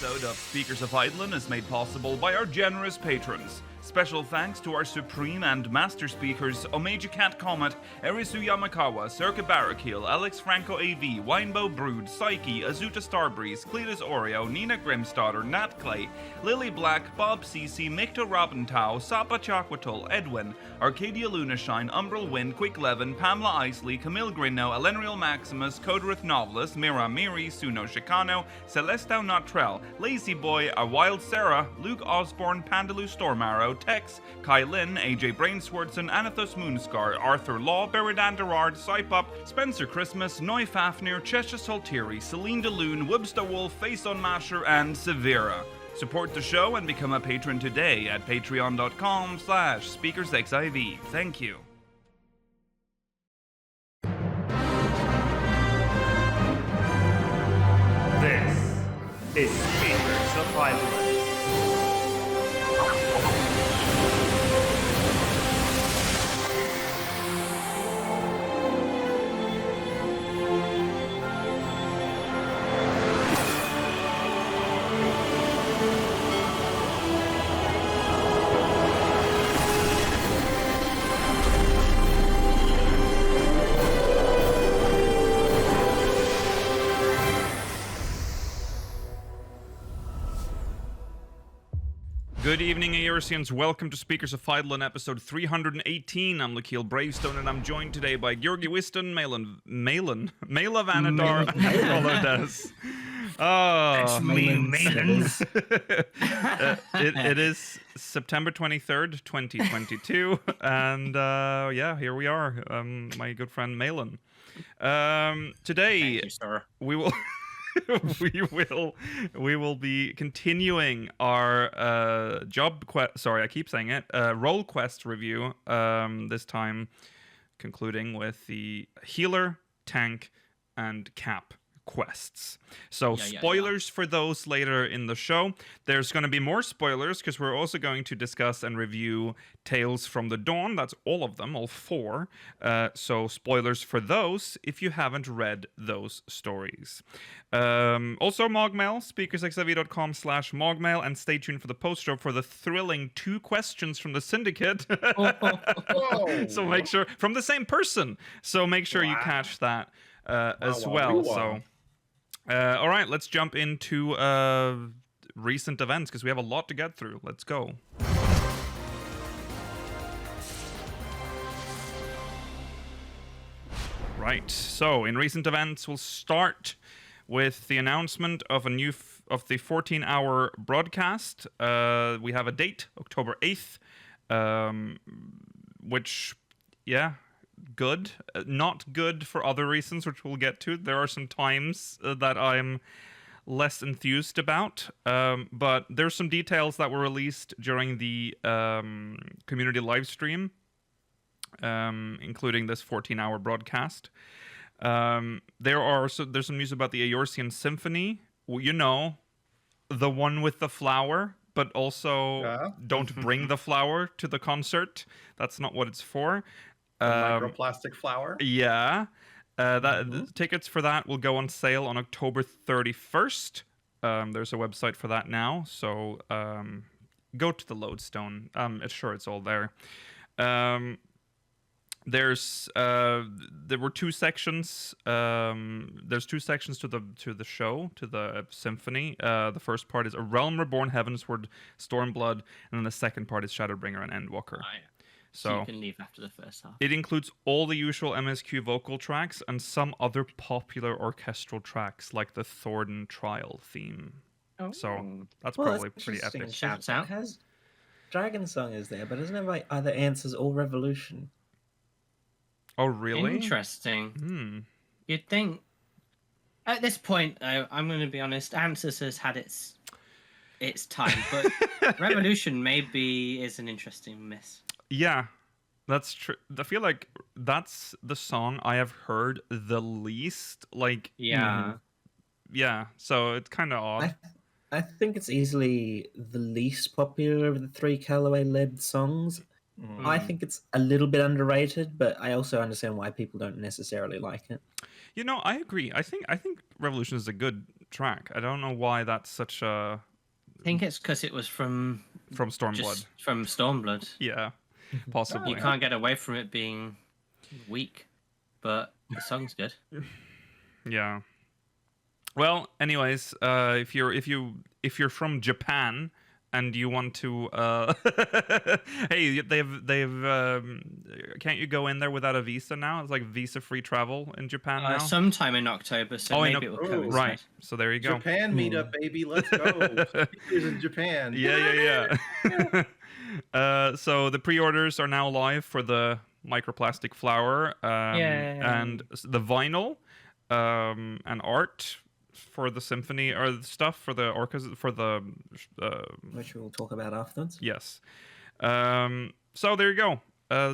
episode of Speakers of Eidolon is made possible by our generous patrons. Special thanks to our supreme and master speakers, Omeji Cat Comet, Erisu Yamakawa, Circa Barrakiel, Alex Franco AV, Winebow Brood, Psyche, Azuta Starbreeze, Cletus Oreo, Nina Grimstadter, Nat Clay, Lily Black, Bob Cece, Mikto Robintau, Sapa Chakwatul, Edwin, Arcadia Lunashine, Umbral Wind, Quick Levin, Pamela Isley, Camille Grinno, Elenriel Maximus, Coderith Novelist, Mira Miri, Suno Chicano, Celestau Notrell, Lazy Boy, A Wild Sarah, Luke Osborne, Pandaloo Stormarrow, Tex, Kai Lin, AJ Brainswordson, Anathos Moonscar, Arthur Law, Beridan Derard, Sypup, Spencer Christmas, Noy Fafnir, Chesha Soltiri, Celine DeLune, Wibsta Wolf, Face on Masher, and Severa. Support the show and become a patron today at patreon.com/speakersxiv. Thank you. This is Speakers of Eidolon. Good evening, Aerosians. Welcome to Speakers of Eidolon, episode 318. I'm Lakeel Bravestone, and I'm joined today by Georgi Wiston, Mela Vanadar, and Holodes. It's me, Malins. It is September 23rd, 2022, and here we are, my good friend Malin. Today, Thank you, sir. we will... we will be continuing our role quest review, this time concluding with the healer, tank, and cap quests. So spoilers for those later in the show. There's going to be more spoilers because we're also going to discuss and review Tales from the Dawn. That's all of them, all four. So spoilers for those if you haven't read those stories. Also MogMail, speakersxiv.com/MogMail, and stay tuned for the post-show for the thrilling 2 questions from the Syndicate. So make sure, from the same person. So make sure you catch that as well. So all right, let's jump into recent events because we have a lot to get through. Let's go. Right. So in recent events, we'll start with the announcement of a new of the 14-hour broadcast. We have a date, October 8th, which, good. Not good for other reasons, which we'll get to. There are some times that I'm less enthused about, but there's some details that were released during the community live stream, including this 14-hour broadcast. There's some news about the Eorzean Symphony. Well, you know, the one with the flower, but also don't bring the flower to the concert. That's not what it's for. Microplastic flower. Yeah. The tickets for that will go on sale on October 31st. There's a website for that now, so go to the Lodestone. It's all there. There were 2 sections. There's 2 sections to the show, to the symphony. The first part is A Realm Reborn, Heavensward, Stormblood, and then the second part is Shadowbringer and Endwalker. So you can leave after the first half. It includes all the usual MSQ vocal tracks and some other popular orchestral tracks, like the Thornton Trial theme. Oh. So that's probably pretty epic. Shout out. It has Dragon Song is there, but doesn't have like either Answers or Revolution. Oh, really? Interesting. You'd think at this point, though, I'm going to be honest, Answers has had its time, but Revolution maybe is an interesting miss. Yeah, that's true. I feel like that's the song I have heard the least. Like, yeah. So it's kind of odd. I think it's easily the least popular of the 3 Callaway-led songs. I think it's a little bit underrated, but I also understand why people don't necessarily like it. You know, I agree. I think Revolution is a good track. I don't know why that's such a I think it's because it was from Stormblood. just from Stormblood. Yeah, possibly. You can't get away from it being weak, but the song's good. Yeah. Well, anyways, if you're from Japan and you want to, hey, they've can't you go in there without a visa now? It's like visa-free travel in Japan now. Sometime in October, so maybe it will coincide. Right. So there you go. Japan meetup, baby. Let's go. Speakers in Japan. Yeah. So the pre-orders are now live for the microplastic flower and the vinyl and art for the symphony or the stuff for the orchestra for the which we'll talk about afterwards. Yes. So there you go.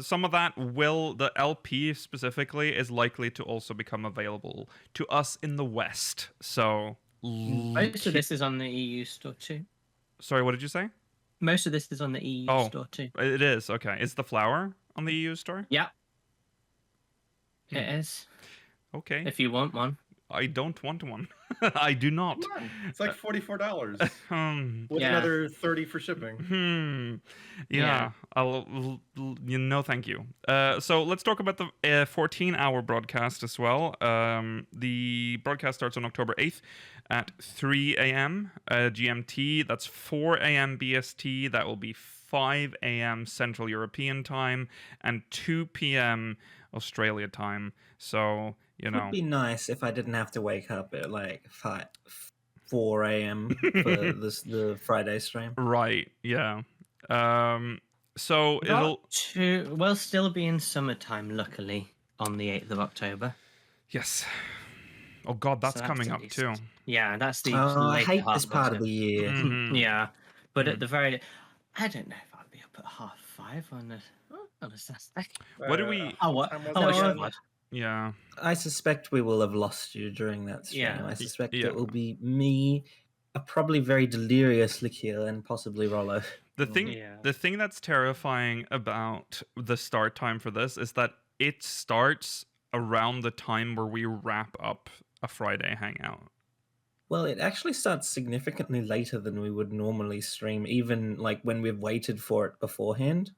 Some of that the LP specifically is likely to also become available to us in the West. So most of this is on the EU store too. Sorry, what did you say? Most of this is on the EU store too. It is, okay. Is the flower on the EU store? Yeah. It is. Okay. If you want one. I don't want one. I do not. It's like $44. With Yeah. another $30 for shipping. Yeah. Thank you. So let's talk about the 14-hour broadcast as well. The broadcast starts on October 8th at 3 a.m. GMT. That's 4 a.m. BST. That will be 5 a.m. Central European time and 2 p.m. Australia time. So, you know. It would be nice if I didn't have to wake up at like 4 a.m. for the Friday stream. Right, yeah. So we'll still be in summertime, luckily, on the 8th of October. Yes. Oh God, that's coming up too. Yeah, that's the I late hate half this part of the year. Mhm. Yeah, but at the very, I don't know if I'll be up at 5:30 on a Saturday. What do we? Oh, what? Time was Oh, that? what? Yeah. I suspect we will have lost you during that stream. Yeah. I suspect Yeah. it will be me, a probably very delirious Lakil, and possibly Rollo. The thing, Yeah. the thing that's terrifying about the start time for this is that it starts around the time where we wrap up a Friday hangout. Well, it actually starts significantly later than we would normally stream, even like when we've waited for it beforehand.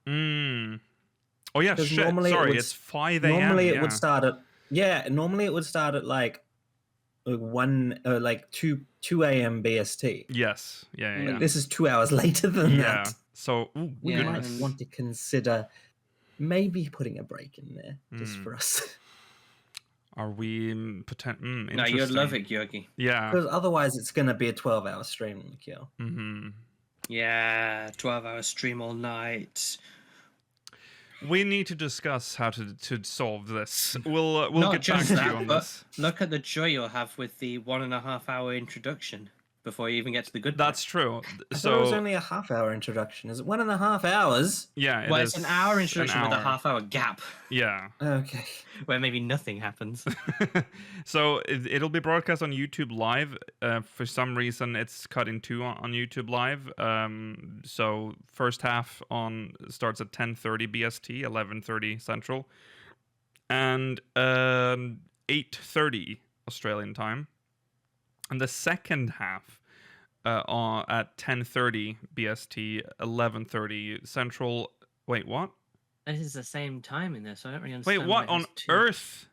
Oh yeah, 'Cause shit. normally it Sorry, would it's 5 a.m. Normally it yeah. would start at normally it would start at like 2 a.m. BST. Yes. Yeah. Like, this is 2 hours later than Yeah. that. So, We Yeah. might want to consider maybe putting a break in there just Mm. for us. are we No, you'd love it, Georgi. Yeah. Because otherwise it's going to be a 12-hour stream, Nikhil. Mm-hmm. Yeah, 12-hour stream all night. We need to discuss how to solve this. We'll Not get back just to you that, on but this. look at the joy you'll have with the 1.5-hour introduction before you even get to the good part. That's true. I thought it was So only a half-hour introduction. Is it 1.5 hours? yeah, Well, it it's is an hour introduction with a hour. half-hour gap Yeah. Okay. where maybe nothing happens. So it'll be broadcast on YouTube Live. For some reason, it's cut in two on YouTube Live. So first half starts at 10:30 BST, 11:30 Central, and 8:30 Australian time. And the second half at 10:30 BST, 11:30 Central. Wait, what? This is the same time in this, so I don't really understand. Wait, what why it on has two. Earth?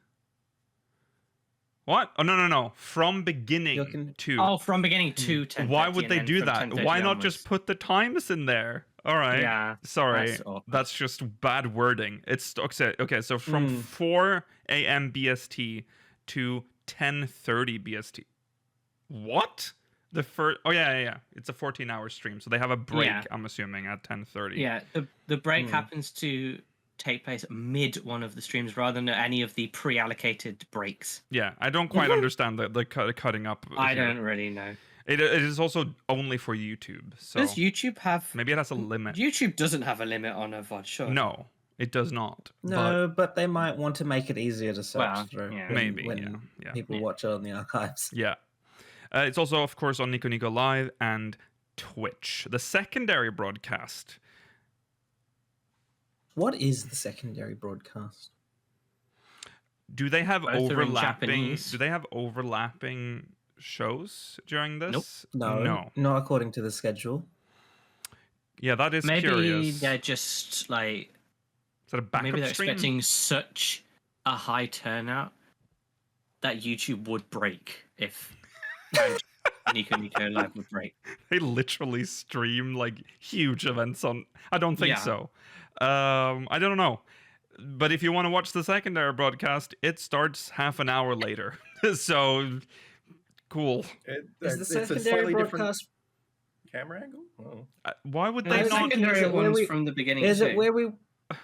What? Oh no! From beginning to. Oh, from beginning to 10:30. Why would and they then do from that? 10:30 Why not onwards. just put the times in there? All right. Yeah, Sorry, that's awkward. that's just bad wording. It's okay. Okay, so from 4 a.m. BST to 10:30 BST. What? The first? Oh yeah. It's a 14-hour stream, so they have a break. Yeah. I'm assuming at 10:30. Yeah, the break happens to take place mid one of the streams rather than any of the pre-allocated breaks. Yeah, I don't quite understand the cutting up. I here. don't really know. It is also only for YouTube. So Does YouTube have? maybe it has a limit. YouTube doesn't have a limit on a VOD, sure. No, it does not. No, but they might want to make it easier to search Well, through. yeah. Maybe, when yeah. people watch it on the archives. Yeah. It's also, of course, on Nico Nico Live and Twitch. The secondary broadcast. What is the secondary broadcast? Do they have Both are in overlapping? Japanese. Do they have overlapping shows during this? No, not according to the schedule. Yeah, that is Maybe curious. they're just like Is that a backup maybe they're stream? expecting such a high turnout that YouTube would break if Nico Nico Live would break. They literally stream like huge events on. I don't think Yeah. so. I don't know. But if you want to watch the secondary broadcast, it starts half an hour later. So cool. Is the It's a secondary slightly different broadcast? camera angle. Oh. Why would The they I not? think secondary is it where ones we- from the beginning. Is it too. where we?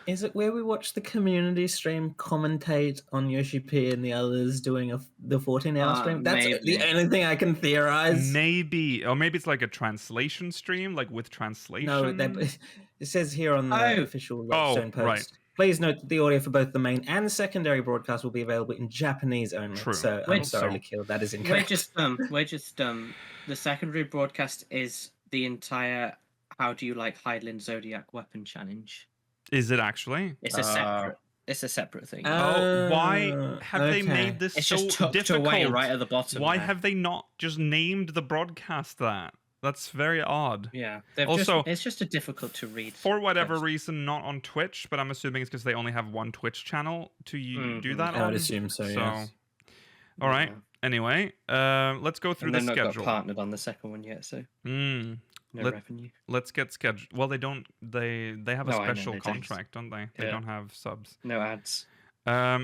Is it where we watch the community stream commentate on Yoshi P and the others doing the 14-hour stream? That's maybe. the only thing I can theorize. Maybe, or maybe it's like a translation stream, like with translation. No, it says here on the Oh. official Lodestone post. Right. Please note that the audio for both the main and secondary broadcast will be available in Japanese only. True. So I'm Wait, sorry, so- Nikhil, that is We're incorrect. just the secondary broadcast is the entire "How do you like Hydrant Zodiac weapon challenge"? Is it actually? It's a separate. It's a separate thing. Why have they okay. made this it's so just tucked difficult? away right at the bottom. Why there. have they not just named the broadcast that? That's very odd. Yeah. Also- it's just a difficult to read. For whatever text. reason, not on Twitch, but I'm assuming it's because they only have one Twitch channel to do Mhm. that I on. would assume so, yes. All right. Yeah. Anyway, let's go through And the they're not got schedule. partnered on the second one yet, so no Let- revenue. Let's get schedule. Well, they don't. They have a No, I know, special they don't. contract, don't they? They Yeah. don't have subs. No ads.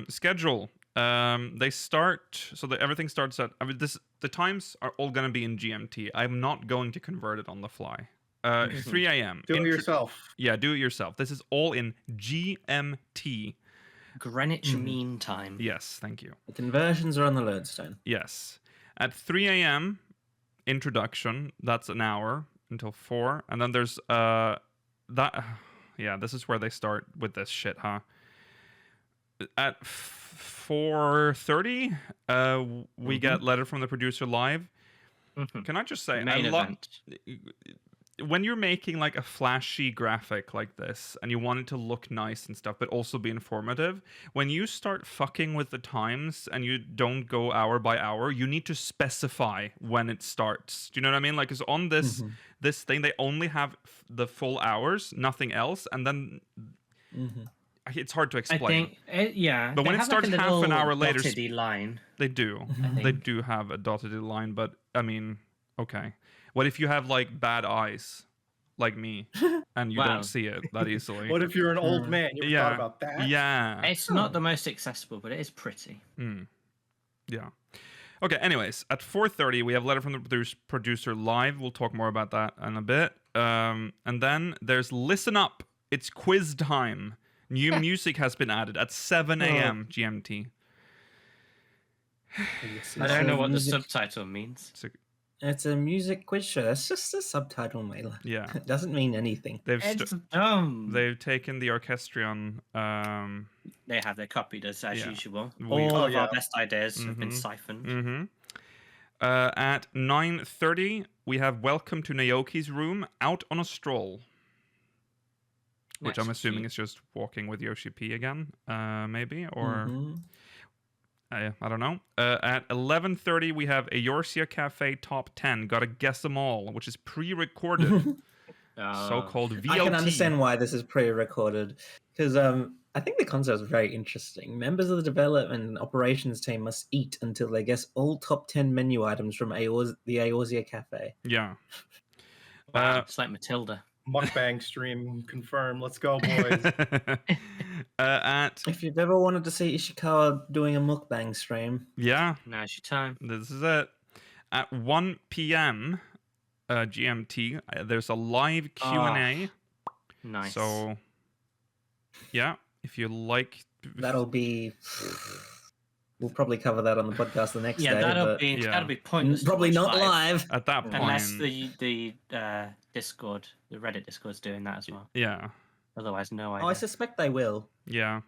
Schedule. They start. So everything starts at. I mean, the times are all gonna be in GMT. I'm not going to convert it on the fly. 3 a.m. Do it yourself. Yeah, do it yourself. This is all in GMT. Greenwich Mean Time. Yes, thank you. The conversions are on the Lodestone. Yes. At 3 a.m., introduction. That's an hour until 4. And then there's that. Yeah, this is where they start with this shit, huh? At 4:30, we get letter from the producer live. Mhm. Can I just say, Main I love event. when you're making like a flashy graphic like this and you want it to look nice and stuff but also be informative, when you start fucking with the times and you don't go hour by hour, you need to specify when it starts. Do you know what I mean? Like, because on this this thing they only have the full hours, nothing else, and then it's hard to I explain. think, yeah. But they when it have, like, starts a half an little hour later, dotted-y line. They do. I They think. do have a dotted line, but I mean, okay. What if you have like bad eyes, like me, and you Wow. don't see it that easily? What if you're an old man? You ever Yeah. thought about that? Yeah. It's not the most accessible, but it is pretty. Yeah. Okay, anyways, at 4:30 we have letter from the producer live. We'll talk more about that in a bit. And then there's listen up. It's quiz time. New music has been added at 7 a.m. GMT. I don't know what the music- subtitle means. It's a music quiz show. That's just a subtitle, Mailer. Yeah. It doesn't mean anything. It's dumb. They've taken the Orchestral. They have their copied us as Yeah. usual. We- All Oh, of yeah. our best ideas have been siphoned. At 9:30 we have Welcome to Naoki's Room out on a stroll, which I'm That's assuming cute. is just walking with Yoshi P again, maybe, or Mhm. I don't know. At 11:30 we have Eorzea Cafe Top 10. Gotta guess them all, which is pre-recorded, so-called VOT. I can understand why this is pre-recorded because I think the concept is very interesting. Members of the development and operations team must eat until they guess all top 10 menu items from the Eorzea Cafe. Yeah. Wow, it's like Matilda. Mukbang stream confirmed. Let's go, boys. At If you've ever wanted to see Ishikawa doing a mukbang stream, yeah, Now's your time. this is it. At 1 p.m. GMT, there's a live Q&A. Nice. So, yeah, if you like, that'll be. We'll probably cover that on the podcast the next yeah, day. but that'll be pointless. to probably watch not live. at that point, Unless the Discord, the Reddit Discord's doing that as well. yeah, Otherwise, no Oh, idea. I suspect they will. yeah.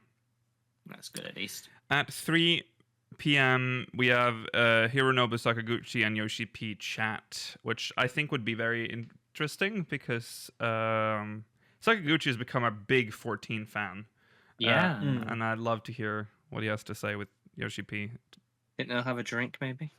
That's good at least. At 3 p.m., we have Hironobu Sakaguchi and Yoshi P chat, which I think would be very interesting because Sakaguchi has become a big 14 fan. Yeah. And I'd love to hear what he has to say with Yoshi P. Think they'll have a drink maybe?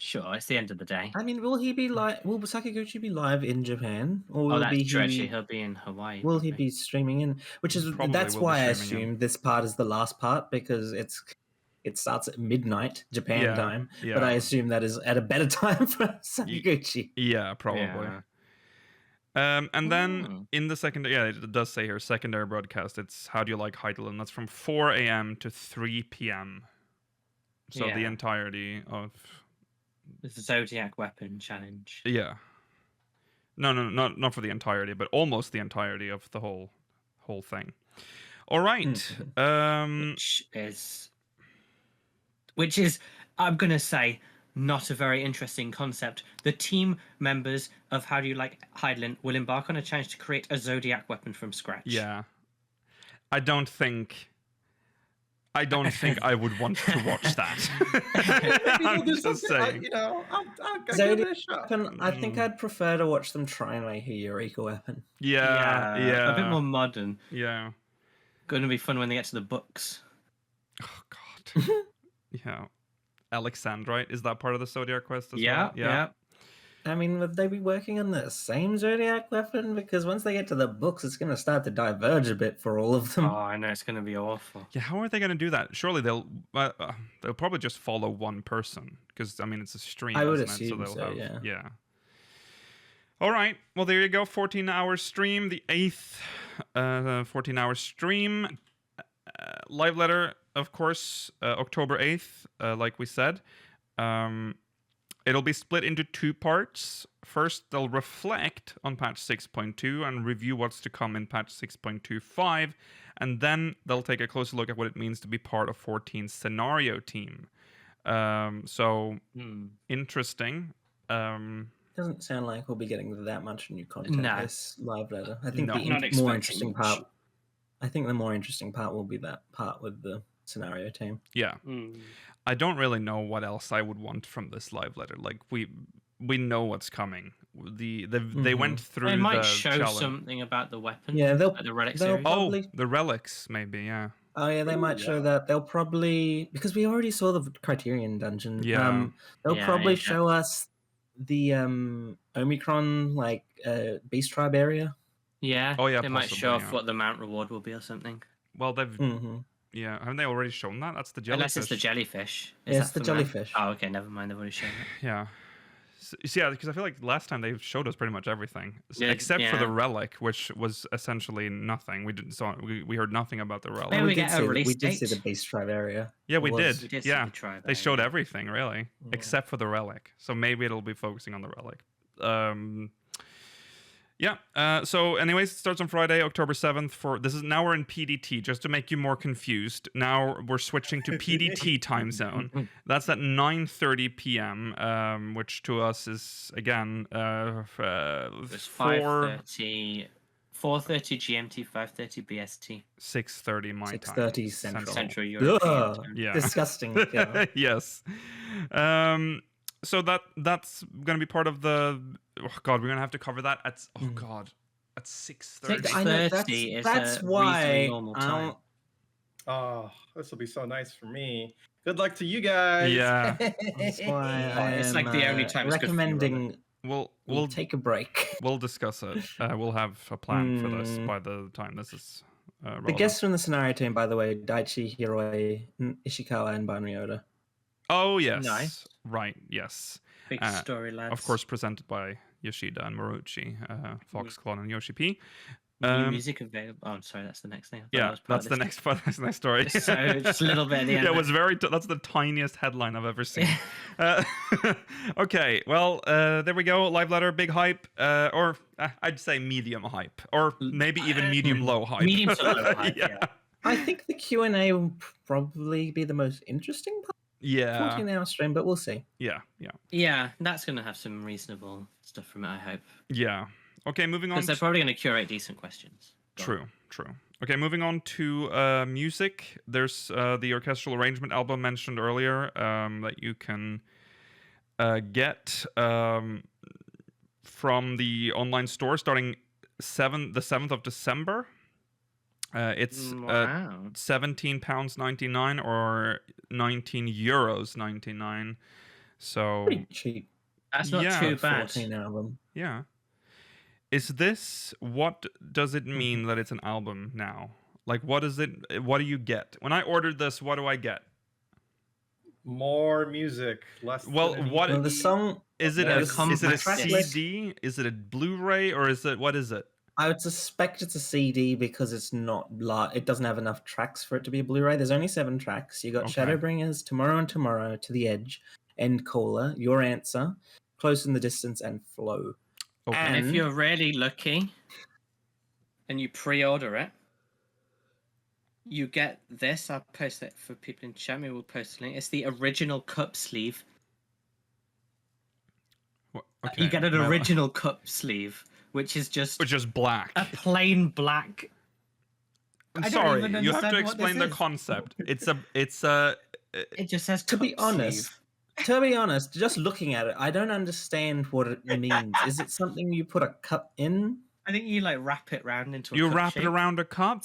Sure, it's the end of the day. I mean, will he be live? Will Sakaguchi be live in Japan, or will Oh, that's be true. he? Actually, he'll be in Hawaii. Will he probably. be streaming in? Which is Probably that's will be why I streaming in. assume this part is the last part because it starts at midnight Japan Yeah, time. yeah. But I assume that is at a better time for Sakaguchi. Yeah, probably. Yeah. And then in the secondary, yeah, it does say here secondary broadcast. It's How Do You Like Heidel, and that's from 4 a.m. to 3 p.m. So the Yeah. entirety of The Zodiac Weapon Challenge. yeah. No, not for the entirety, but almost the entirety of the whole thing. All right. Which is, I'm gonna say, not a very interesting concept. The team members of How Do You Like Heidelin will embark on a challenge to create a Zodiac weapon from scratch. Yeah. I don't think I would want to watch that. Maybe I'm they'll do just something, saying. I'll give Zodiac it a shot. weapon, I think I'd prefer to watch them try and make a Eureka weapon. Yeah. A bit more modern. Yeah. Gonna be fun when they get to the books. Oh God. Yeah. LXXIII, is that part of the Zodiac quest as well? Yeah. I mean, would they be working on the same Zodiac weapon? Because once they get to the books, it's going to start to diverge a bit for all of them. Oh, I know, it's gonna be awful. Yeah, how are they going to do that? Surely they'll probably just follow one person because I mean it's a stream. I would isn't it? assume they'll so, have, yeah. All right. Well, there you go. 14-hour stream. The 8th 14-hour stream. Live letter, of course, October 8th, like we said. It'll be split into 2 parts. First, they'll reflect on patch 6.2 and review what's to come in patch 6.25. And then they'll take a closer look at what it means to be part of 14's scenario team. Interesting. Doesn't sound like we'll be getting that much new content No. this live letter. I think No. the Not more expecting interesting much. part. I think the more interesting part will be that part with the scenario team. Yeah. I don't really know what else I would want from this live letter. Like we know what's coming. They went through They might the show challenge. something about the weapon. Yeah, like the relic series. probably. Oh, the relics, maybe, yeah. Oh yeah, they might show that. They'll probably, because we already saw the Criterion dungeon. Yeah. They'll Yeah, probably yeah. show us the Omicron Beast Tribe area. Yeah. Oh, yeah, They might show possibly, off yeah. what the mount reward will be or something. Well, they've Mm-hmm. yeah, haven't they already shown that? That's the jellyfish. Unless it's the jellyfish. Is Yeah, it's that the mount? jellyfish. Oh, okay, never mind. They've already shown it. Yeah. So, yeah, because I feel like last time they showed us pretty much everything, Yeah, except for yeah. the relic, which was essentially nothing. We heard nothing about the relic. Maybe we get a we release did see date. the Beast Tribe area. Yeah, we It was- did. We did see Yeah, the tribe they showed area. everything really, except for the relic. So maybe it'll be focusing on the relic. So anyways, it starts on Friday, October 7th. Now we're in PDT, just to make you more confused. Now we're switching to PDT time zone. That's at 9:30 p.m., which to us is again It's 4:30 GMT, 5:30 BST. 6:30 my time. 6:30 Central. Central European Ugh, time. Yeah. disgusting. Yeah. Yes. So that's gonna be part of the. Oh God, we're gonna have to cover that at. Oh God, at 6:30. I know, 6:30 is that's a why reasonably normal I time. don't- Oh, this will be so nice for me. Good luck to you guys. Yeah. That's why I It's am, like the only time it's good for you, recommending We'll we'll take a break. we'll discuss it. We'll have a plan for this by the time this is. The relevant. guests from the scenario team, by the way, Daichi, Hiroi, Ishikawa, and Banryoda. Oh yes. Nice. Right. Yes. Big story, lads. Of course, presented by Yoshida and Maruchi, Foxclone and Yoshi P. New music available. Oh, sorry, that's the next thing. I thought that Yeah, was part that's of the this. next part. That's the next story. So just a little bit at the end. Yeah, it was very. That's the tiniest headline I've ever seen. Okay, well, there we go. Live letter, big hype, or I'd say medium hype, or maybe even medium low hype. Medium to low hype, yeah. I think the Q&A will probably be the most interesting part. Yeah, 14-hour stream, but we'll see. yeah. Yeah, that's going to have some reasonable stuff from it, I hope. Yeah. Okay, moving on. Because they're probably going to curate decent questions. True. Okay, moving on to music. There's the orchestral arrangement album mentioned earlier that you can get from the online store starting the 7th of December. It's Wow. £17.99 or €19.99. So Pretty cheap. That's not Yeah. too For a bad. 14 album. yeah. Is this, what does it mean that it's an album now? Like, what is it? What do you get? When I ordered this, what do I get? More music, less. Well, than an what- Well, the EP. song, Is it More a compact disc. CD? Is it a Blu-ray, or is it, what is it? I would suspect it's a CD because it's not it doesn't have enough tracks for it to be a Blu-ray. There's only 7 tracks. You got Okay. Shadowbringers, Tomorrow and Tomorrow, To the Edge, End Caller, Your Answer, Close in the Distance, and Flow. Okay. And if And- you're really lucky and you pre-order it, you get this. I'll post it for people in chat. Maybe we'll post a link. It's the original cup sleeve. Okay. You get an Well, original cup sleeve, which is just which is black. a plain black. I'm I don't sorry, even you have to understand what explain this the is. concept. It's a It just says To cup be honest, sleeve. just looking at it, I don't understand what it means. Is it something you put a cup in? I think you like wrap it round into a you cup wrap it shape. around a cup.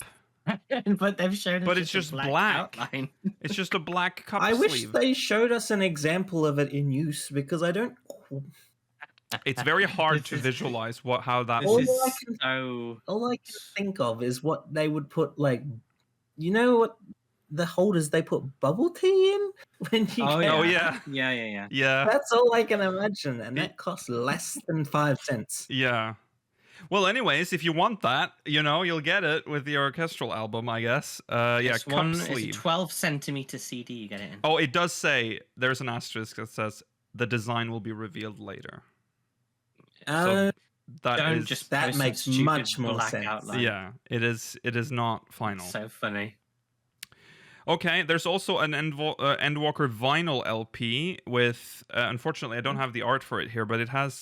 But they've shown us But it's a just black black. outline. It's just a black cup I sleeve. wish they showed us an example of it in use because I don't. It's very hard This to is- visualize how that. This All is I can- so. All I can think of is what they would put, like, you know what the holders they put bubble tea in when you Oh, get- Oh, yeah. yeah. Yeah. Yeah, That's all I can imagine, and that costs less than 5 cents. yeah. Well, anyways, if you want that, you'll get it with the Orchestral album, I guess. Yeah, This cup one is a sleeve. 12-centimeter CD. You get it in. Oh, it does say, there's an asterisk that says the design will be revealed later. Uh, That Don't is- just that post some makes stupid much more black sense. outline. yeah, it is not final. So funny. Okay, there's also an Endwalker vinyl LP with, unfortunately, I don't have the art for it here, but it has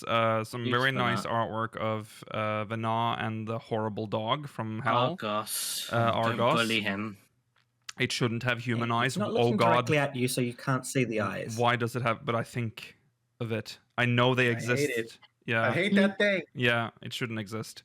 some Use very for nice that. artwork of Vana and the horrible dog from Hell. Argos. Argos. Don't bully him. It shouldn't have human eyes. It's not Oh looking god, directly at you, so you can't see the eyes. why does it have? But I think of it. I know they hate exist. it. Yeah, I hate that thing. yeah, it shouldn't exist.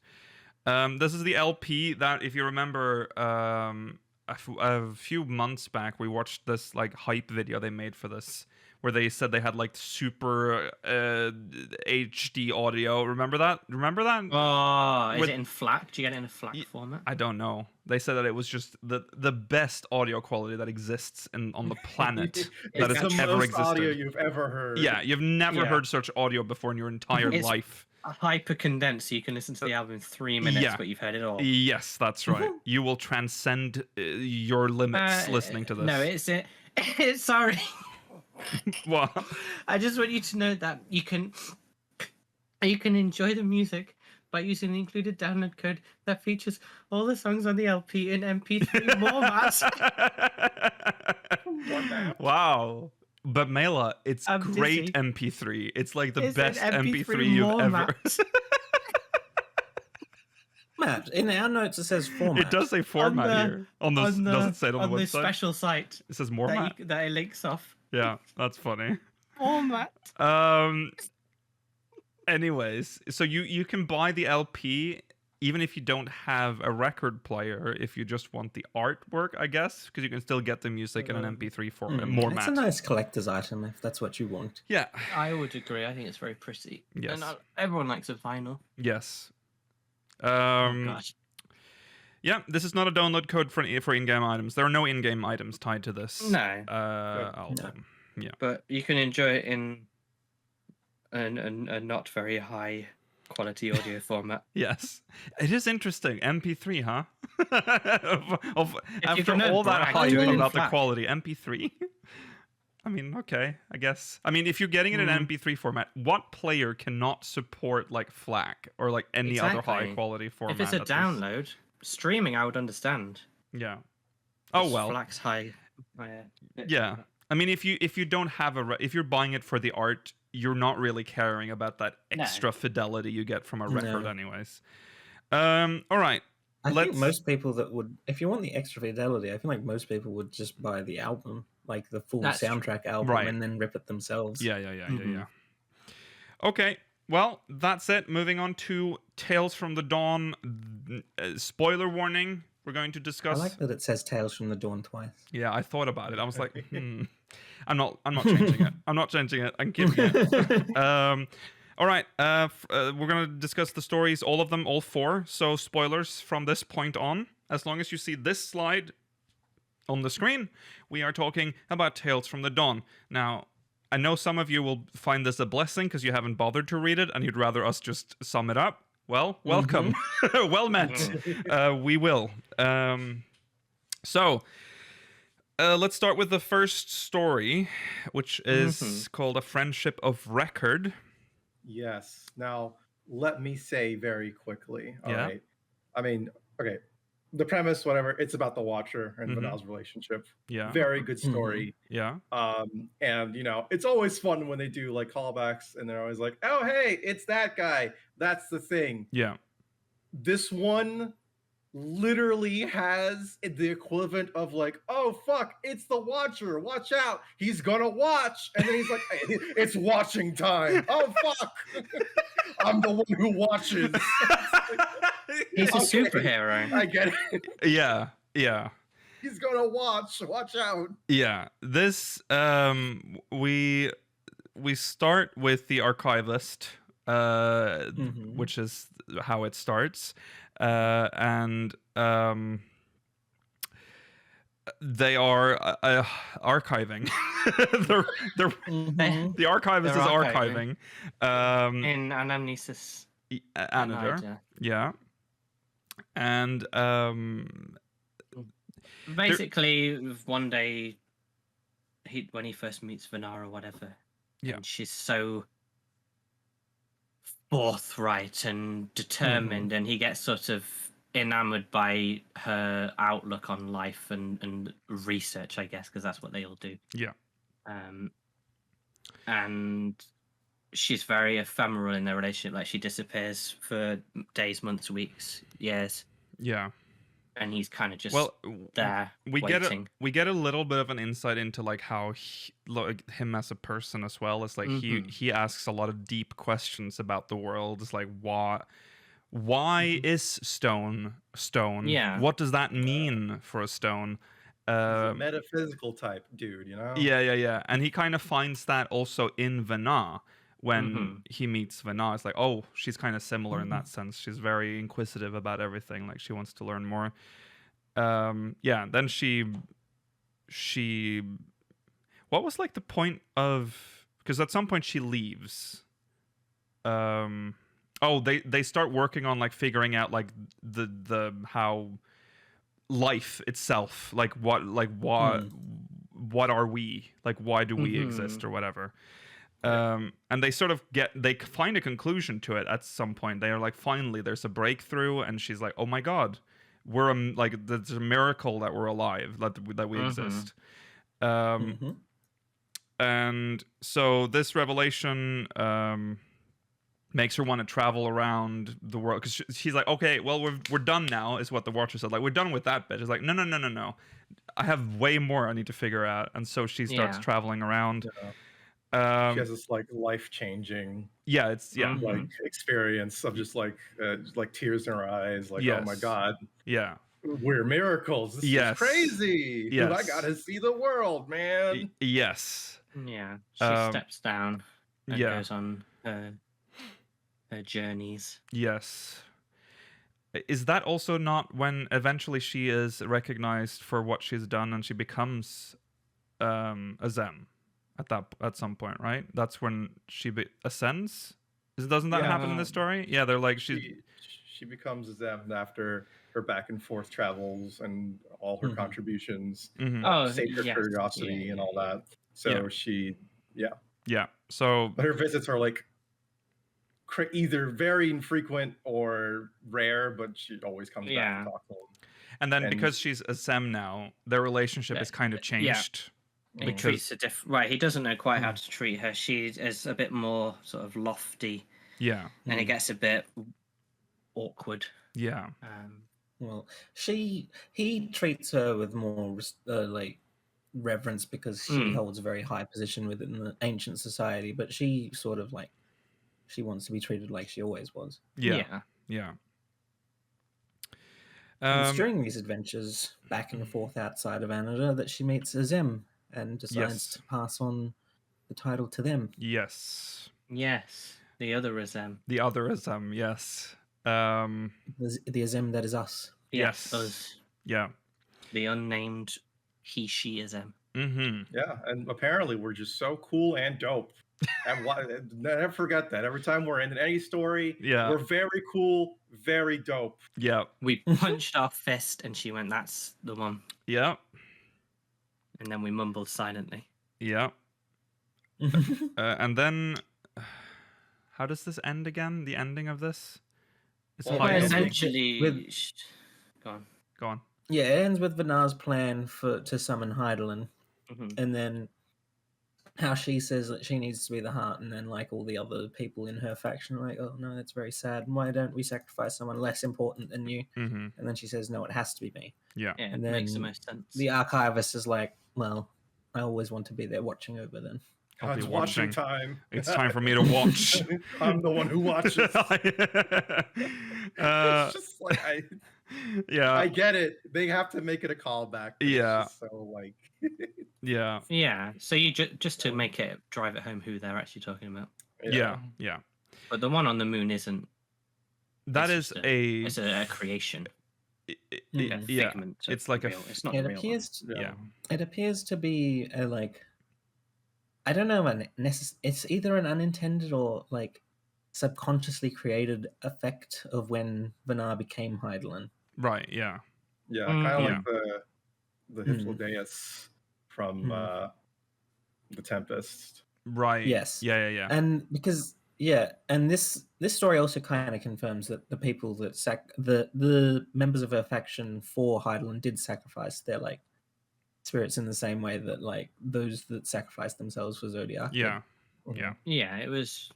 This is the LP that, if you remember, a few months back, we watched this like hype video they made for this, where they said they had like super HD audio. Remember that? Oh, is With- it in FLAC? Do you get it in a FLAC format? I don't know. They said that it was just the best audio quality that exists on the planet that It's has the ever most audio existed. you've ever heard. Yeah, you've never Yeah. heard such audio before in your entire It's- life. A hyper condensed, so you can listen to the album in 3 minutes, yeah. but you've heard it all. Yes, that's right. You will transcend your limits listening to this. No, it's sorry. What? I just want you to know that you can enjoy the music by using the included download code that features all the songs on the LP in MP3 formats. Wow. But Mela, it's I'm great dizzy. MP3. It's like the It's an best MP3 MP3 you've ever. format. Matt, in our notes it says format. It does say format the- here. Does it say it on the this website? special site It says format. that it links off. Yeah, that's funny. Format. Anyways, so you can buy the LP even if you don't have a record player, if you just want the artwork, I guess, because you can still get the music in an MP3 format. It's a nice collector's item if that's what you want. Yeah. I would agree. I think it's very pretty. Yes. And everyone likes a vinyl. Yes. Oh, gosh. Yeah, this is not a download code for in-game items. There are no in-game items tied to this No. album. Yeah. But you can enjoy it in a not very high quality audio format. Yes. It is interesting. MP3, huh? After gonna all that brag, hype do it in about the FLAC. quality, MP3? I mean, okay, I guess. I mean, if you're getting it in MP3 format, what player cannot support like FLAC or like any other Exactly. high quality format? If it's a at this- download, streaming I would understand. Yeah. Oh 'cause well. FLAC's high. Yeah. I mean, if you don't have if you're buying it for the art, you're not really caring about that No. extra fidelity you get from a record, No. anyways. All right. I Let's- think most people that would, if you want the extra fidelity, I feel like most people would just buy the album, like the full That's true. soundtrack album, Right. and then rip it themselves. Yeah. Mhm. Okay. Well, that's it. Moving on to Tales from the Dawn. Spoiler warning. We're going to I discuss. like that it says Tales from the Dawn twice. Yeah, I thought about it. I was like, I'm not changing it. I'm not changing it. I'm keeping it. All right. We're gonna discuss the stories, all of them, all 4. So spoilers from this point on. As long as you see this slide on the screen, we are talking about Tales from the Dawn. Now, I know some of you will find this a blessing because you haven't bothered to read it and you'd rather us just sum it up. Well, welcome. Well met. We will. So, let's start with the first story, which is called A Friendship of Record. Yes. Now, let me say very quickly. All right. I mean, okay. The premise, whatever, it's about the Watcher and Vanal's relationship. Yeah. Very good story. Yeah. And you know, it's always fun when they do like callbacks and they're always like, oh hey, it's that guy. That's the thing. Yeah. This one literally has the equivalent of like, oh fuck, it's the Watcher. Watch out. He's gonna watch. And then he's like, hey, it's watching time. Oh fuck. I'm the one who watches. He's a superhero. I get it. Yeah. Yeah. He's gonna watch. Watch out. Yeah. This we start with the archivist, which is how it starts, and they are archiving. The archivist is archiving. In Anamnesis. Anador. Yeah. And basically, one day, when he first meets Vanara or whatever, yeah, and she's so forthright and determined, and he gets sort of enamored by her outlook on life and research, I guess, because that's what they all do. Yeah. And she's very ephemeral in their relationship. Like, she disappears for days, months, weeks, years. Yeah. And he's kind of just there we waiting. We get a little bit of an insight into like how him as a person as well. It's like he asks a lot of deep questions about the world. It's like why is stone? Yeah. What does that mean for a stone? He's a metaphysical type dude, you know? Yeah. And he kind of finds that also in Vana. When he meets Vana, it's like, oh, she's kind of similar in that sense. She's very inquisitive about everything. Like, she wants to learn more. Yeah, then she what was like the point of, because at some point she leaves. They start working on like figuring out like the how life itself, like what are we, like why do we exist or whatever. And they sort of find a conclusion to it at some point. They are like, finally, there's a breakthrough, and she's like, oh my god, we're like, there's a miracle that we're alive, that we exist. And so this revelation makes her want to travel around the world, because she's like, okay, well, we're done now, is what the Watcher said. Like, we're done with that bit. It's like, no. I have way more I need to figure out. And so she starts traveling around. She has this like life-changing, like experience of just like tears in her eyes, like, oh my god, we're miracles. This is crazy. Dude, I gotta see the world, man. Yes. Yeah. She steps down and goes on her journeys. Yes. Is that also not when eventually she is recognized for what she's done and she becomes a Zem? At some point, right? That's when she ascends. Doesn't that happen in this story? Yeah, they're like she becomes a Zem after her back and forth travels and all her contributions, sacred curiosity and all that. So So her visits are like either very infrequent or rare, but she always comes back to talk to him. And then because she's a Zem now, their relationship is kind of changed. He treats her different. Right, he doesn't know quite how to treat her. She is a bit more sort of lofty. Yeah. And it gets a bit awkward. Yeah. Well, he treats her with more like reverence because she holds a very high position within the ancient society, but she sort of like, she wants to be treated like she always was. Yeah. It's during these adventures back and forth outside of Anada that she meets Azem, and decides Yes. to pass on the title to them. Yes. Yes, the other is The other is yes. The Azem that is us. Yes. us, Yeah. the unnamed he, she is Mm-hmm. Yeah, and apparently we're just so cool and dope. And never forget that. Every time we're in any story, Yeah. we're very cool, very dope. Yeah. We punched our fist, and she went, "That's the one." Yeah. And then we mumbled silently. Yeah. And then, how does this end again? The ending of this? It's Well, a high Essentially, With- go on. Go on. Yeah, it ends with Vanar's plan to summon Heidelin, Mhm. and then how she says that she needs to be the heart, and then like all the other people in her faction are like, oh no, that's very sad. Why don't we sacrifice someone less important than you? Mm-hmm. And then she says, no, it has to be me. Yeah. Yeah, And it makes the then most sense. The archivist is like, well, I always want to be there watching over then. I'll be It's watching watching. time. It's time for me to watch. I'm the one who watches. It's just like Yeah. I get it. They have to make it a callback. but it's Yeah. just so like Yeah. Yeah, so you just to make it drive it home who they're actually talking about. Yeah. Yeah. But the one on the moon isn't. That it's is just a. It's a creation. Mm. A Yeah. figment of It's like a real. f- It's not It the real one. appears. Yeah. It appears to be a like. I don't know. It's either an unintended or like subconsciously created effect of when Vanar became Heidelin. Right. Yeah. yeah, Mm. kind of Yeah. like the Mm. Hypnodeus from the Tempest. Right. Yes. Yeah. Yeah. And because and this story also kind of confirms that the people that the members of her faction for Heidelin did sacrifice their like spirits in the same way that like those that sacrificed themselves for Zodiac. did. Yeah. Yeah. Yeah, it was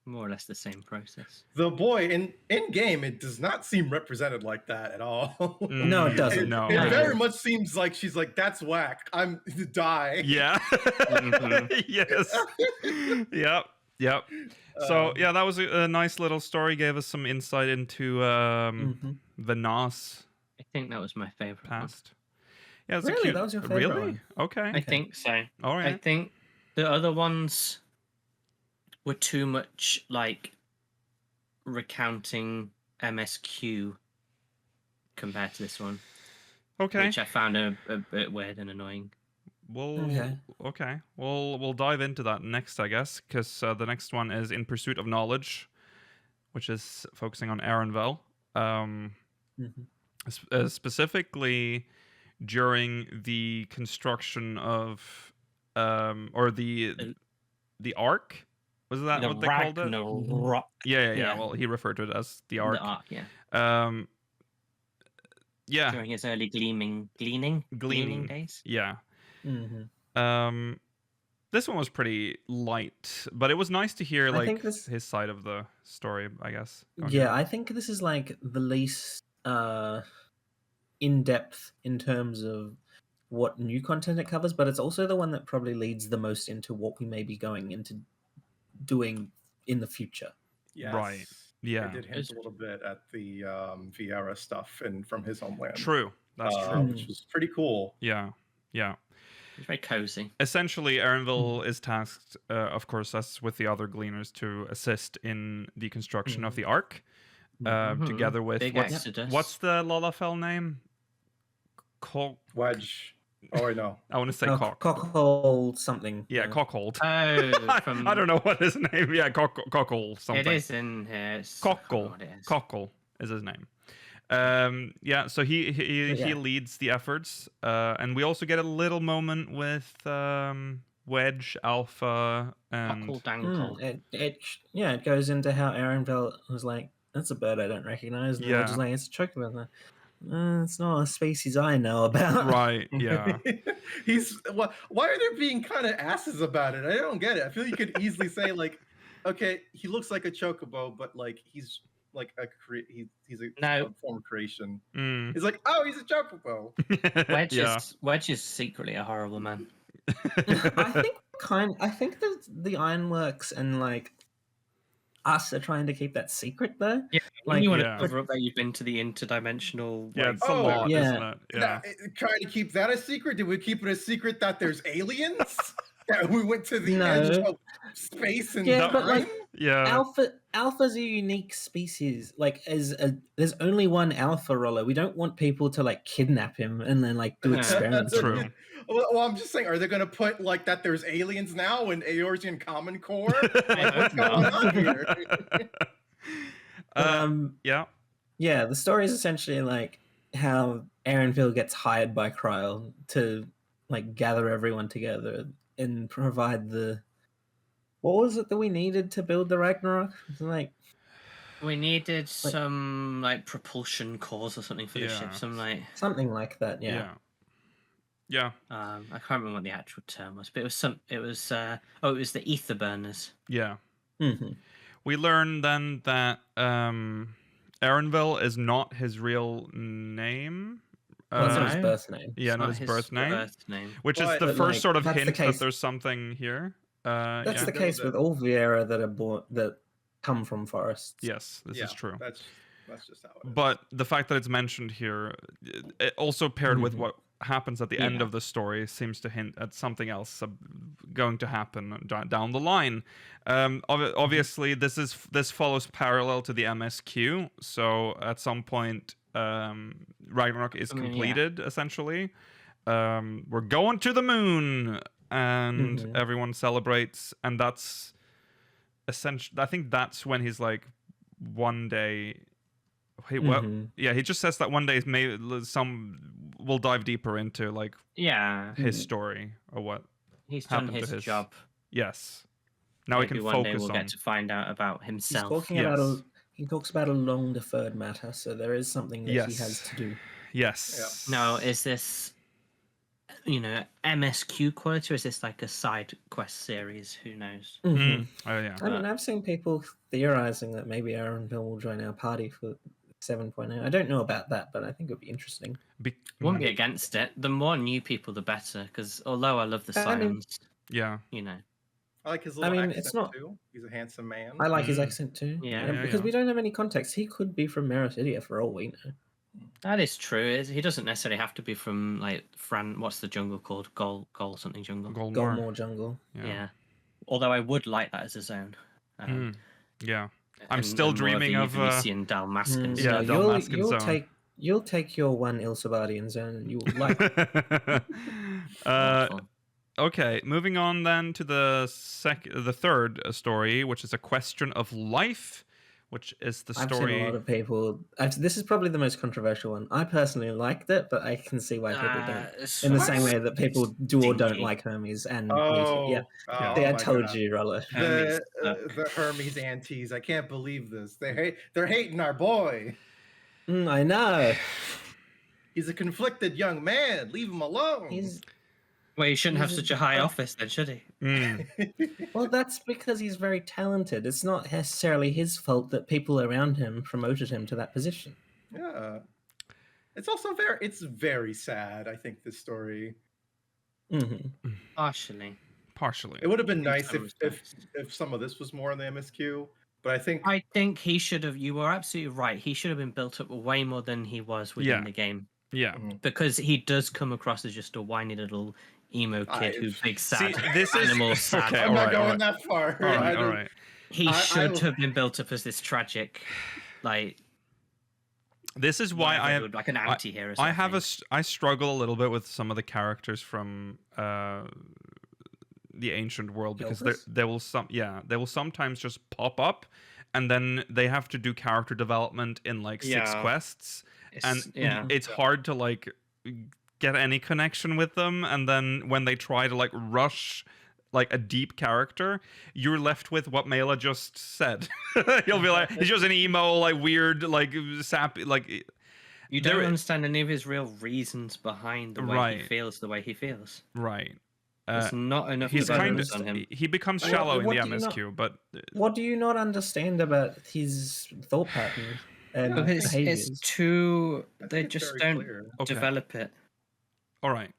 more or less the same process. The boy in game, it does not seem represented like that at all. No, it doesn't. No. It No. very much seems like she's like, that's whack. I'm to die. Yeah. Mhm. Yes. Yep. Yep. So yeah, that was a nice little story. Gave us some insight into Mhm. Vanar's I think that was my favorite. One. past. Yeah, it's a Really? cute. That was your favorite Really? one? Okay. I think so. All I right. think the other ones were too much like recounting MSQ compared to this one, Okay. which I found a bit weird and annoying. Okay. We'll dive into that next, I guess, because the next one is In Pursuit of Knowledge, which is focusing on Arenville. Mhm. Specifically during the construction of or the arc. Was that The what they called it? Ragnarok. Yeah. Yeah. Well, he referred to it as the The arc. arc, yeah. Yeah. During his early gleaning days. Yeah. Mhm. This one was pretty light, but it was nice to hear I like think this- his side of the story, I guess. Go on, Yeah, Jared. I think this is like the least in depth in terms of what new content it covers, but it's also the one that probably leads the most into what we may be going into doing in the future. Yes. Right. Yeah. I did hint a little bit at the Vieira stuff from his homeland. True. That's true. Which was pretty cool. Yeah. Yeah. It's very cozy. Essentially, Arenville is tasked, of course, as with the other gleaners, to assist in the construction of the Ark, together with Big exodus. what's the Lalafell name? Wedge. Oh, I know. I want to say Oh, Cock. Cockhole something. Yeah, Cockhold. Oh, from I don't know what his name. Yeah, Cockle something. It is in here. I can't remember Cockle. what it is. Cockle is his name. Yeah, so he Yeah. leads the efforts, and we also get a little moment with Wedge, Alpha, and Cockle Dankle. It goes into how Arenville was like, that's a bird I don't recognize. And Yeah. just like, it's a chocobo. It's not a species I know about. right, yeah, Why are they being kind of asses about it? I don't get it. I feel you could easily say like, okay, he looks like a chocobo, but like he's like he's a No. form of creation. Mm. He's like, oh, he's a chocobo. yeah, Wedge is secretly a horrible man. I think the Ironworks and like us are trying to keep that secret though. Yeah, when Like, you want yeah. to cover up that you've been to the interdimensional. Yeah, like, it's a Oh, lot, yeah. isn't it? Yeah. Trying to keep that a secret? Did we keep it a secret that there's aliens? That we went to the No. edge of space and Yeah, time? but like Yeah. alpha's a unique species. Like, there's only one alpha roller. We don't want people to like kidnap him and then like do experiments. with True. him. Well, I'm just saying, are they going to put like that there's aliens now in Eorzean Common Core? Like, what's going on here? Yeah. Yeah, the story is essentially like how Aaronville gets hired by Kryl to like gather everyone together and provide the. What was it that we needed to build the Ragnarok? It was like we needed some like propulsion cores or something for the ship. Some like something like that. Yeah. Yeah. I can't remember what the actual term was, but it was some. It was it was the ether burners. Yeah. Mm-hmm. We learn then that Aaronville is not his real name. Well, it's not his No. birth name. Yeah, It's not his birth name. name. Which is But- the but, first like, sort of that's the hint that case- there's something here. That's Yeah. the case with all Viera that are born that come from forests. Yes, this is true. That's just how it is. But the fact that it's mentioned here, it also paired with Mhm. what happens at the end Yeah. of the story, seems to hint at something else going to happen down the line. Obviously, this follows parallel to the MSQ. So at some point, Ragnarok is completed. Essentially, we're going to the moon, and everyone celebrates, and that's essentially. I think that's when he's like, one day. Hey, well, yeah, he just says that one day we'll dive deeper into like his story or what He's done happened to his his job. Yes. Now we Maybe can one day focus we'll on. get to find out about He's himself. talking Yes. about he talks about a long deferred matter, so there is something that he Yes. has to do. Yes. Now, is this, MSQ quality, or is this like a side quest series? Who knows? Mm. Oh yeah. I mean, I've seen people theorizing that maybe Aaronville will join our party for 7.0. I don't know about that, but I think it would be interesting. Won't be against it. The more new people, the better. Because although I love the I mean- Scions, Yeah. I like his little accent it's not- too. He's a handsome man. I like his accent too. Yeah. Because we don't have any context. He could be from Meritidia for all we know. that is true. He doesn't necessarily have to be from like what's the jungle called? Gol something jungle. Golmore. Golmore Jungle. Yeah. Although I would like that as a zone. Yeah. I'm and- still and more dreaming of. Elysian Dalmascan Yeah, stuff. Dalmascan zone. You'll take your one Ilsabardian zone and you will like it. Wonderful. Okay, moving on then to the third story, which is A Question of Life, which is the I've seen story. a lot of people. This is probably the most controversial one. I personally liked it, but I can see why people don't. In the same way that people do or don't Stinky. like Hermes and Oh, yeah. oh See, I my told God. you, Roller. The Hermes aunties. I can't believe this. They're hating our boy. I know. He's a conflicted young man. Leave him alone. Well, he shouldn't have such a high office then, should he? Well, that's because he's very talented. It's not necessarily his fault that people around him promoted him to that position. Yeah. It's also very sad, I think, this story. Partially. It would have been In nice some if some of this was more on the MSQ, but I think he should have. You were absolutely right. He should have been built up way more than he was within the game. Yeah. Because he does come across as just a whiny little emo kid who's big sad this is- animal sad. Okay, I'm not alright, going alright. that far. All right, all right. He I should will- have been built up as this tragic, like This is why I have like an anti-hero. I have I struggle a little bit with some of the characters from the ancient world because they will sometimes just pop up, and then they have to do character development in like 6 quests, and it's hard to like get any connection with them. And then when they try to like rush like a deep character, you're left with what Mela just said. You'll be like, he's just an emo, like weird, like sappy, like. You don't understand any of his real reasons behind the way he feels the way he feels. Right. There's not enough He's kind development on him. he becomes shallow in the MSQ, but What do you not understand about his thought pattern and behaviors? It's too. They it's just very don't clear. develop it. all right.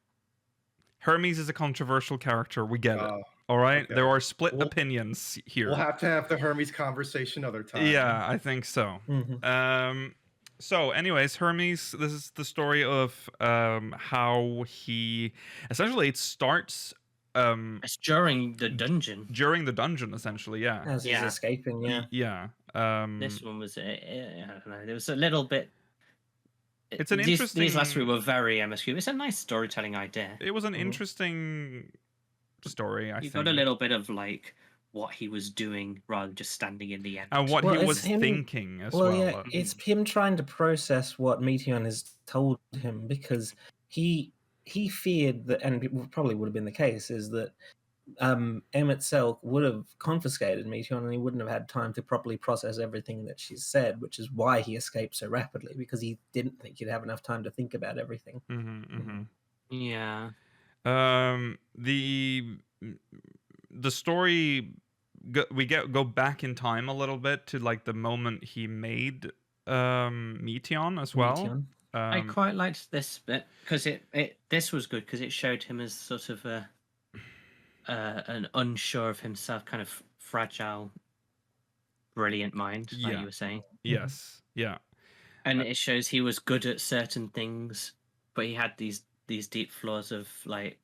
Hermes is a controversial character. We get it. All right, Okay. there are split We'll- opinions here. We'll have to have the Hermes conversation other time. Yeah, I think so. So, anyways, Hermes. This is the story of how he essentially it starts It's during the dungeon. during the dungeon, essentially. Yeah. As he's Yeah. escaping, yeah. Yeah. This one was, I don't know. There was a little bit. It's an These last three interesting- were very MSQ. It's a nice storytelling idea. It was an interesting story. I You think. got a little bit of like what he was doing rather than just standing in the end. And what Well, he it's was him- thinking as Well, well. yeah, it's him trying to process what Meteon has told him because he feared that, and it probably would have been the case, is that Emmett Selk would have confiscated Meteon and he wouldn't have had time to properly process everything that she's said, which is why he escaped so rapidly because he didn't think he'd have enough time to think about everything. Yeah. The story we go back in time a little bit to like the moment he made Meteon as well. Meteon. I quite liked this bit because this was good because it showed him as sort of an unsure of himself, kind of fragile, brilliant mind, like Yeah. you were saying. Yes. Yeah. And it shows he was good at certain things, but he had these deep flaws of like,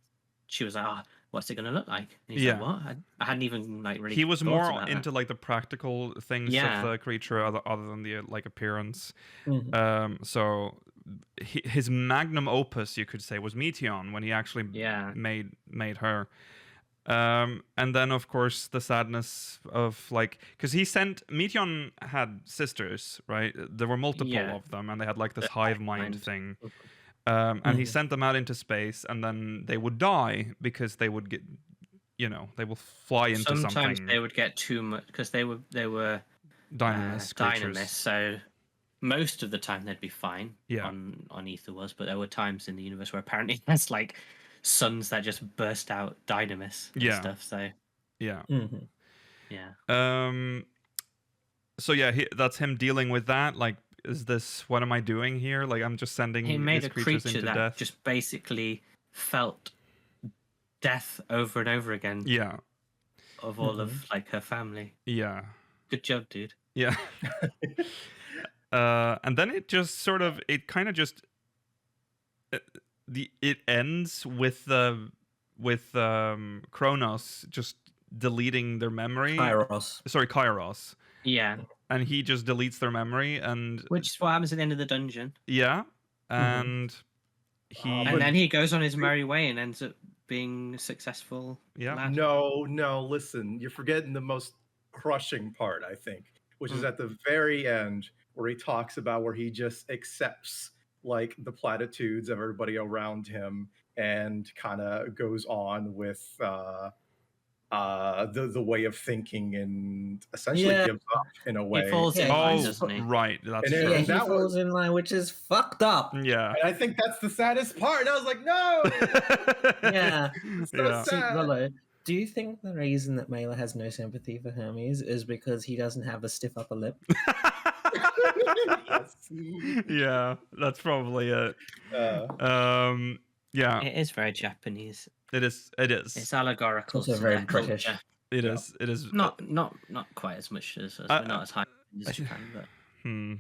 she was like, what's it going to look like? And he's Yeah. like, what? I hadn't even like really. He was thought more about into that. like the practical things Yeah. of the creature other than the like appearance. Mhm. So his magnum opus, you could say, was Meteon when he actually Yeah. made her. And then of course the sadness of like, because Meteon had sisters, right? There were multiple Yeah. of them, and they had like this The hive hive mind mind. thing. And he Mhm. sent them out into space, and then they would die because they would get, they will fly into Sometimes something. they would get too much because they were Dynamis creatures. dynamis, so most of the time they'd be fine Yeah. on Ether was, but there were times in the universe where apparently there's like suns that just burst out dynamis and Yeah. stuff. So Yeah. Mhm. yeah, So yeah, that's him dealing with that. Like, is this what am I doing here? Like, I'm just sending he made these a creatures creature into that death. just basically felt death over and over again Yeah. of all of like her family. Yeah. Good job, dude. Yeah. And then it just sort of it ends with Kronos just deleting their memory. Kairos. Sorry, Kairos. Yeah, And he just deletes their memory, and which is what happens at the end of the dungeon. yeah, and he And then he goes on his merry way and ends up being successful. Yeah. lad. No, listen, you're forgetting the most crushing part, I think, which is at the very end where he talks about where he just accepts like the platitudes of everybody around him and kind of goes on with the way of thinking and essentially Yeah. gives up in a way. He falls in Yeah, line, Oh, doesn't he? right. That's And true. Yeah, And he that falls in line, which is fucked up. Yeah. And I think that's the saddest part. And I was like, no, Yeah. it's so Yeah. See, sad. Rollo, do you think the reason that Mela has no sympathy for Hermes is because he doesn't have a stiff upper lip? Yes. Yeah, that's probably it. Yeah, It is very Japanese. it is. It It's is. allegorical. also to very their British. culture. It is. It is. Not quite as much as us. We're not as high as Japan, but Hmm.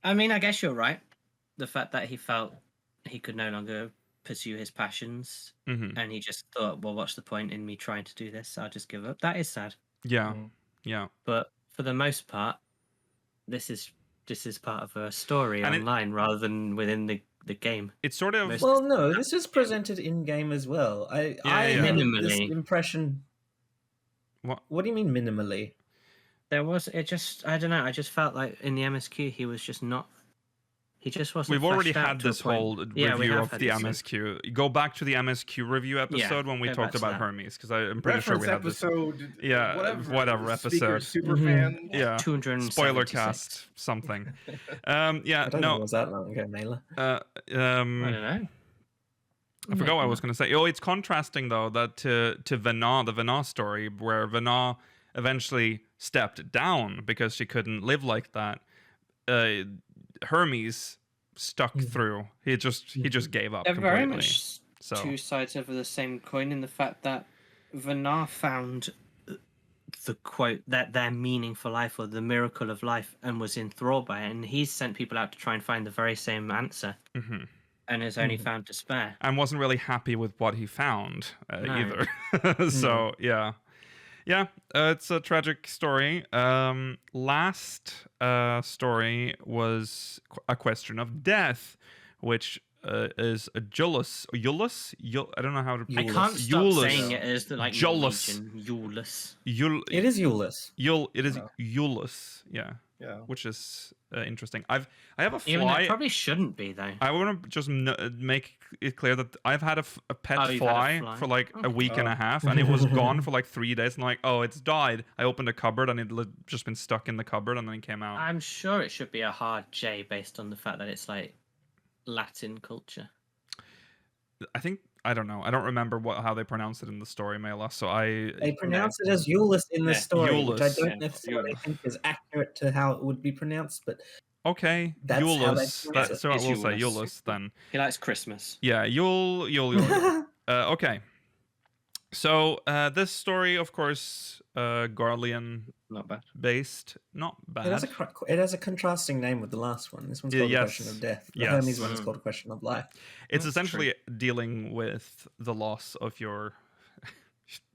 I mean, I guess you're right. The fact that he felt he could no longer pursue his passions, Mhm. and he just thought, "Well, what's the point in me trying to do this? I'll just give up." That is sad, Yeah. Mhm. Yeah. but for the most part, this is part of a story And it- online rather than within the game. It's sort of. Most- Well, no, this is presented in game as well. I yeah. had this Minimally. impression. What do you mean minimally? There was I don't know. I just felt like in the MSQ he was just not. He just wasn't. We've already fleshed out had to a this point. whole Yeah, we review have of had the this, MSQ. Go back to the MSQ review episode when we go talked back to about that. Hermes, because I'm pretty sure we had this. episode. Yeah, whatever Speaker episode. super Mhm. fan. Yeah. 276. Spoiler cast something. Yeah. I don't think it No. was that long ago, Mela. I don't know. I forgot what I was going to say. Oh, it's contrasting though that to Venat, the Venat story, where Venat eventually stepped down because she couldn't live like that. Hermes stuck through. He just gave up They're very completely. much So two sides of the same coin in the fact that Vanar found the quote that their meaning for life or the miracle of life and was enthralled by it, and he's sent people out to try and find the very same answer mhm. and has only found despair. And wasn't really happy with what he found No. either. So yeah. It's a tragic story. Last story was a question of death, which is a Jullus. I don't know how to. I can't stop Iulus. saying it as the like Jullus. Iulus. It is Euless. It is Oh. Iulus. Yeah. Yeah. Which is interesting. I have a Even though fly. it probably shouldn't be though. I want to just make it clear that I've had a pet Oh, you've had a fly, fly? for like a week and Oh. a half, and it was gone for like 3 days. And like, oh, it's died. I opened a cupboard, and it just been stuck in the cupboard, and then it came out. I'm sure it should be a hard J based on the fact that it's like Latin culture. I don't know. I don't remember how they pronounce it in the story, Mela. So They pronounce it as Euless in the Yeah, story, which I Euless. don't Yeah, necessarily Euless. think is accurate to how it would be pronounced, but okay, That's how they Eulus. pronounce That's what It's we'll say. Eulus. Eulus then. He likes Christmas. Yeah, Yule. Okay. So this story, of course, Garlean Not bad. based, not bad. it has a contrasting name with the last one. This one's Yeah, called yes. A Question of Death. The Yes. Hermes one is Mm. called A Question of Life. It's That's essentially dealing with the loss of your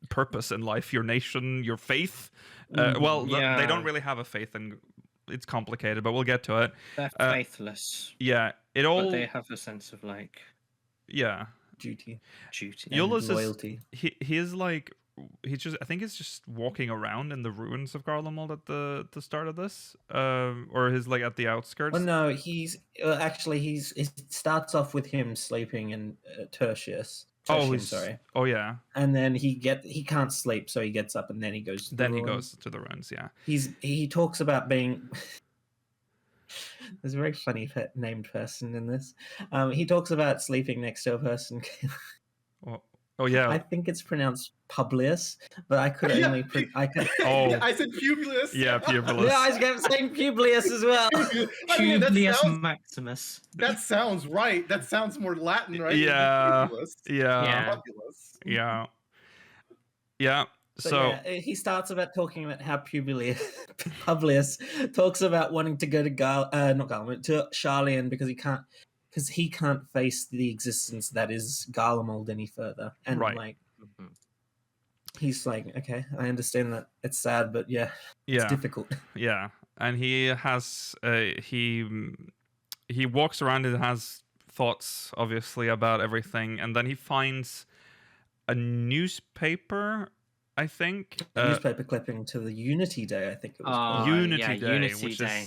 purpose in life, your nation, your faith. Well, they Yeah. don't really have a faith, and it's complicated, but we'll get to it. They're Uh, faithless, Yeah, it all. but they have a sense of like Yeah, Duty duty. You'll- Eulus and is- loyalty. he is like he's just. I think he's just walking around in the ruins of Garlemald at the start of this, or he's like at the outskirts. Well, no, it starts off with him sleeping in Tertius. Oh, Tertium, he's sorry. Oh yeah. And then he can't sleep, so he gets up and then he goes. To the Then he ruins. goes to the ruins. Yeah. He talks about being. There's a very funny named person in this. He talks about sleeping next to a person. Oh yeah. I think it's pronounced Publius, but I could Yeah. only. I could. Oh. I said Publius. Yeah, Publius. Yeah, I was going to say Publius as well. I mean, Publius Maximus. that sounds right. That sounds more Latin, right? Yeah. Publius. Yeah. Yeah. Populous. Mm-hmm. Yeah. But So yeah, he starts about talking about how Publius talks about wanting to go to to Charlian because he can't face the existence that is Garlemald any further. And Right. like he's like, okay, I understand that it's sad, but yeah, it's yeah. difficult. Yeah, and he has he walks around and has thoughts, obviously, about everything, and then he finds a newspaper, I think, A newspaper clipping to the Unity Day, I think it was. called. Unity yeah, Day, Unity which Day.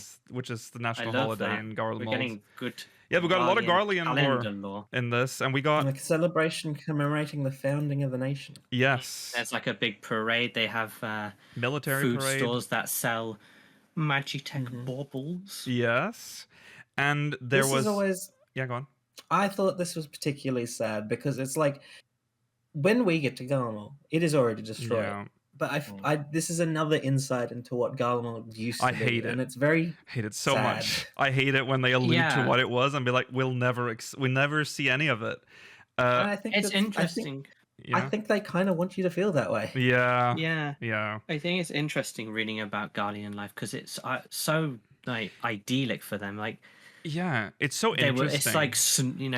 is the I national love holiday that. in We're Garlemald. getting good. Yeah, we got a lot of Garlean calendar lore lore. in this, and we got Like a celebration commemorating the founding of the nation. yes, There's like a big parade. They have military food parade. stores that sell Magitech Mhm. baubles. Yes, and there This was is always. yeah, go on. I thought this was particularly sad because it's like when we get to Garlemald, it is already destroyed. Yeah, But this is another insight into what Garlemald used to I be, hate it. and it's very hate it so sad. much. I hate it when they allude to Yeah. what it was and be like, we'll never see any of it. And I think It's that's- interesting. I think they kind of want you to feel that way. Yeah. Yeah, Yeah. I think it's interesting reading about Guardian life because it's so like idyllic for them. Like Yeah. It's so they were, interesting. it's like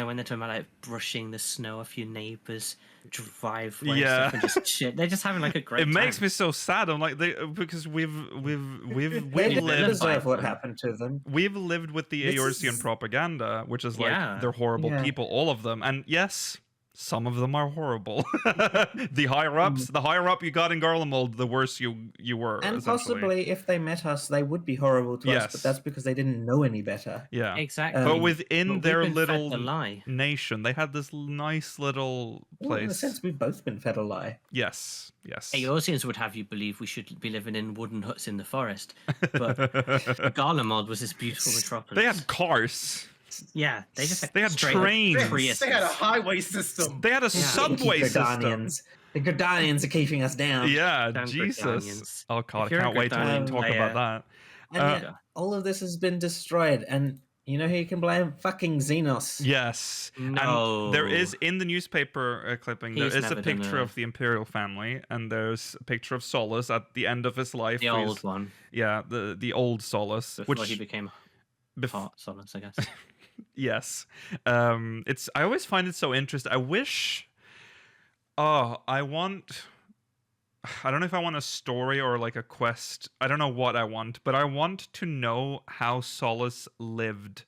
when they're talking about like brushing the snow off your neighbor's driveway, Yeah. and stuff and just shit. They're just having like a great. it makes time. me so sad. I'm like because we've They lived didn't deserve what them. happened to them. we've lived with the This Eorzean is- propaganda, which is like Yeah. they're horrible Yeah. people, all of them. And yes, some of them are horrible. The higher ups, the higher up you got in Garlemald, the worse you were. And essentially. possibly, if they met us, they would be horrible to us. Yes. But that's because they didn't know any better. Yeah. Exactly. But Um, within But we've their been fed little the lie. nation, they had this nice little Well, in a place. sense, we've both been fed a lie. Yes. Yes. Eorzeans would have you believe we should be living in wooden huts in the forest, but Garlemald was this beautiful metropolis. They had cars. yeah, they just They had straight up trains. Priuses. They had a highway system. They had a Keep subway the system. Gardanians. The Gardanians are keeping us down. Yeah, Damn Jesus. Gridanians. Oh god, If I you're a can't wait till we Gridanian talk player- about that. And Uh, yet, all of this has been destroyed, and You know who you can blame? Fucking Xenos. Yes. No. And there is in the newspaper clipping, there He's is a never done picture a- of the Imperial family, and there's a picture of Solus at the end of his life. The where old he's- one. Yeah, the old Solus. Before which he became hot Solus, I guess. Yes. It's I always find it so interesting. I wish I don't know if I want a story or like a quest. I don't know what I want, but I want to know how Solus lived.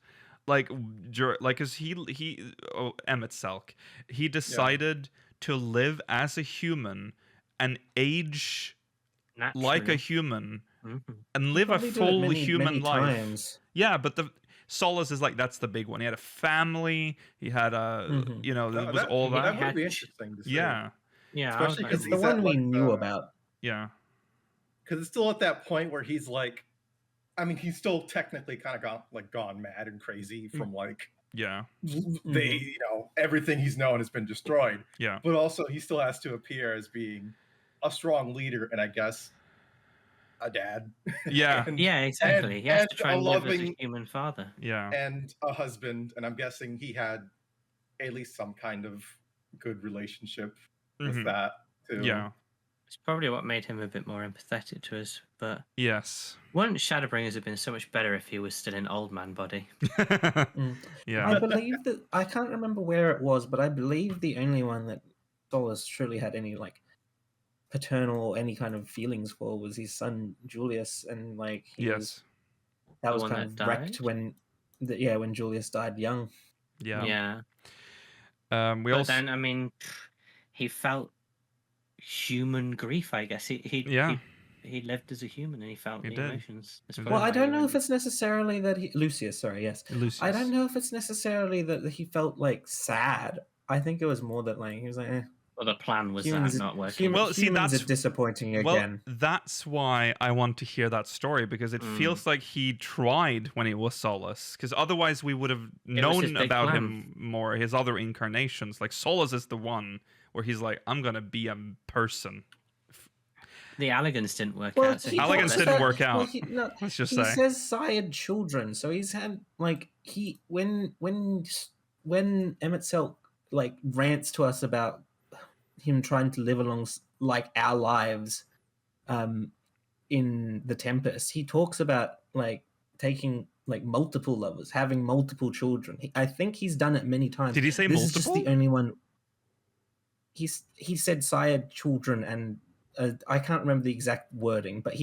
Like cuz Emmett Selk, he decided to live as a human and age like a Naturally. human Mhm. and live a Probably do it full many, human many life. times. Yeah, but the Solus is like that's the big one. He had a family. He had a Mhm. you know No, it was all that that. would had- be interesting to see. Yeah, Yeah, Especially I It's was the he's one at, we like, knew about. yeah, because it's still at that point where he's like, I mean, he's still technically kind of gone mad and crazy from like yeah, they, everything he's known has been destroyed. yeah. But also, he still has to appear as being a strong leader, and I guess a dad. Yeah. and, Yeah, exactly. He has and to try a and live as a loving human father. Yeah, and a husband, and I'm guessing he had at least some kind of good relationship with Mhm. that too. Yeah, It's probably what made him a bit more empathetic to us. But yes. wouldn't Shadowbringers have been so much better if he was still in old man body? Mm. Yeah, I believe that I can't remember where it was, but I believe the only one that Solus truly had any like paternal or any kind of feelings for was his son Julius, and like he was yes, that The was one kind that of wrecked died? when when Julius died young. yeah. Yeah. We But also then, I mean, he felt human grief, I guess. Yeah. He lived as a human and he felt He the did. emotions. That's He did. probably Well, I why don't he know if really- it's necessarily that Lucius, sorry, yes. Lucius. I don't know if it's necessarily that he felt like sad. I think it was more that like he was like, Well, the plan was humans, that not working. Well, see, humans that's- are disappointing Well, again. that's why I want to hear that story because it feels like he tried when he was Solus. Because otherwise, we would have was his known big about plan. him more. His other incarnations, like Solus, is the one where he's like, "I'm gonna be a person." The Allegans didn't work Well, out. So he he Elegance talks thought didn't about- work out. well, no, Let's just he say. says sired children, so he's had like when Emmett Selk like rants to us about him trying to live along like our lives, in the Tempest, he talks about like taking like multiple lovers, having multiple children. I think he's done it many times. Did he say this multiple? is just the only one. He said sired children, and I can't remember the exact wording, but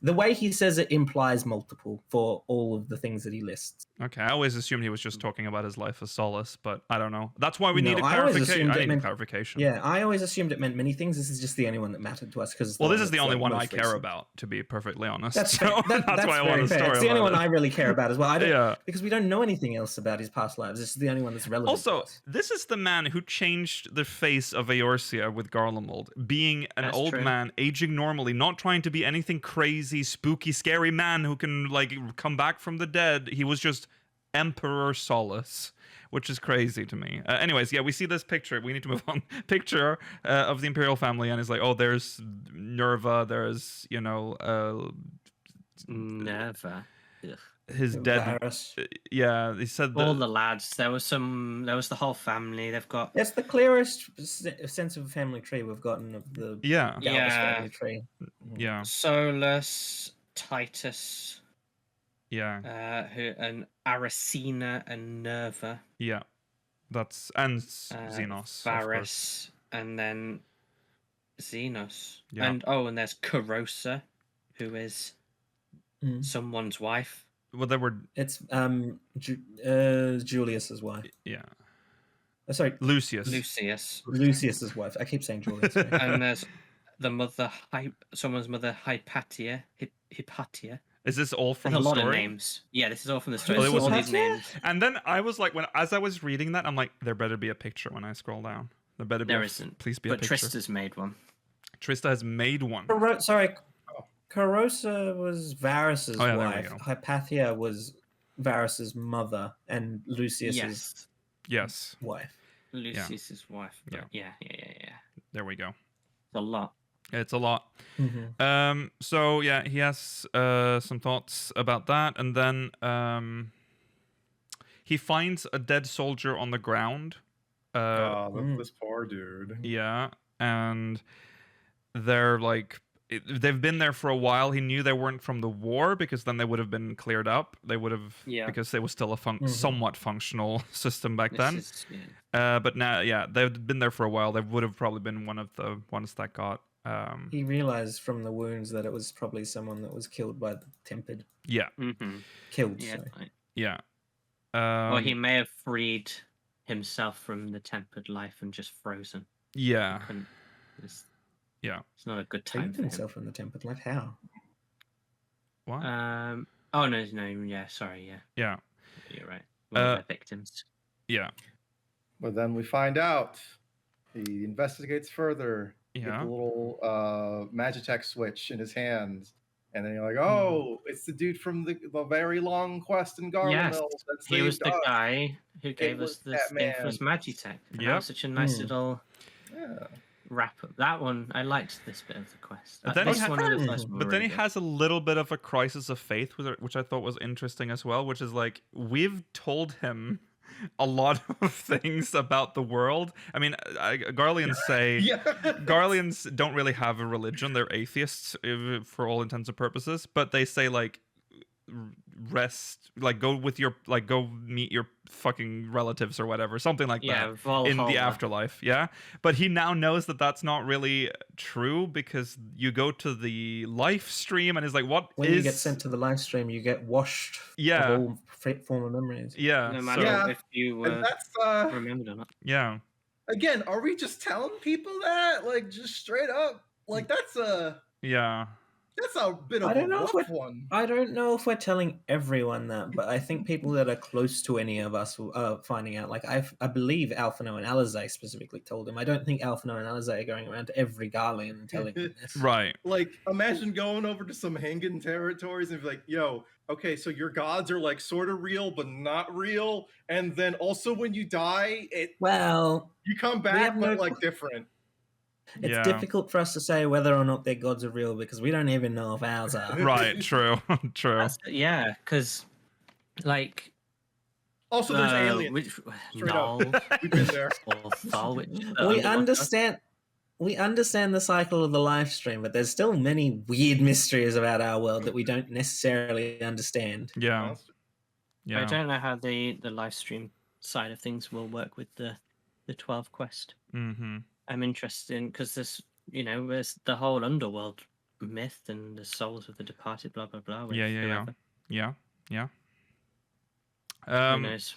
the way he says it implies multiple for all of the things that he lists. Okay, I always assumed he was just talking about his life as Solus, but I don't know. That's why we No, need a I always clarification. assumed I it need a meant- clarification. Yeah, I always assumed it meant many things. This is just the only one that mattered to us because. Well, this is the only one I care about, to be perfectly honest. That's So fair. that's why I want very a fair. story It's the only about one it. I really care about as well. I don't, Yeah. because we don't know anything else about his past lives. This is the only one that's relevant. to Also, us. this is the man who changed the face of Eorzea with Garlemald, being an That's old true. man, aging normally, not trying to be anything crazy, spooky, scary man who can like come back from the dead. He was just Emperor Solus, which is crazy to me. Anyways, yeah, we see this picture. We need to move on. Picture of the Imperial family, and it's like, oh, there's Nerva, there's Never. Ugh. his dead. Varus. Yeah, he said All that. the lads. There was the whole family. They've got That's the clearest sense of a family tree we've gotten of the Yeah, Galvus Yeah. family tree. yeah, Solus, Titus, yeah, and Aracina and Nerva, yeah. That's and Xenos. of course. Varus, and then Xenos. Yeah. And there's Carosa, who is Mm. someone's wife. Well, there were It's Julius's wife. yeah. Sorry, Lucius. Lucius. Lucius's wife. I keep saying Julius. sorry. And there's the mother, someone's mother, Hypatia. Hypatia. Is this all from There's a the lot story? of names. Yeah, this is all from the story. Well, it There's was all these Hypatia? names. And then I was like, as I was reading that, I'm like, there better be a picture when I scroll down. There better be. There isn't. Please be a But picture. Trista's made one. Trista has made one. Sorry, Carosa was Varus's Oh, yeah, there we wife. go. Hypatia was Varus's mother, and Lucius's Yes. Yes, wife. Lucius's wife. But yeah. there we go. It's a lot. It's a lot. Mhm. So yeah, he has some thoughts about that, and then he finds a dead soldier on the ground. This poor dude. Yeah, and they're like, they've been there for a while. He knew they weren't from the war because then they would have been cleared up. They would have, because it was still a somewhat functional system back then. But now, yeah, they've been there for a while. They would have probably been one of the ones that got. He realized from the wounds that it was probably someone that was killed by the tempered. Yeah. Killed. Yeah. Sorry. Yeah. Or he may have freed himself from the tempered life and just frozen. Yeah. It's not a good time Freed for him. himself from the tempered life. How? What? Oh no, yeah, sorry, yeah. Yeah. You're right. One of their victims. Yeah. But then we find out. He investigates further. Yeah. Get the little Magitech switch in his hand. And then you're like, oh, it's the dude from the very long quest in Garlemald. Yes, he was the guy who gave us this infamous Magitech. Yeah, that was such a nice little wrap up. That one, I liked this bit of the quest. But then he has a little bit of a crisis of faith, which I thought was interesting as well, which is like, we've told him a lot of things about the world. I mean, Garleans say Garleans don't really have a religion. They're atheists for all intents and purposes, but they say like rest, like go meet your fucking relatives or whatever, something like that in the afterlife. Yeah, but he now knows that that's not really true because you go to the life stream and is like, when you get sent to the live stream, you get washed of all former memories. Yeah, no matter if you that's remembered or not. Yeah. Again, are we just telling people that, like, just straight up? Like, that's a bit of a rough one. I don't know if we're telling everyone that, but I think people that are close to any of us are finding out. Like, I believe Alphino and Alizé specifically told him. I don't think Alphino and Alizé are going around to every Garlean and telling him this. Right. Like, imagine going over to some Hengen territories and be like, yo, okay, so your gods are, like, sort of real, but not real. And then also when you die, you come back, but, like, different. It's difficult for us to say whether or not their gods are real because we don't even know if ours are. Right, true. Because, like... Also, there's aliens. We've been there. We understand the cycle of the live stream, but there's still many weird mysteries about our world that we don't necessarily understand. Yeah. I don't know how the live stream side of things will work with the 12 quest. Mm-hmm. I'm interested in because there's the whole underworld myth and the souls of the departed, blah blah blah. Yeah. Who knows?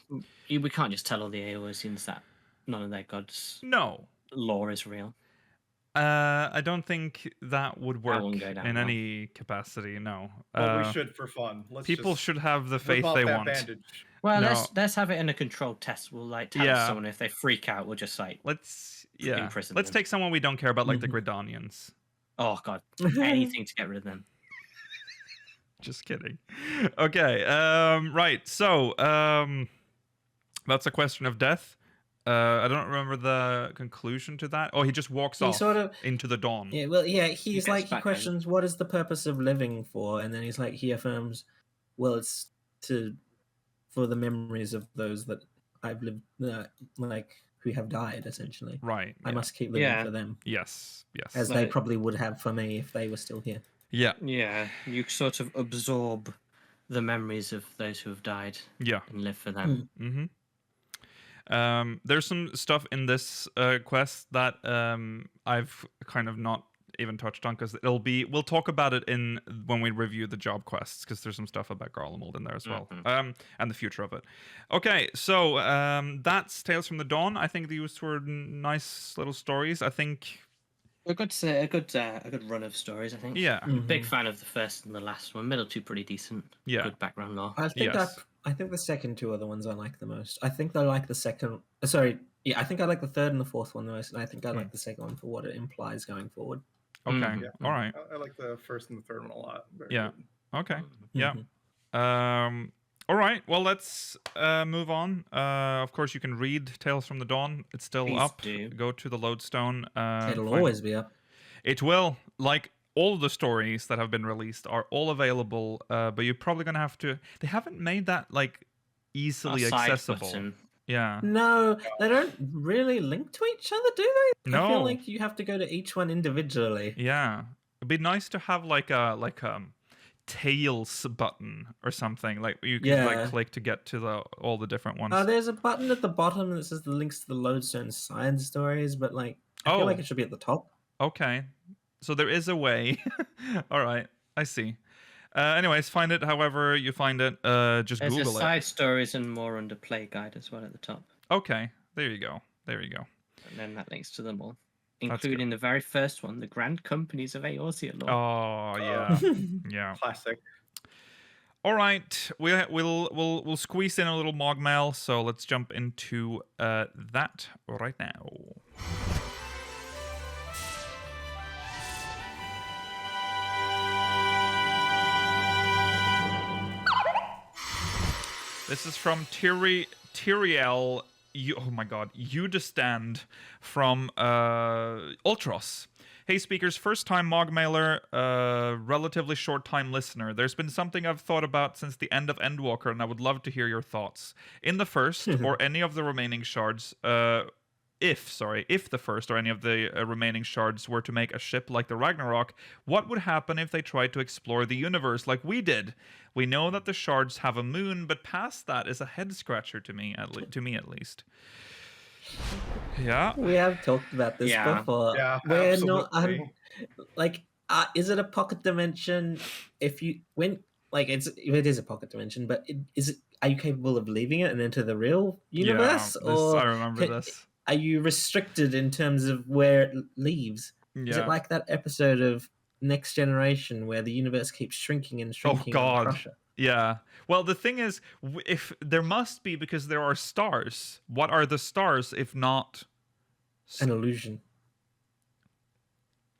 We can't just tell all the Eorzeans that none of their gods' lore is real. I don't think that would work in any capacity. No. Well, we should for fun. People should have the faith they want. Bandage. Well, let's have it in a controlled test. We'll tell someone if they freak out. We'll just imprison let's them. Take someone we don't care about, like the Gridanians. Oh god, anything to get rid of them. Just kidding. Okay. Right. So that's a question of death. I don't remember the conclusion to that. Oh, he just walks off into the dawn. Yeah. Well, yeah. He questions what is the purpose of living for, and then he affirms, well, it's for the memories of those that I've lived, who have died, essentially. Right. I must keep living for them. Yes. As they probably would have for me if they were still here. Yeah. Yeah. You sort of absorb the memories of those who have died. Yeah. And live for them. Mm-hmm. There's some stuff in this quest that I've kind of not even touched on because we'll talk about it when we review the job quests because there's some stuff about Garlemald in there as well, and the future of it. Okay, so that's Tales from the Dawn. I think these were nice little stories. I think a good run of stories. I think. Yeah. Big fan of the first and the last one. Middle two pretty decent. Yeah. Good background lore. I think the second two are the ones I like the most. I think I like the second. Sorry, I think I like the third and the fourth one the most, and I think I like the second one for what it implies going forward. Okay. Yeah. All right. I like the first and the third one a lot. Very good. Okay. Yeah. Mm-hmm. All right. Well, let's move on. Of course, you can read Tales from the Dawn. It's still up. Go to the Lodestone. It'll always be up. It will. Like all of the stories that have been released are all available, but you're probably gonna have to. They haven't made that easily A side accessible. button. Yeah. No, they don't really link to each other, do they? I No. feel like you have to go to each one individually. Yeah. It'd be nice to have like a tails button or something like you could like Yeah. click to get to all the different ones. There's a button at the bottom that says the links to the Lodestone side stories, but like I feel like Oh. it should be at the top. Okay. So there is a way. All right. I see. Anyways, find it however you find it. Just There's Google a it. side stories and more under play guide as well at the top. Okay. There you go. There you go. And then that links to them all, That's good. including the very first one, the Grand Companies of Eorzea lore. Oh yeah. Yeah. Classic. All right. We'll squeeze in a little MogMail, so let's jump into that right now. This is from Tyriel. Oh my god, Udestand from Ultros. Hey speakers, first time MogMailer, relatively short time listener. There's been something I've thought about since the end of Endwalker, and I would love to hear your thoughts. In the first or any of the remaining shards, if the first or any of the remaining shards were to make a ship like the Ragnarok, what would happen if they tried to explore the universe like we did? We know that the shards have a moon, but past that is a head scratcher to me, at least. Yeah. We have talked about this Yeah. before. Yeah, We're not absolutely. like is it a pocket dimension if it is a pocket dimension, but are you capable of leaving it and enter the real universe, or I remember this. are you restricted in terms of where it leaves? Yeah. Is it like that episode of Next Generation where the universe keeps shrinking and shrinking? Oh God. And Crusher? Yeah. Well, the thing is, if there must be because there are stars. What are the stars if not? An illusion.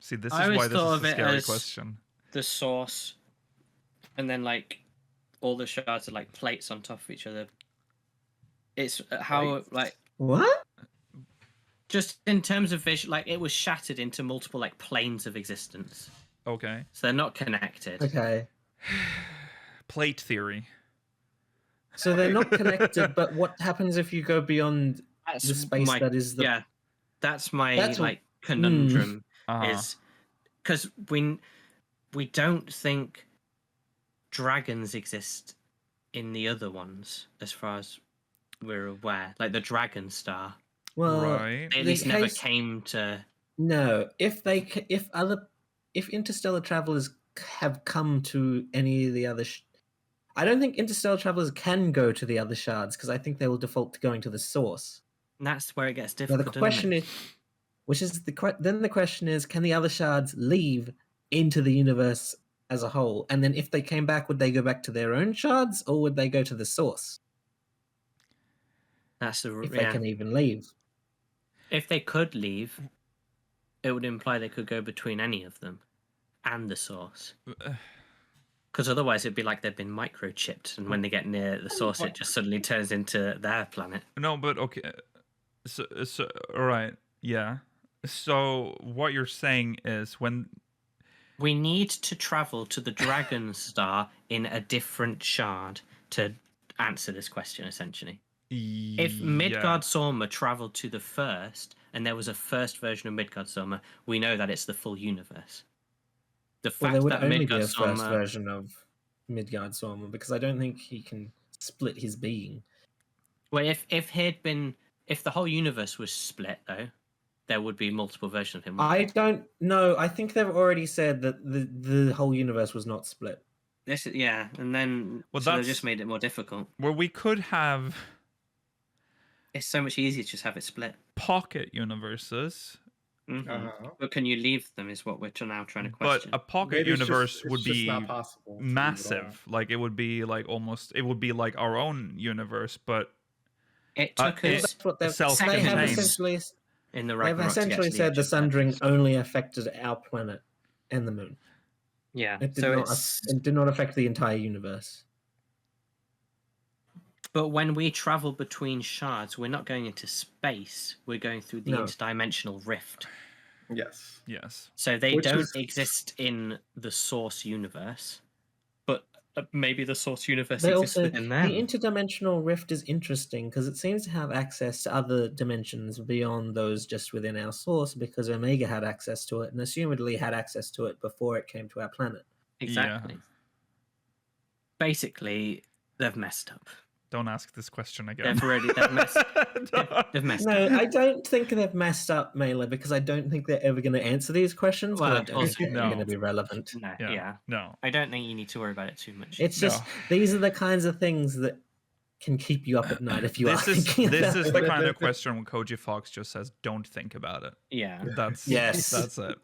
See, this I is always why this thought is of a it scary as- question. The source, and then like all the shards are like plates on top of each other. It's how like What? just in terms of vision, like it was shattered into multiple like planes of existence, Okay. so they're not connected. Okay. Plate theory. So they're not connected, but what happens if you go beyond That's the space my, that is the yeah. That's my That's like conundrum Uh-huh. is because we don't think dragons exist in the other ones as far as we're aware, like the Dragon Star. well, Right. They at the least never case- came to. No, if interstellar travelers have come to any of the other, I don't think interstellar travelers can go to the other shards because I think they will default to going to the source. And that's where it gets Now difficult. the question isn't is, then the question is, can the other shards leave into the universe as a whole? And then if they came back, would they go back to their own shards or would they go to the source that's the if they yeah. can even leave? If they could leave, it would imply they could go between any of them and the source. Because otherwise, it'd be like they've been microchipped, and when they get near the source, it just suddenly turns into their planet. No, but okay. So all right. Yeah. So what you're saying is when We need to travel to the Dragon Star in a different shard to answer this question, essentially. If Midgard Soma traveled to the first, and there was a first version of Midgard Soma, we know that it's the full universe. The Well, fact there would that only be Midgard a first Soma, version of Midgard Soma because I don't think he can split his being. well, if the whole universe was split, though, there would be multiple versions of him. I don't know. I think they've already said that the whole universe was not split. This is, yeah, and then Well, so they that's- just made it more difficult. where we could have It's so much easier to just have it split. pocket universes, Mhm. Uh-huh. But can you leave them? Is what we're now trying to but question. a pocket Maybe it's universe just- would it's just be not possible to leave it all. massive. Like it would be like almost. It would be like our own universe, but It took it- us That's what they've, they have self-contained. essentially in the they've Ragnarok to get essentially to said the Egypt. Sundering only affected our planet and the moon. Yeah, It did so not. it's It did not affect the entire universe. but when we travel between shards, we're not going into space. We're going through the No. interdimensional rift. Yes. yes. So they Which don't is- exist in the source universe, but maybe the source universe They exists also within them. the interdimensional rift is interesting because it seems to have access to other dimensions beyond those just within our source, because Omega had access to it and assumedly had access to it before it came to our planet. Exactly. Basically, they've messed up. Don't ask this question again. They've messed No, up. I don't think they've messed up, Mela, because I don't think they're ever going to answer these questions. Well, But I of don't course think they're not. going to be relevant. No, Yeah. yeah. No. I don't think you need to worry about it too much. It's just these are the kinds of things that can keep you up at night if you are thinking This about is the it. kind of question when Koji Fox just says, "Don't think about it." Yeah. That's Yes. it.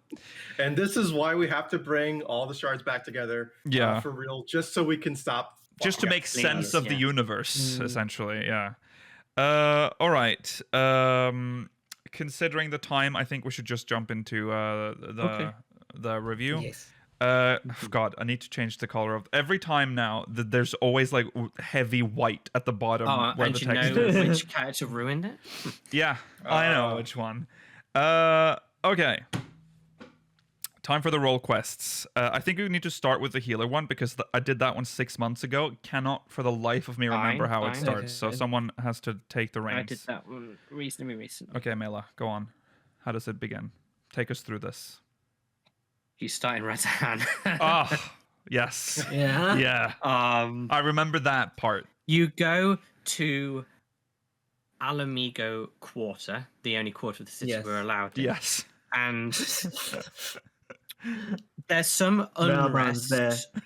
And this is why we have to bring all the shards back together. Yeah. For real, just so we can stop. Just to fucking make sense of the yeah. universe, essentially. Yeah. All right. Considering the time, I think we should just jump into the review. Yes. God, I need to change the color of every time now. There's always like heavy white at the bottom where and the you text know is. which character ruined it? Yeah, I know which one. Okay. Time for the role quests. I think we need to start with the healer one because I did that one 6 months ago. Cannot for the life of me remember how it fine. starts. Okay. So someone has to take the reins. I did that one reasonably recently. Okay, Mela, go on. How does it begin? Take us through this. You start in Razan. Oh, yes. Yeah. Yeah. I remember that part. You go to Alamigo Quarter, the only quarter of the city Yes. we're allowed in. Yes. And there's some Raoban's unrest. there.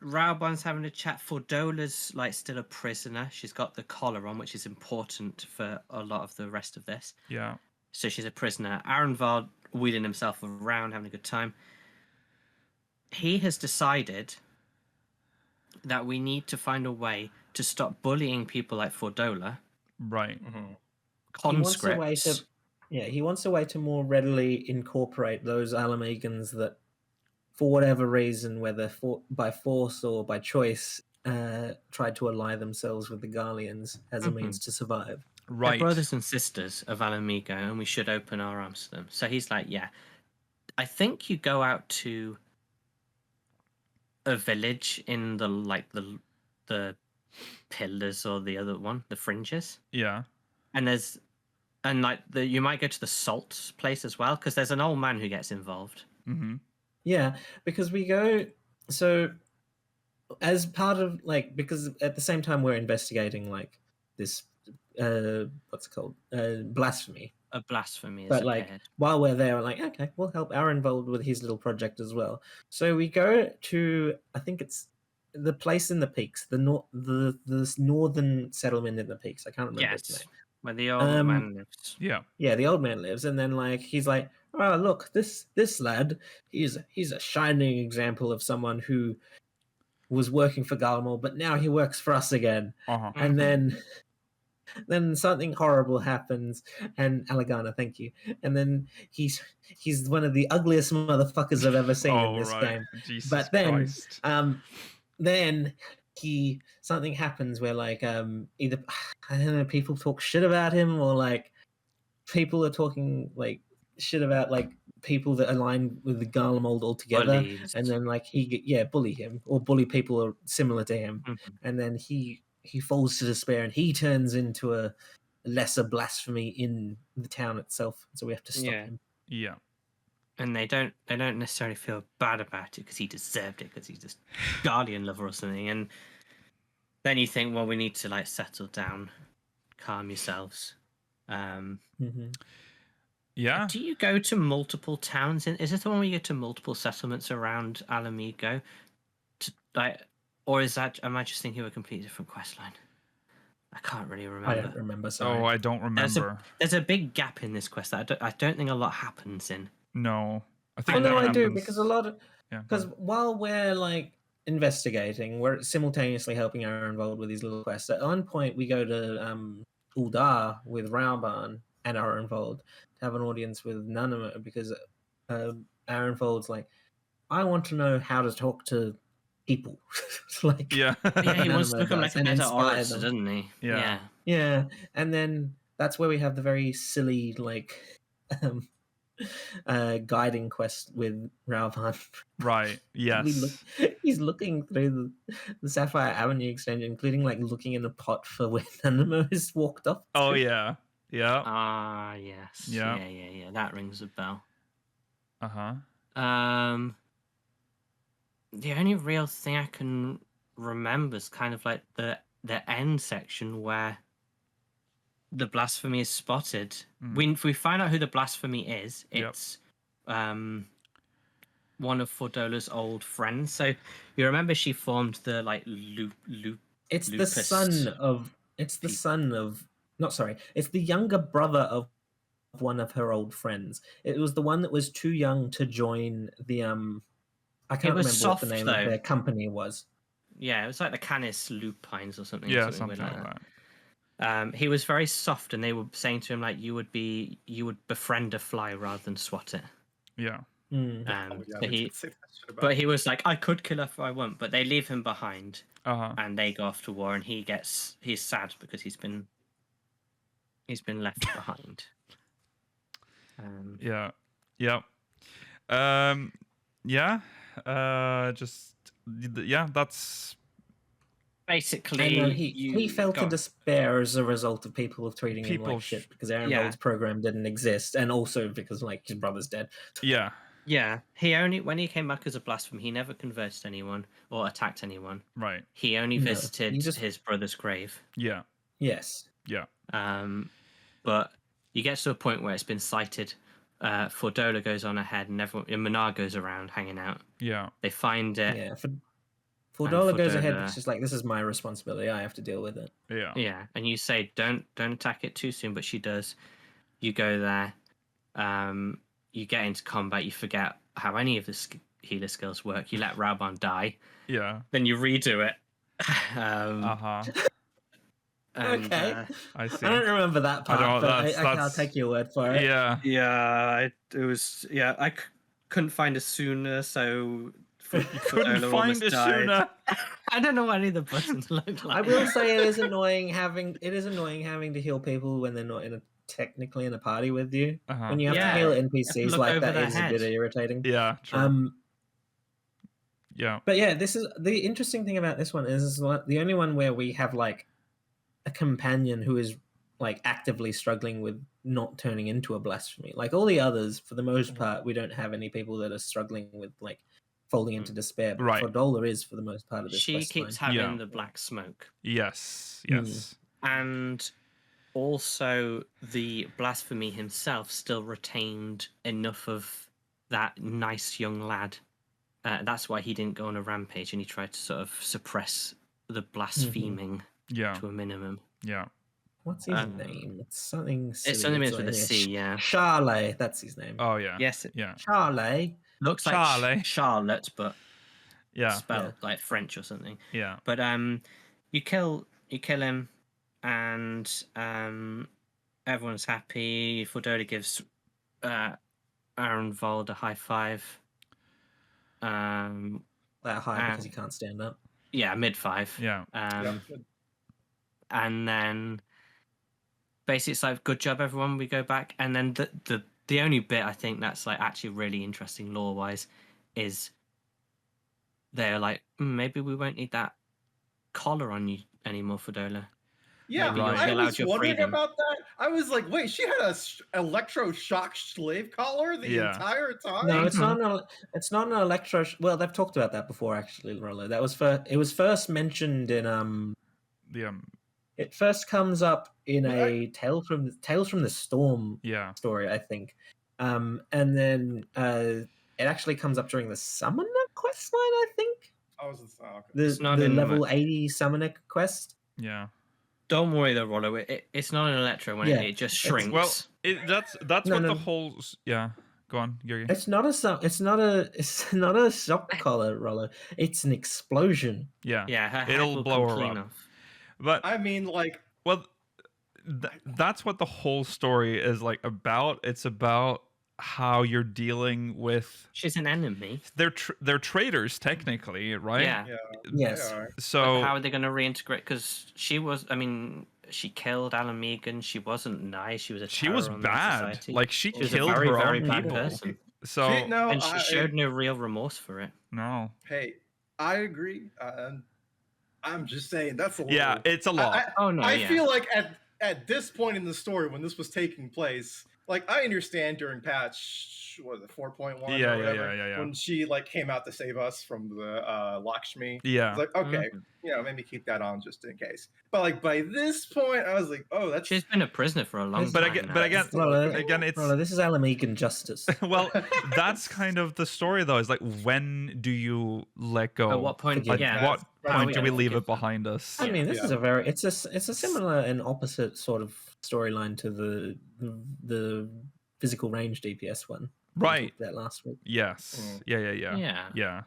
Raoban's having a chat. Fordola's like still a prisoner. She's got the collar on, which is important for a lot of the rest of this. Yeah. So she's a prisoner. Arenvald wheeling himself around, having a good time. He has decided that we need to find a way to stop bullying people like Fordola. Right. Conscripts. He wants a way to more readily incorporate those Alamegans that, for whatever reason, whether by force or by choice, tried to ally themselves with the Garleans as a means to survive. Right. They're brothers and sisters of Alamigo, and we should open our arms to them. So he's like, yeah. I think you go out to a village in the pillars or the other one, the fringes. Yeah. And you might go to the salt place as well, because there's an old man who gets involved. Mm-hmm. Yeah, because we go as part of because at the same time we're investigating this what's it called, blasphemy. A blasphemy. But while we're there, we're okay, we'll help Arenvald with his little project as well. So we go to, I think it's the place in the peaks, the northern settlement in the peaks. I can't remember its name. Where the old man lives. Yeah. Yeah, the old man lives, and then he's like, oh look, this lad, he's a shining example of someone who was working for Garlemald, but now he works for us again. Uh-huh. And then something horrible happens, and Alagana, thank you. And then he's one of the ugliest motherfuckers I've ever seen in this game. Jesus But then, Christ. then something happens where either I don't know, people talk shit about him, or people are talking shit about people that align with the Garlemald altogether. Bullies. And then bully him or bully people are similar to him. Mhm. And then he falls to despair and he turns into a lesser blasphemy in the town itself. So we have to stop him. Yeah. And they don't necessarily feel bad about it because he deserved it, because he's just guardian lover or something. And then you think, well, we need to settle down, calm yourselves. Yeah. Do you go to multiple towns? Is it the one where you go to multiple settlements around Alamigo? Or is that? Am I just thinking of a completely different quest line? I can't really remember. I don't remember. Sorry. Oh, I don't remember. There's a big gap in this quest that I don't think a lot happens in. No. I think no, that I do, happens- because a lot of Yeah. because while we're investigating, we're simultaneously helping our involved with these little quests. At one point, we go to Uldar with Raoban and our involved to have an audience with Nanamo, because our involved's I want to know how to talk to people. Yeah. Yeah, he wants to Nanamo become does, a and better inspire orator, them. doesn't he? Yeah. Yeah, and then that's where we have the very silly guiding quest with Ravan. Right. Yes. He's looking through the Sapphire Avenue exchange, including like looking in a pot for when Animo has walked off. Oh yeah. Yeah. Ah, yes. Yeah. Yeah. That rings a bell. Uh-huh. The only real thing I can remember is kind of like the end section where the blasphemy is spotted. We find out who the blasphemy is. Yep. It's one of Fordola's old friends. So you remember she formed the like It's the Lupus son of. It's the son of. Not sorry. It's the younger brother of one of her old friends. It was the one that was too young to join the I can't was remember what the soft, name though. of their company was. Yeah, it was like the Canis lupines or something. Yeah, weird something like that. He was very soft, and they were saying to him like, you would befriend a fly rather than swat it. Yeah. Mm. Oh, yeah, So they he, did say that shit about but he was like, I could kill her if I want, but they leave him behind, Uh-huh. and they go off to war, and he's sad because he's been left behind. Yeah. Yeah. Yeah. That's Basically, And he fell to despair as a result of people treating him People like sh- shit because Aaron Yeah. Gold's program didn't exist, and also because like his brother's dead. yeah. Yeah, when he came back as a blasphemy, he never converted anyone or attacked anyone. Right. He only No, visited he just- his brother's grave. Yeah. Yes. Yeah. But you get to a point where it's been sighted. Fordola goes on ahead, and Minar goes around hanging out. Yeah. They find it. Yeah. Fordola goes ahead Fordola- because she's like, this is my responsibility. I have to deal with it. Yeah. Yeah, and you say don't attack it too soon, but she does. You go there. You get into combat. You forget how any of the healer skills work. You let Raban die. Yeah. Then you redo it. Uh-huh. And, Okay. I see. I don't remember that part, don't- but that's- I'll that's- take your word for it. Yeah. Yeah, it was. Yeah, I couldn't find a sooner, so Couldn't find a sooner. I don't know what any of the buttons look like. I will say it is annoying having to heal people when they're not technically in a party with you. Uh-huh. When you have Yeah, to heal you have to NPCs look like over that their is a bit head. irritating. Yeah, true. Yeah. But yeah, this is the interesting thing about this one is the only one where we have like a companion who is like actively struggling with not turning into a blasphemy. Like all the others, for the most part, we don't have any people that are struggling with like falling into despair. But Right. Fordola is for the most part of this. She quest keeps line. having Yeah. the black smoke, Yes. Hmm. Yes. and also the blasphemy himself still retained enough of that nice young lad. That's why he didn't go on a rampage, and he tried to sort of suppress the blaspheming Yeah. to a minimum. Yeah. What's his name? It's something. It's silly. something It's with a like- C, yeah. Charlie, that's his name. Oh yeah. Yes, it Yeah. Charlie. looks like Charlie. Charlotte, but Yeah. spelled like French or something. Yeah. But you kill him, and everyone's happy. Fordola gives Aaron Vold a high five. That high Ah. because he can't stand up. Yeah, mid five. Yeah. Yeah. And then basically it's like, good job everyone, we go back. And then the only bit I think that's like actually really interesting lore wise is they're like, maybe we won't need that collar on you anymore, Fordola. Yeah, Maybe you'll I be allowed was your wondering freedom. about that. I was like, wait, she had a electroshock slave collar the Yeah. entire time? No, it's not. It's not an electro. Well, they've talked about that before, actually, Rollo. That was it was first mentioned in The It first comes up in a Tales from the Storm yeah. story, I think, and then it actually comes up during the Summoner quest line, I think. I was okay. It's not The in level 80 Summoner quest. Yeah. Don't worry though, Rollo. It's not an electro when Yeah, it just it's- shrinks. Well, that's No, what no. the whole yeah. Go on, Yuri. It's not a shock collar, Rollo. It's an explosion. Yeah. yeah, her head It'll will blow come her clean up. off. But I mean, like, well, that's what the whole story is like about. It's about how you're dealing with She's an enemy. they're traitors technically, right? Yeah. yeah, Yes. they are. So How are they going to reintegrate? Because she was, I mean, she killed Alan Megan. She wasn't nice. She was a She was terror on the bad. society. Like she She was a killed very, her very own bad people. person. So And she showed no real remorse for it. no. Hey, I agree. I'm just saying that's a little. Yeah, it's a lot. I feel like at this point in the story, when this was taking place, like I understand during patch, what was it, 4.1 Yeah, or whatever, yeah. when she like came out to save us from the Lakshmi. Yeah. It's like, okay, maybe keep that on just in case. But like by this point, I was like, oh, that's. She's been a prisoner for a long But time. again, it's this is Alan Megan justice. well, that's kind of the story though. Is like, when do you let go? At what point? At Yeah. what point do we leave forgive it behind us? I mean, this is it's a similar and opposite sort of storyline to the physical range DPS one. Right. That last week. Yes. Yeah.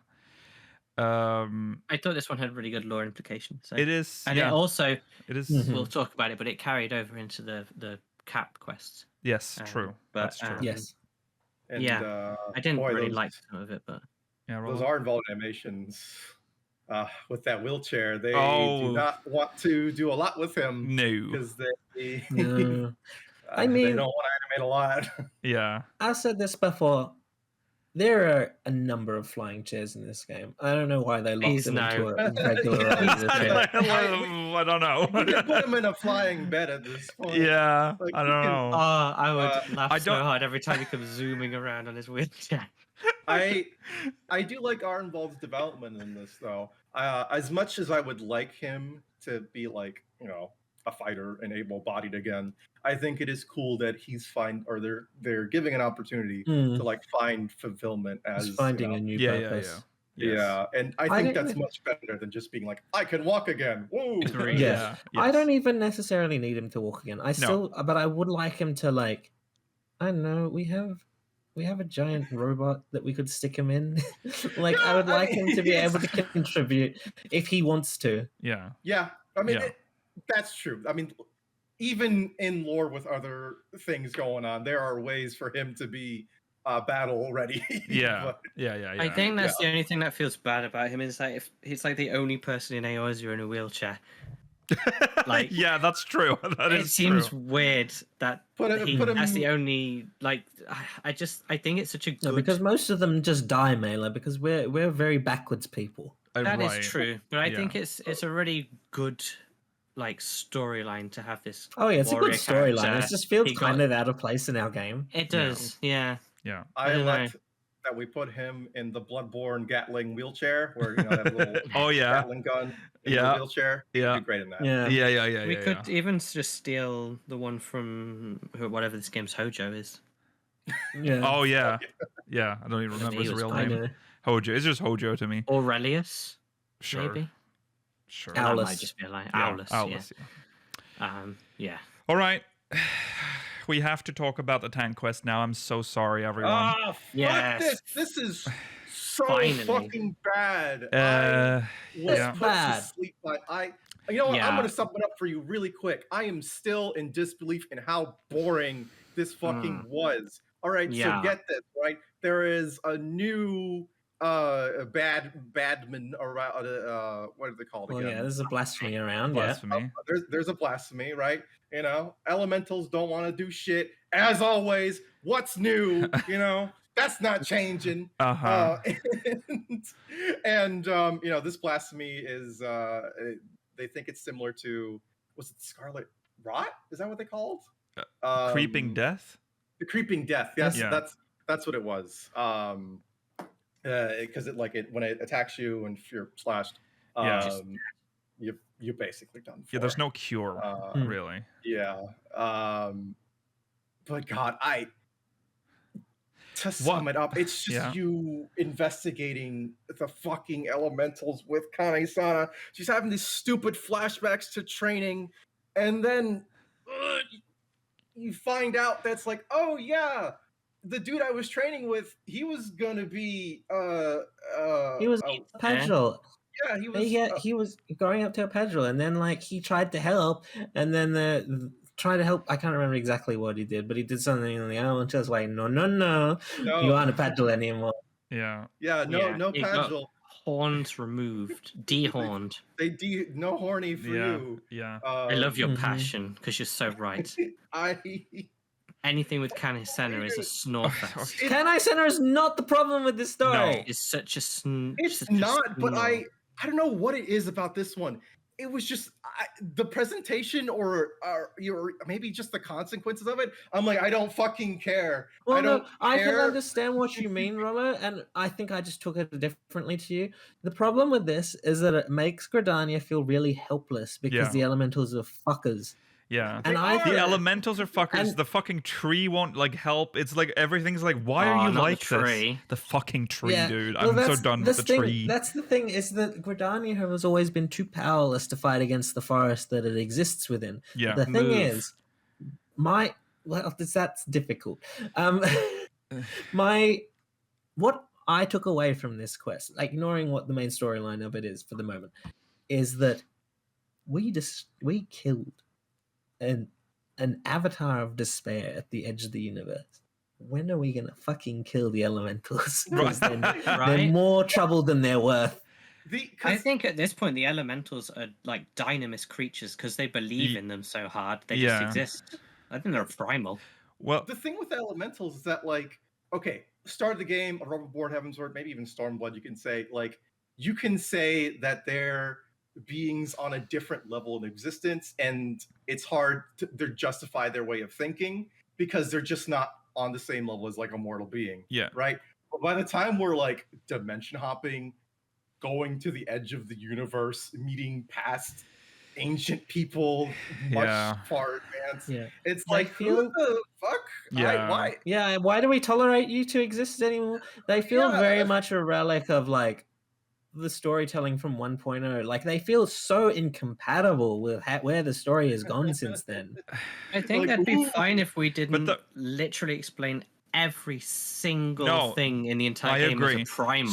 I thought this one had really good lore implications. So. It is, and it also. It is. We'll talk about it, but it carried over into the cap quests. Yes, true. But, That's true. Yes. And, I didn't really like some of it, but those are involved animations. With that wheelchair, they do not want to do a lot with him. No, because they. No. I mean, they don't want to animate a lot. Yeah, I've said this before. There are a number of flying chairs in this game. I don't know why they locked them into a regular chair. I don't know. You can put him in a flying bed at this point. Yeah, Like, I don't know. I would laugh so hard every time he comes zooming around on his wheelchair. I do like Arnvald's development in this though. As much as I would like him to be like, a fighter and able-bodied again, I think it is cool that they're giving an opportunity to like find fulfillment as finding a new purpose. Yeah, and I think that's much better than just being like, I can walk again. Woo! Yeah. I don't even necessarily need him to walk again. But I would like him to like, I don't know. We have a giant robot that we could stick him in. Like, I would like him to be able to contribute if he wants to. Yeah. Yeah. I mean, that's true. I mean, even in lore with other things going on, there are ways for him to be battle ready. Yeah. But, I think that's the only thing that feels bad about him is that if he's like the only person in Eorzea in a wheelchair. Like, yeah, that's true. It seems weird that that's the only like. I think it's such a good. No, because most of them just die, Mela, because we're very backwards people. That is true, but I think it's a really good like storyline to have this. Oh yeah, it's a good storyline. character. It just feels kind of out of place in our game. It does, yeah. I like that we put him in the Bloodborne Gatling wheelchair, where that little Gatling gun in the wheelchair. He'd be great in that. Yeah. We could even just steal the one from whatever this game's Hojo is. Yeah. Oh yeah. Yeah, I don't even remember his real name. Hojo. It's just Hojo to me. Aurelius. Sure. Maybe. Sure. That might just be a lie. Aulus. Yeah. All right. We have to talk about the tank quest now. I'm so sorry, everyone. Oh, fuck this. This is so fucking bad. I was put to sleep by you know what? I'm gonna sum it up for you really quick. I am still in disbelief in how boring this fucking was. All right, so get this, right? There is a new badman around what are they called again? Yeah, there's a blasphemy around. Blasphemy. There's a blasphemy, right? Elementals don't want to do shit. As always, what's new? That's not changing. And this blasphemy is they think it's similar to, was it Scarlet Rot? Is that what they called? Creeping Death? The Creeping Death. Yes, that's what it was. Because it when it attacks you and if you're slashed, you're basically done for. Yeah, there's no cure, really. Yeah. But God, to sum it up, it's just you investigating the fucking elementals with Kane-sana. She's having these stupid flashbacks to training, and then you find out that's like, oh yeah, the dude I was training with, he was gonna be he was Padril. Yeah, he was going up to a Padril, and then he tried to help, and then tried to help. I can't remember exactly what he did, but he did something on the island. No, you aren't a Padril anymore. No Padril. Horns removed, dehorned. No horny for you. Yeah. I love your Mhm. passion because you're so right. I Anything with Canisena is a snore fest. Kanai Center is not the problem with this story. No. It's such a It's such a not, but snore. I don't know what it is about this one. It was just the presentation, or maybe just the consequences of it. I'm like, I don't fucking care. Well, I don't I can care. understand what you mean, Rollo, and I think I just took it differently to you. The problem with this is that it makes Gridania feel really helpless because Yeah. the elementals are fuckers. Yeah. And They I The are. elementals are fuckers. And- The fucking tree won't like help. It's like everything's like, why are you not the like this? tree. The fucking tree, Yeah, dude. well, I'm so that's done with the thing, tree. That's the thing, is that Gridania has always been too powerless to fight against the forest that it exists within. Yeah. The thing Move. is, that's difficult. What I took away from this quest, like, ignoring what the main storyline of it is for the moment, is that we killed an avatar of despair at the edge of the universe. When are we gonna fucking kill the elementals? 'Cause they're Right? more trouble than they're worth. I think at this point the elementals are like dynamis creatures because they believe in them so hard. They Yeah. just exist. I think they're primal. Well, the thing with elementals is that, like, okay, start of the game, a Rubberborn Heavensward, maybe even Stormblood, you can say that they're beings on a different level of existence, and it's hard to justify their way of thinking because they're just not on the same level as like a mortal being. yeah. Right? But by the time we're like dimension hopping, going to the edge of the universe, meeting past ancient people, much Yeah. far advanced, Yeah. it's They like, feel- who the fuck? Yeah. Why? Yeah, why do we tolerate you to exist anymore? They feel Yeah. very much a relic of like the storytelling from 1.0. Like, they feel so incompatible with where the story has gone since then. I think Like, that'd be ooh. fine if we didn't the- literally explain every single No, thing in the entire I game agree. as a primal.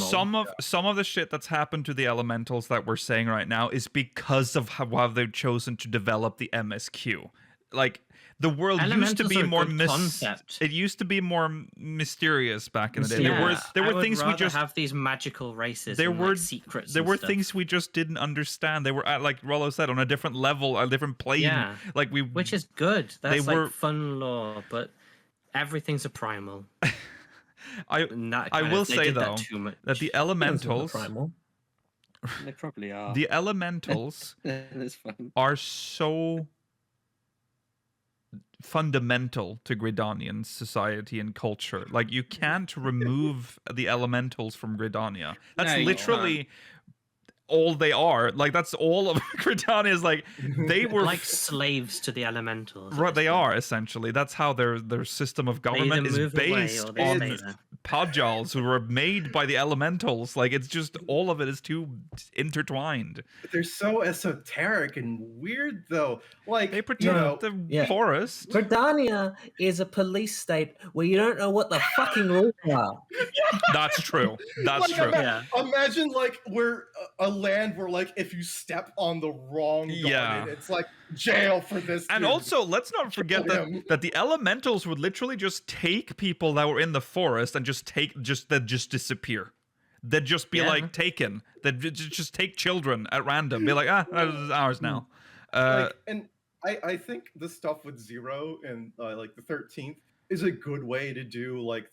Some of the shit that's happened to the elementals that we're saying right now is because of how they've chosen to develop the MSQ. Like, the world used to Elementals be are a more good concept. It used to be more mysterious back in the day. Yeah. There I were would things we rather just have these magical races. there and, were like, secrets. there and were stuff. things we just didn't understand. They were like Rollo said, on a different level, a different plane. Yeah. Like which is good. That's like were- fun lore, but everything's a primal. I And that I kind will of, they say did though that too much. that the It doesn't look elementals primal. They probably are. the elementals It's fun. are so fundamental to Gridanian society and culture. Like, you can't remove the elementals from Gridania. That's No, you literally all they are. Like, that's all of Gridania is. Like, they were Like slaves to the elementals. at right, this they point. are essentially. That's how their system of They either government is move away based or they on stay there. podjals who were made by the elementals. Like, it's just all of it is too intertwined. They're so esoteric and weird, though. Like, They you protect know, the Yeah. forest. Gridania is a police state where you don't know what the fucking rules are. That's true. That's Like, true. Yeah. imagine like we're a land where, like, if you step on the wrong garden, Yeah. it's like jail for this. And dude. also, let's not forget Kill him. that the elementals would literally just take people that were in the forest and just disappear. They'd just be Yeah. like taken. They'd just take children at random. Be like, this is ours now. Like, and I think the stuff with Zero and like the 13th is a good way to do like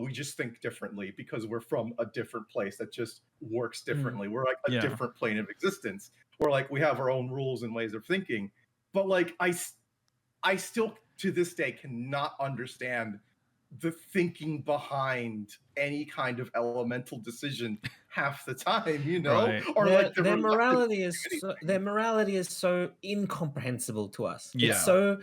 we just think differently because we're from a different place that just works differently. We're like a Yeah. different plane of existence. We're like, we have our own rules and ways of thinking. But like, I still to this day cannot understand the thinking behind any kind of elemental decision half the time, you know? Right. Or their, like the their reluctance morality is so incomprehensible to us. Yeah. It's so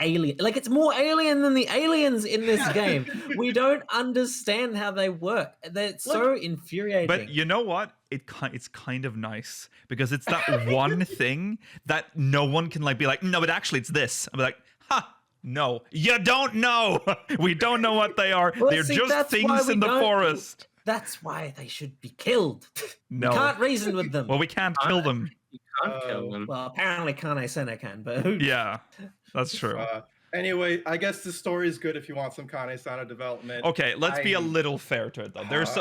alien. Like, it's more alien than the aliens in this game. We don't understand how they work. They're so infuriating. But you know what? It's kind of nice because it's that one thing that no one can like be like, no, but actually it's this. I'm like, ha. No, you don't know. We don't know what they are. Well, They're see, just that's why things we in the don't- forest. That's why they should be killed. No. We can't reason with them. Well, we can't kill them. You can't kill them. Well, apparently Kane Senna can, but who Yeah, that's true. Anyway, I guess the story is good if you want some Kane-sana development. Okay, let's be a I- little fair to it though. There's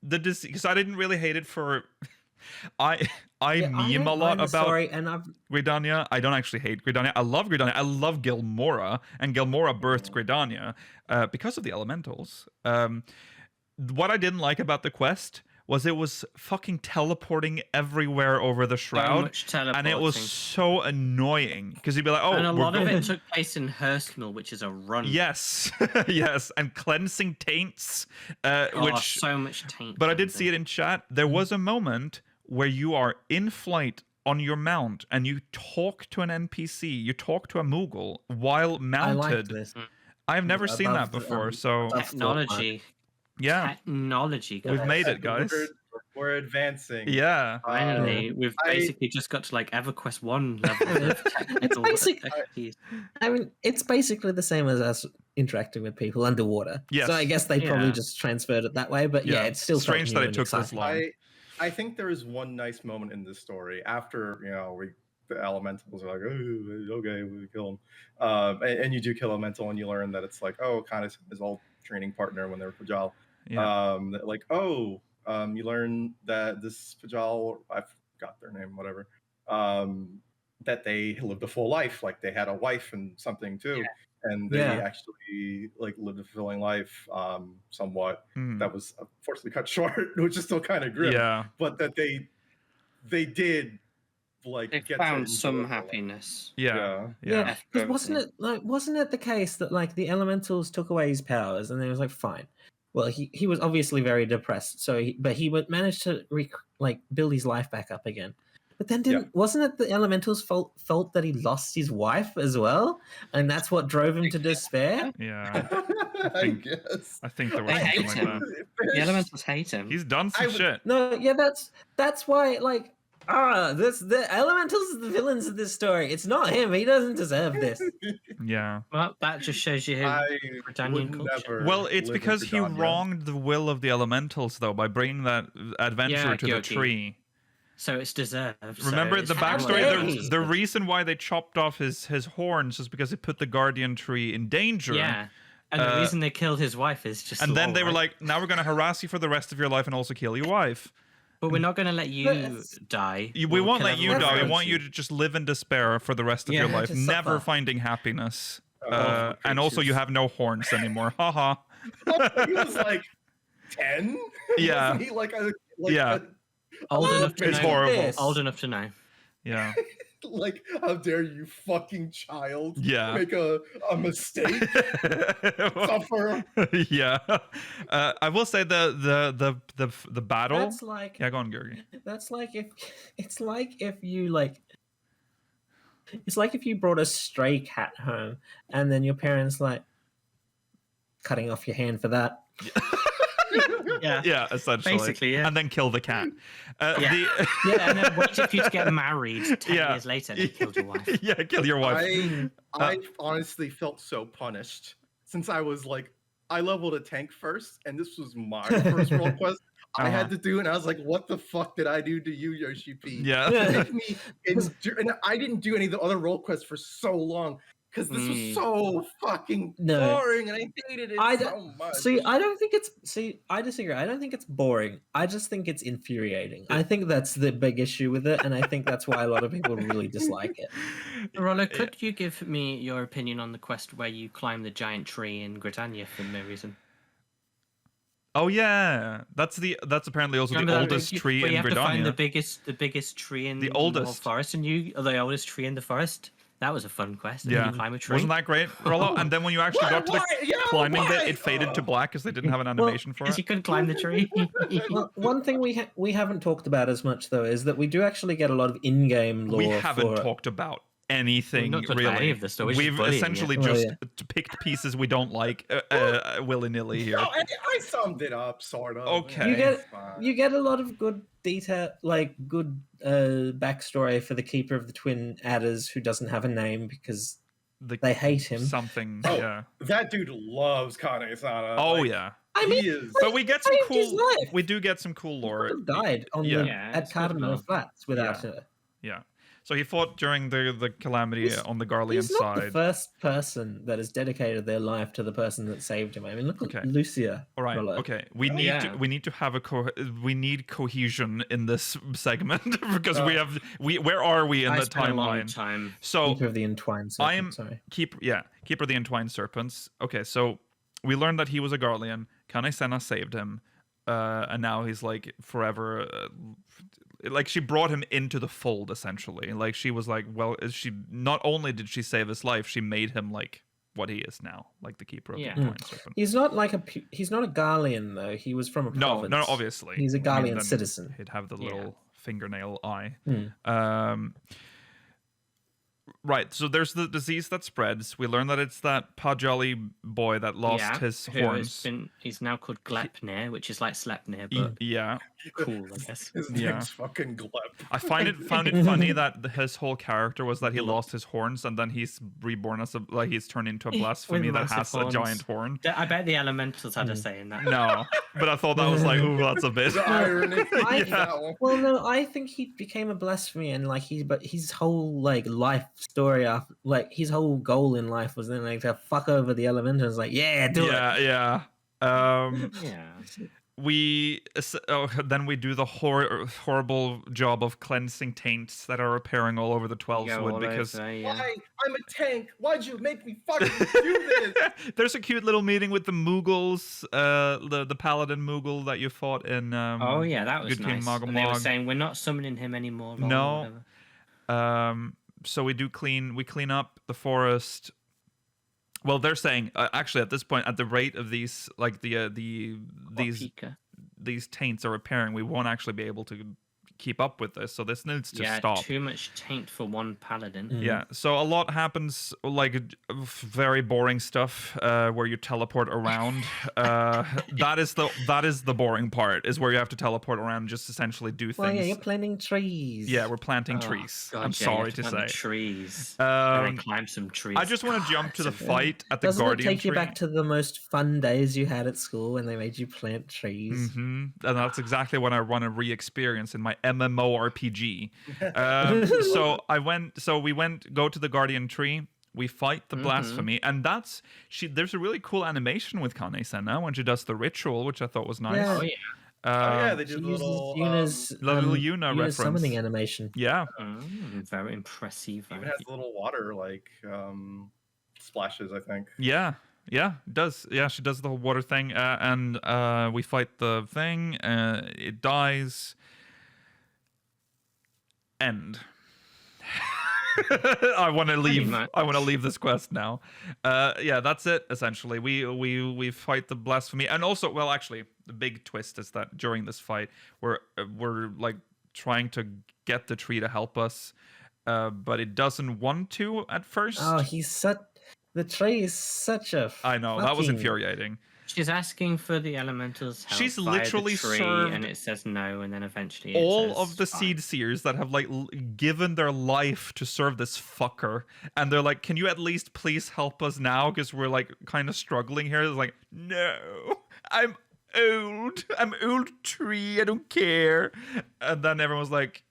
because I didn't really hate it for. I Yeah, meme a don't lot mind the about story, and I've Gridania. I don't actually hate Gridania. I love Gridania. I love Gilmora, and Gilmora birthed Gridania because of the elementals. What I didn't like about the quest was it was fucking teleporting everywhere over the shroud, much and it was teleporting. so annoying because you'd be like, "Oh, And a we're lot of going-" it took place in Hurstmill, which is a run. Yes, yes, and cleansing taints, Oh, which. so much taint. But I did see it in chat. There was a moment where you are in flight on your mount and you talk to an NPC, you talk to a Moogle while I mounted. like this. I've never seen that Above the, before, so above Technology. yeah, Technology, guys. we've made it, guys. We're advancing. Yeah, Finally, we've basically just got to like EverQuest 1 level of technical basic- expertise. I mean, it's basically the same as us interacting with people underwater. Yes. So I guess they probably Yeah. just transferred it that way. But yeah, it's still strange that felt new it and took this exciting. long. I think there is one nice moment in this story after the elementals are like, oh, okay, we kill him, and you do kill elemental, and you learn that it's like, oh, kind of his old training partner when they were Pajal. Yeah. That like, oh, you learn that this Pajal, I forgot their name, whatever, that they lived a full life, like they had a wife and something too. And they actually like lived a fulfilling life, somewhat. Hmm. That was unfortunately cut short, which is still kind of grim. Yeah. But that they did like They get found to some enjoy their life. happiness. Yeah. Yeah, because Definitely. wasn't it the case that like the elementals took away his powers, and then it was like, fine. Well, he was obviously very depressed, so he would manage to build his life back up again. But then wasn't it the elementals' fault that he lost his wife as well, and that's what drove him to despair? Yeah. I guess. I think there was They something hate like him. that. The elementals hate him. He's done some I would- shit. No, yeah, that's why the elementals are the villains of this story. It's not him. He doesn't deserve this. Yeah. Well, that just shows you I Britannian would culture. never Well, it's live in because he Britannia. wronged the will of the elementals, though, by bringing that adventure to the Gyoki. tree. So it's deserved. Remember so the it's backstory? Hey! The reason why they chopped off his horns is because it put the guardian tree in danger. Yeah. And the reason they killed his wife is just. And then lol, they were right? like, "Now we're going to harass you for the rest of your life and also kill your wife. But we're not going to let you But- die. We We'll won't kill let you everyone die. We around want you to just live in despair for the rest of your Yeah, life, just never suffer. finding happiness. Oh, And also, you gracious. have no horns anymore. Haha. He was like 10. Yeah. Wasn't he like a Yeah. Old enough to It's know. horrible. Old enough to know. Yeah. like how dare you fucking child Yeah. make a mistake, suffer. Yeah. I will say the battle. That's like Yeah, go on, Gurgi. That's like if it's like if you brought a stray cat home and then your parents like cutting off your hand for that. Yeah. Yeah, essentially. Basically, yeah. And then kill the cat. Yeah. The- Yeah, and then waited for you to get married 10 Yeah. years later and they killed your wife. Yeah, kill your wife. I honestly felt so punished since I was like, I leveled a tank first, and this was my first role quest. I had to do it, and I was like, what the fuck did I do to you, Yoshi P? Yeah. Make me and I didn't do any of the other role quests for so long because this was so fucking No. boring, and I hated it I so much. I disagree. I don't think it's boring. I just think it's infuriating. I think that's the big issue with it, and I think that's why a lot of people really dislike it. Rollo, could you give me your opinion on the quest where you climb the giant tree in Britannia for no reason? Oh yeah, that's apparently also Remember the that oldest you- tree where in you have to find Britannia. the biggest tree in The the whole oldest. forest, and you are the oldest tree in the forest. That was a fun quest. And Yeah, you climb a tree. wasn't that great, Rollo? And then when you actually got to the climbing bit, it faded to black because they didn't have an animation for Because it. you couldn't climb the tree. Well, one thing we haven't talked about as much though is that we do actually get a lot of in-game lore. We haven't for talked about anything We've not talked really. about any of this, though, which is We've bullying, essentially yeah. just Oh, picked pieces we don't like willy-nilly here. No, I summed it up, sort of. Okay. You get it's fine. you get a lot of good detail, like good backstory for the keeper of the twin adders who doesn't have a name because they hate him. Something, Oh, yeah. That dude loves Kane-sana. Oh like, yeah. I mean, he is. But we get some saved his cool. life. We do get some cool He lore. would have died on Yeah. the Yeah, at it's good Cardamom lore. Flats without Yeah. her. Yeah. So he fought during the calamity on the Garlean He's not the side. first person that has dedicated their life to the person that saved him. I mean, look Okay. at Lucia. All right. Rollo. Okay. We need Yeah. to have we need cohesion in this segment because where are we in I the spent a long timeline? time. So Keeper of the Entwined Serpent, I am sorry. Keeper of the Entwined Serpents. Okay, so we learned that he was a Garlean. Kane Senna saved him, and now he's like forever. Like she brought him into the fold essentially. Like she was like, well, she not only did she save his life, she made him like what he is now, like the Keeper of the Entwined Serpent. He's not like he's not a Garlean though. He was from a province. No, obviously. He's a I mean, Garlean then citizen. He'd have the little fingernail eye. Hmm. Right, so there's the disease that spreads. We learn that it's that Pajali boy that lost his horns. He's now called Glepnir, which is like Sleipnir, but Yeah. cool, I guess. His Yeah. name's fucking Gleb. I found it funny that his whole character was that he lost his horns and then he's reborn as he's turned into a blasphemy that massive has a horns. giant horn. I bet the elementals had a say in that. No, but I thought that was like, ooh, that's a bit. The irony. Yeah. That one. Well, no, I think he became a blasphemy, and like his whole like life story, after, like his whole goal in life was then like to fuck over the elementals. Like, yeah, do it. Yeah. Yeah. Then we do the horrible job of cleansing taints that are appearing all over the 12th Go wood all because over, yeah. Why? I'm a tank. Why'd you make me fucking do this? there's a cute little meeting with the Mughals, the paladin Mughal that you fought in. Oh yeah, that was Good King nice. And they were Mogmog. saying we're not summoning him anymore. or No. whatever. So we clean up the forest. Well, they're saying actually at this point, at the rate of these like these Pika. these taints are appearing, we won't actually be able to keep up with this. So this needs to Yeah, stop. too much taint for one paladin. Yeah, so a lot happens, like very boring stuff where you teleport around. That is the boring part, is where you have to teleport around and just essentially do things. Well, yeah, you're planting trees. Yeah, we're planting Oh, trees. God, I'm yeah, you sorry have to plant say. the trees. And then climb some trees. I just want to jump to the it's a- fight at the Doesn't Guardian it take you tree. back to the most fun days you had at school when they made you plant trees? And that's exactly what I want to re-experience in my MMORPG. So we go to the Guardian tree. We fight the blasphemy, and there's a really cool animation with Kane Senna when she does the ritual, which I thought was nice. Yeah. Oh yeah. Oh yeah, they She did uses little. Yuna's, little Yuna reference. summoning animation. Yeah, Very impressive. Even has little water like splashes. I think. yeah, it does. Yeah, she does the whole water thing, and we fight the thing. It dies. End. I want to leave. much. I want to leave this quest now. Yeah, that's it. Essentially, we fight the blasphemy, and also, well, actually, the big twist is that during this fight, we're like trying to get the tree to help us, but it doesn't want to at first. Oh, the tree is such a. I know, that was fucking- infuriating. She's asking for the elementals' help. She's via the literally tree, served and it says no, and then eventually it All says of the fine. seed seers that have like given their life to serve this fucker, and they're like, "Can you at least please help us now? Because we're like kind of struggling here." It's like, no, I'm old tree. I don't care. And then everyone's like,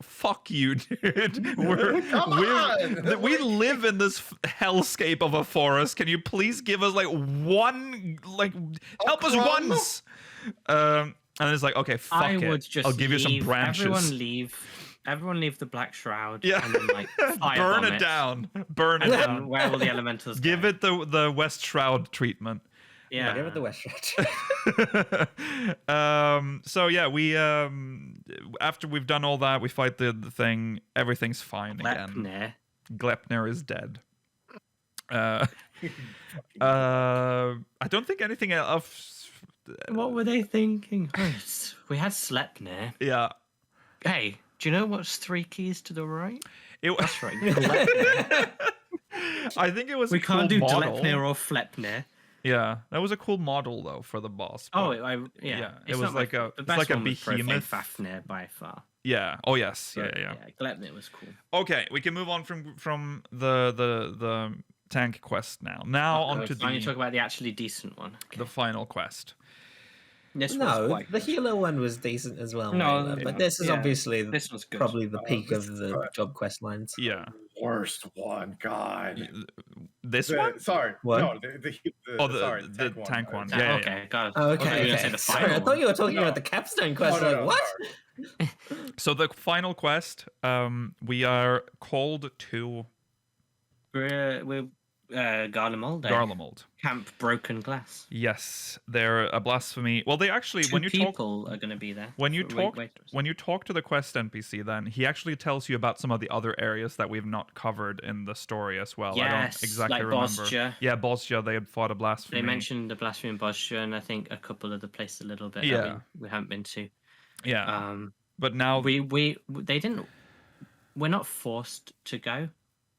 fuck you, dude. Come on! We live in this hellscape of a forest. Can you please give us like one, like help us crumb? once? And it's like, okay, fuck I it. would just I'll give you some leave- branches. Everyone leave the black shroud. Yeah. And then like Burn firebomb it down. Burn it And then down. where will the elementals Give go? it the West Shroud treatment. Yeah. Give it the West Shroud. So yeah, we after we've done all that, we fight the thing. Everything's fine again. Glepnir. Glepnir is dead. I don't think anything else. What were they thinking? We had Sleipnir. Yeah, Hey, do you know what's 3 keys to the right? it. That's right. Glepnir. I think it was. We a cool can't do model. Glepnir or Flepnir. Yeah, that was a cool model though for the boss. Oh, but- yeah. it It's was not my like fault. a The it's best like a one was Profane behemoth. Fafnir by far. Yeah. Oh yes. But, Yeah. Glepnir was cool. Okay, we can move on from the tank quest now. Now onto Finally the talk about the actually decent one. Okay. the final quest. This was No, quite the good. healer one was decent as well. No, Mela, yeah, but this is yeah, obviously this was good. probably the peak this of is the job quest lines. Yeah. Worst one, God. This one? Sorry, What? no, Oh, sorry, the tank one. Ah, Yeah, okay, God. Oh, I thought you were okay, gonna say okay. the Sorry, final I thought one. you were talking No. about the capstone quest. no, like, what? sorry. So the final quest, we are called to We're Garlemald. Garlemald. Camp Broken Glass. Yes, they're a blasphemy. Well, they actually Two when you talk people are going to be there. when you for talk waiters. when you talk to the quest NPC, then he actually tells you about some of the other areas that we've not covered in the story as well. I don't Yes, exactly like remember. Bosja. Yeah, Bosja. They had fought a blasphemy. They mentioned the Blasphemy in Bosja, and I think a couple of the places a little bit. Yeah. that we haven't been to. Yeah, but now They didn't. We're not forced to go.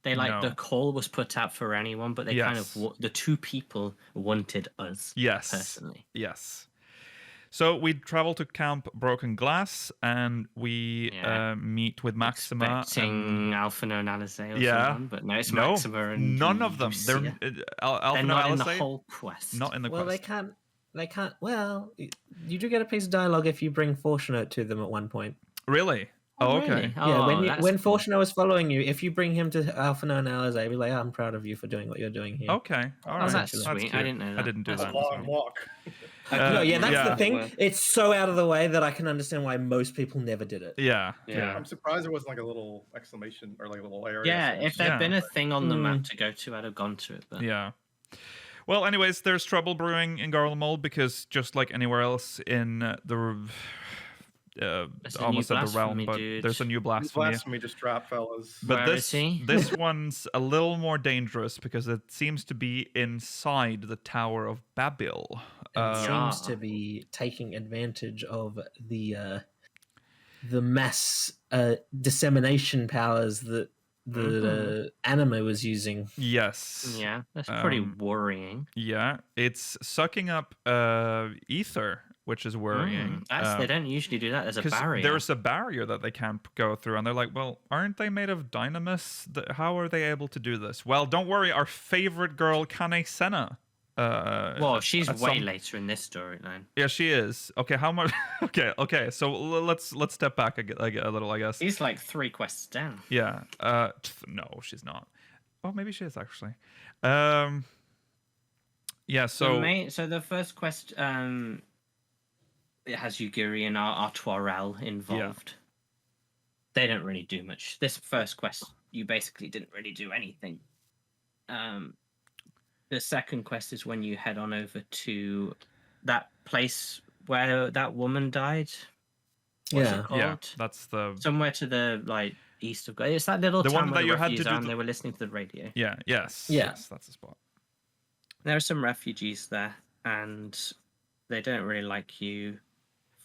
They No. the call was put out for anyone, but they kind Yes. of the two people wanted us. yes, Personally. yes. So we travel to Camp Broken Glass, and we Yeah. meet with Maxima. and- Expecting Alphino and Alizé or Yeah. someone, but no, it's No, Maxima and none of them. They're Lucia. Alpha They're and not in the Alizé, whole quest. not in the Well, quest. they can't. Well, you do get a piece of dialogue if you bring Fortunate to them at one point. Really? Oh, okay. really? Yeah, Oh, when that's when cool. Fortunate was following you, if you bring him to Alphino and Alizé, be like, I'm proud of you for doing what you're doing here. Okay. All right. Oh, that's That's sweet. I cute. didn't know that. I didn't do That's that. A long so. walk. No, yeah, that's yeah. the thing. It's so out of the way that I can understand why most people never did it. Yeah. Yeah. I'm surprised there wasn't like a little exclamation or like a little area. Yeah, if there'd Yeah. been a thing on the Hmm. map to go to, I'd have gone to it. But Yeah. Well, anyways, there's trouble brewing in Garlemald because just like anywhere else in There's a new almost at the realm, blasphemy, but dude. there's a new blasphemy. Blasphemy just dropped, fellas. But Where is he? this one's a little more dangerous because it seems to be inside the Tower of Babil. And Yeah. seems to be taking advantage of the mass dissemination powers that the anime was using. Yes. yeah, that's pretty Um, worrying. Yeah. It's sucking up ether, which is worrying. They don't usually do that. There's a 'Cause barrier. there's a barrier that they can't go through, and they're like, well, aren't they made of dynamis? How are they able to do this? Well, don't worry, our favorite girl, Kane Senna. Well, she's at way some- later in this storyline. Yeah, she is. Okay, how much? Okay. So let's step back a little, I guess. He's like 3 quests down. Yeah. No, she's not. Oh, maybe she is actually. Yeah. So So the first quest, it has Yugiri and Artoirel involved. They don't really do much. This first quest, you basically didn't really do anything. The second quest is when you head on over to that place where that woman died. What's Yeah. it called? yeah, that's the Somewhere to the east of. It's that little The town one where that the you had to refugees do are, and the- they were listening to the radio. yeah. Yes. Yeah. Yes, that's the spot. There are some refugees there, and they don't really like you.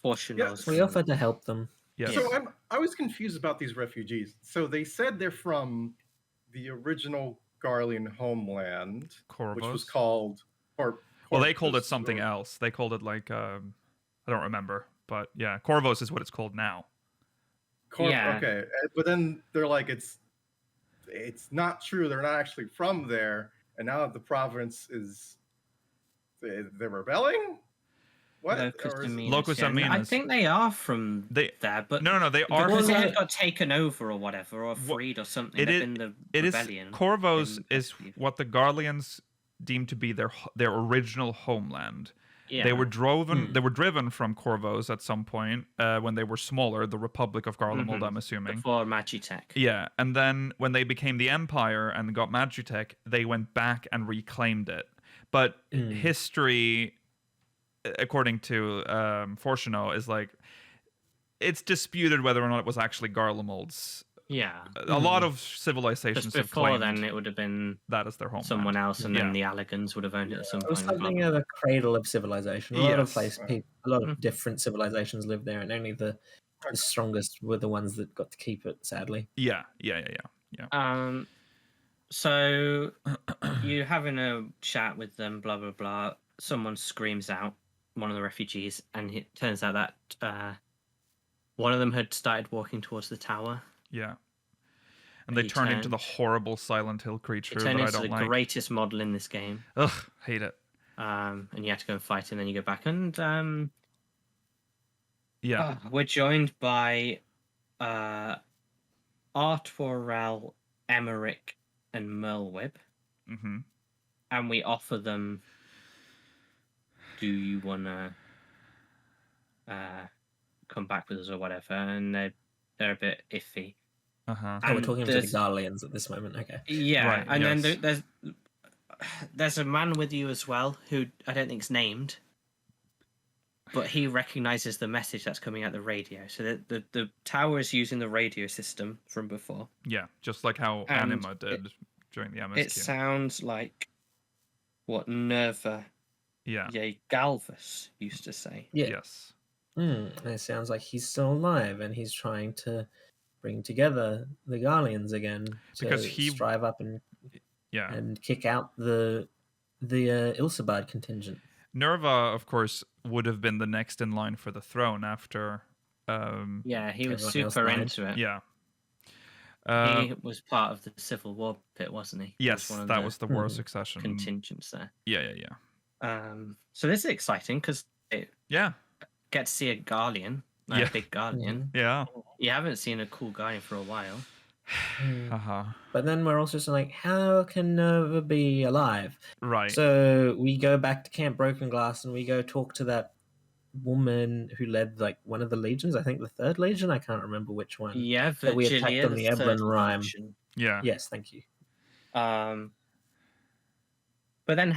Fortunately, We offered to help them. Yes. So I was confused about these refugees. So they said they're from the original Garlean homeland, which was Corvus. called Well, they called it Corvus, something or- else. They called it like I don't remember, but yeah, Corvus is what it's called now. Yeah. Okay, but then they're like it's not true. They're not actually from there, and now the province is they're rebelling. What? Locus Or is- Dominus, Locus yeah. I Dominus. think they are from They there, but no, they are. because Well, they no, had got taken over or whatever, or freed or something. it They've is- been the It is rebellion. Corvus in is Westview. what the Garleans deemed to be their original homeland. Yeah. They were driven from Corvus at some point when they were smaller, the Republic of Garlemald, Mhm. I'm assuming. Before Magitech. Yeah, and then when they became the Empire and got Magitech, they went back and reclaimed it. But history, according to Fortuno, is like it's disputed whether or not it was actually Garlemald's. Yeah. A lot of civilizations Just have before claimed then, it would have been that as their homeland. someone else, and Yeah. then the Allegans would have owned it at some It was point. and blah, something blah, of a cradle of civilization. A lot of Yes. a lot of different civilizations lived there, and only the strongest were the ones that got to keep it. Sadly. Yeah. blah. So you're having a chat with them, blah blah blah. Someone screams out, one of the refugees, and it turns out that one of them had started walking towards the tower. Yeah. And they He turned into turned- the horrible Silent Hill creature It that turned I into don't the like. greatest model in this game. Ugh, hate it. And you have to go and fight, and then you go back, and Yeah. We're joined by Artworel, Emmerich, and Merlwib, Mm-hmm. and we offer them. Do you wanna come back with us or whatever? And they're a bit iffy. Uh-huh. Oh, we're And talking to the there's- Garleans at this moment. Okay. Yeah, Right, and then yes. there's a man with you as well who I don't think's named, but he recognizes the message that's coming out the radio. So the tower is using the radio system from before. Yeah, just like how And Anima did during the MSQ. It sounds like what Nerva Yeah. Galvus used to say. Yeah. Yes. And it sounds like he's still alive, and he's trying to bring together the Garleans again to Because he- strive up and Yeah. kick out the Ilsabard contingent. Nerva, of course, would have been the next in line for the throne after. Yeah, he was Everyone else super died. into it. Yeah. He was part of the Civil War bit, wasn't he? He Yes, one of that the was the war succession. contingents there. Yeah. So this is exciting because Yeah. get to see a Garlean, like Yeah. a big Garlean. Yeah. You haven't seen a cool Garlean for a while. Uh-huh. But then we're also like, how can Nova be alive? Right. So we go back to Camp Broken Glass and we go talk to that woman who led like one of the legions. I think the third legion. I can't remember which one. Yeah, That we attacked Virgilia, on the Evelyn third Rhyme. legion. yeah. Yes, thank you. But then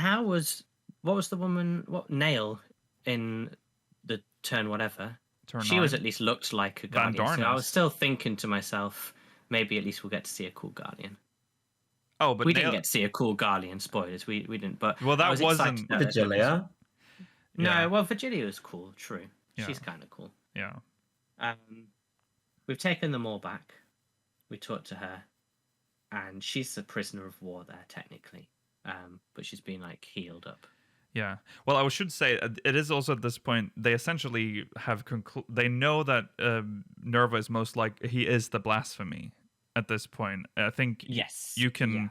what was the woman? What Nail in the turn whatever? Turn She was on. at least looked like a Van Guardian. So I was Darnus. still thinking to myself, maybe at least we'll get to see a cool Guardian. Oh, but We Nail- didn't get to see a cool Guardian. Spoilers. We didn't. But Well, that I was excited wasn't- that there was- Virgilia. No, Yeah. well, Virgilia was cool. True. Yeah. She's kind of cool. Yeah. We've taken them all back. We talked to her, and she's a prisoner of war there technically, but she's been like healed up. Yeah. Well, I should say it is also at this point they essentially have they know that Nerva is most like he is the blasphemy at this point. I think Yes. you can